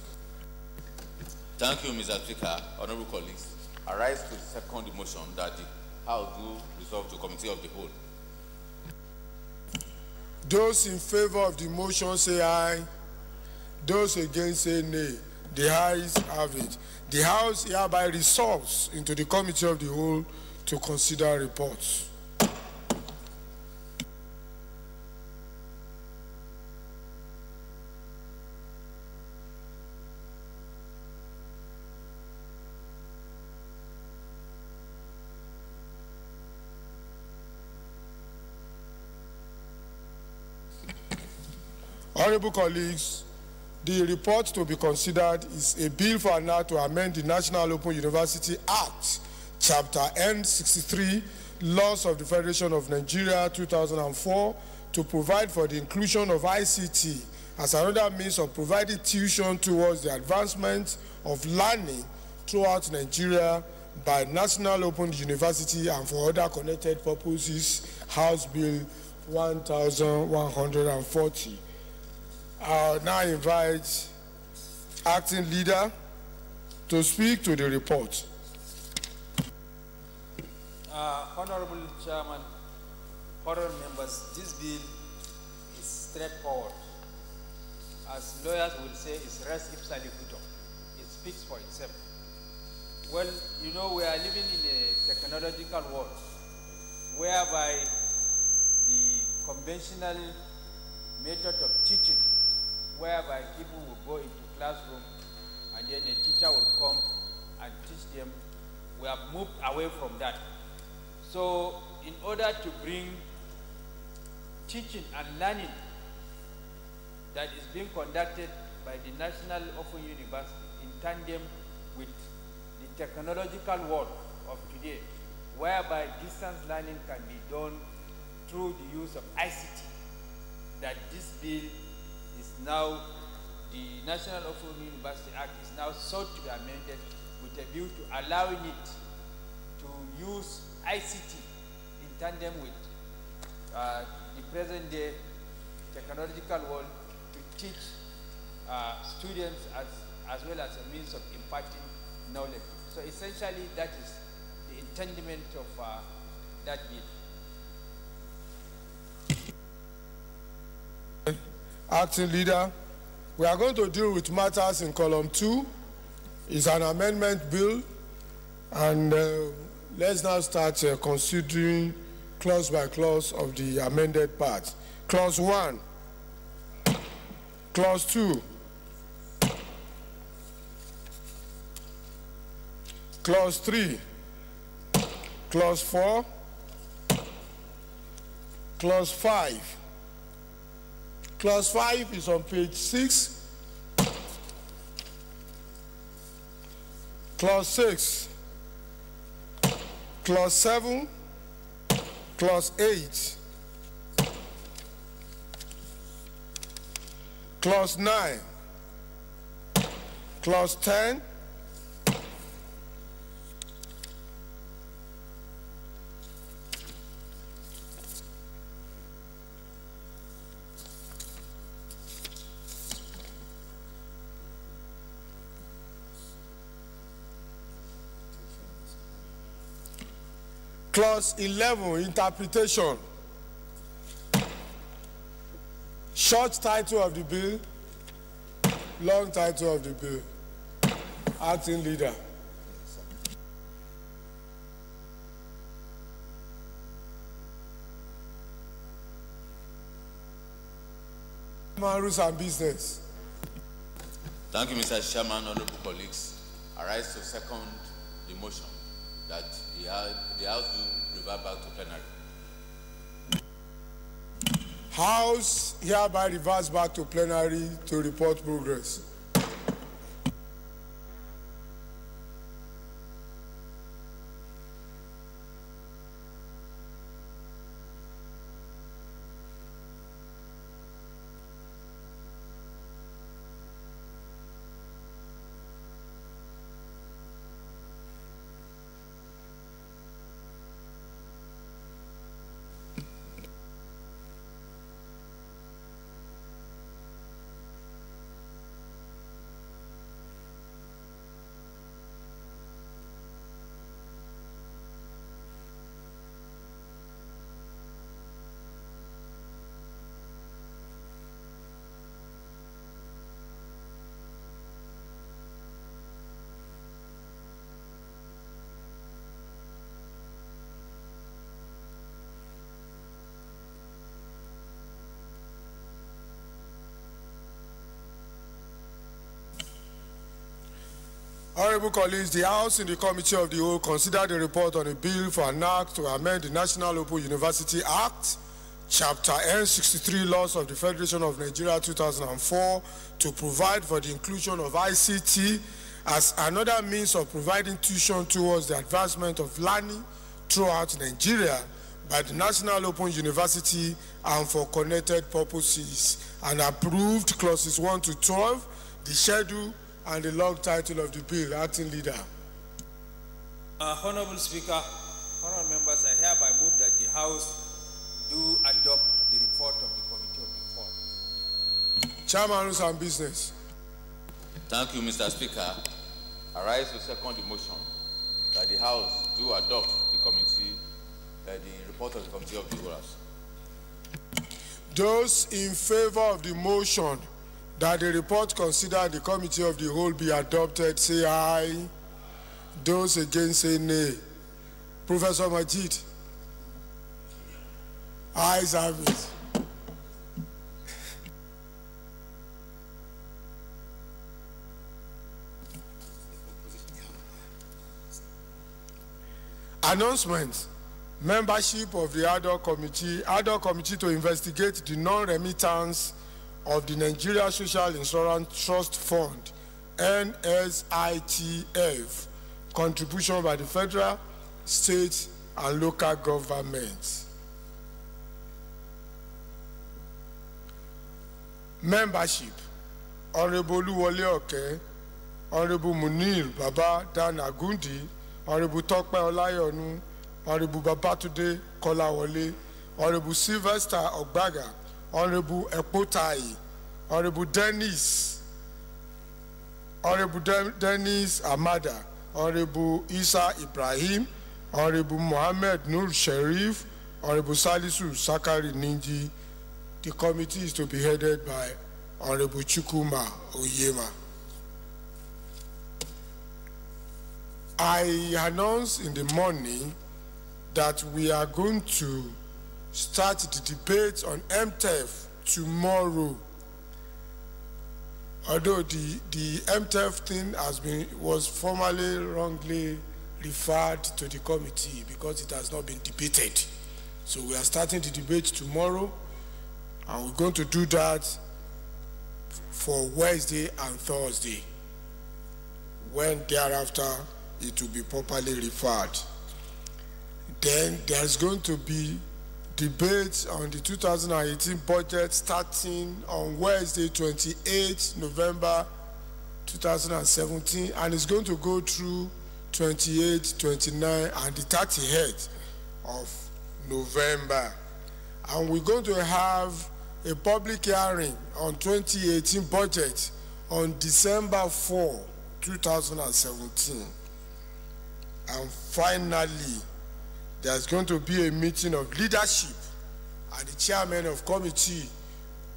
Thank you, Mr. Speaker, honorable colleagues. I rise to second the motion that the House do resolve to a committee of the whole. Those in favor of the motion say aye. Those against say nay. The ayes have it. The House hereby resolves into the committee of the whole to consider reports. Honorable colleagues, the report to be considered is a bill for an act to amend the National Open University Act, Chapter N63, Laws of the Federation of Nigeria 2004, to provide for the inclusion of ICT as another means of providing tuition towards the advancement of learning throughout Nigeria by National Open University and for other connected purposes, House Bill 1140. I'll now invite Acting Leader to speak to the report. Honorable Chairman, honorable members, this bill is straightforward. As lawyers would say, it's res ipsa loquitur. It speaks for itself. Well, you know, we are living in a technological world whereby the conventional method of teaching, whereby people will go into classroom and then a teacher will come and teach them, we have moved away from that. So in order to bring teaching and learning that is being conducted by the National Open University in tandem with the technological world of today, whereby distance learning can be done through the use of ICT, that this bill is now, the National Open University Act is now sought to be amended with a view to allowing it to use ICT in tandem with the present day technological world to teach students as well as a means of imparting knowledge. So essentially that is the intendment of that bill. Acting Leader. We are going to deal with matters in column 2. It's an amendment bill, and let's now start considering clause by clause of the amended part. Clause 1, clause 2, clause 3, clause 4, clause 5. Clause 5 is on page 6. Clause 6, clause 7, clause 8, clause 9, clause 10, Clause 11, interpretation. Short title of the bill, long title of the bill. Acting Leader. Rules and business. Thank you, Mr. Chairman, honorable colleagues. I rise to second the motion that the House do revert back to plenary. House hereby reverts back to plenary to report progress. Honorable colleagues, the House in the Committee of the Whole considered a report on a bill for an act to amend the National Open University Act, Chapter N63 Laws of the Federation of Nigeria 2004 to provide for the inclusion of ICT as another means of providing tuition towards the advancement of learning throughout Nigeria by the National Open University and for connected purposes, and approved clauses 1 to 12, the schedule and the long title of the bill. Acting Leader. Honorable Speaker, honorable members, I hereby move that the House do adopt the report of the Committee of the Whole. Chairman, Rules and Business. Thank you, Mr. Speaker. I rise to second the motion that the House do adopt the report of the Committee of the Whole. Those in favor of the motion that the report considered the Committee of the Whole be adopted, say aye. Those against, say nay. Professor Majid. Ayes have it. Announcement. Membership of the ad hoc committee to investigate the non-remittance of the Nigeria Social Insurance Trust Fund, NSITF, contribution by the federal, state, and local governments. Membership. Honorable Luwole Oke, Honorable Munir Baba Dan Agundi, Honorable Tokpe Olayonu, Honorable Babatude Kolawole, Honorable Sylvester Ogbaga, Honorable Ekpotai, Honorable Dennis Amada, Honorable Isa Ibrahim, Honorable Mohammed Nur Sharif, Honorable Salisu Sakari Ninji, The committee is to be headed by Honorable Chukuma Oyema. I announced in the morning that we are going to start the debate on MTF tomorrow. Although the MTF thing was formally wrongly referred to the committee because it has not been debated. So we are starting the debate tomorrow, and we're going to do that for Wednesday and Thursday, when thereafter it will be properly referred. Then there's going to be debate on the 2018 budget starting on Wednesday, 28 November 2017, and it's going to go through 28, 29, and the 30th of November. And we're going to have a public hearing on 2018 budget on December 4, 2017. And finally, there's going to be a meeting of leadership and the chairman of committee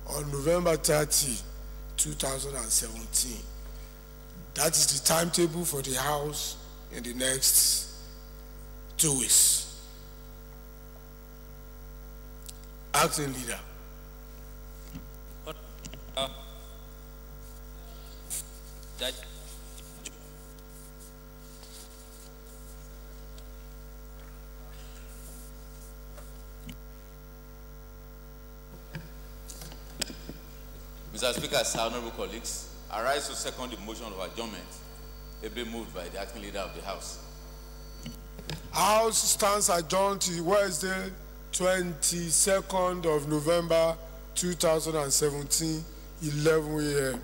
on November 30, 2017. That is the timetable for the House in the next 2 weeks. Acting leader. Mr. Speaker, honorable colleagues, I rise to second the motion of adjournment, ably moved by the acting leader of the House. House stands adjourned to Wednesday, 22nd of November 2017, 11 a.m.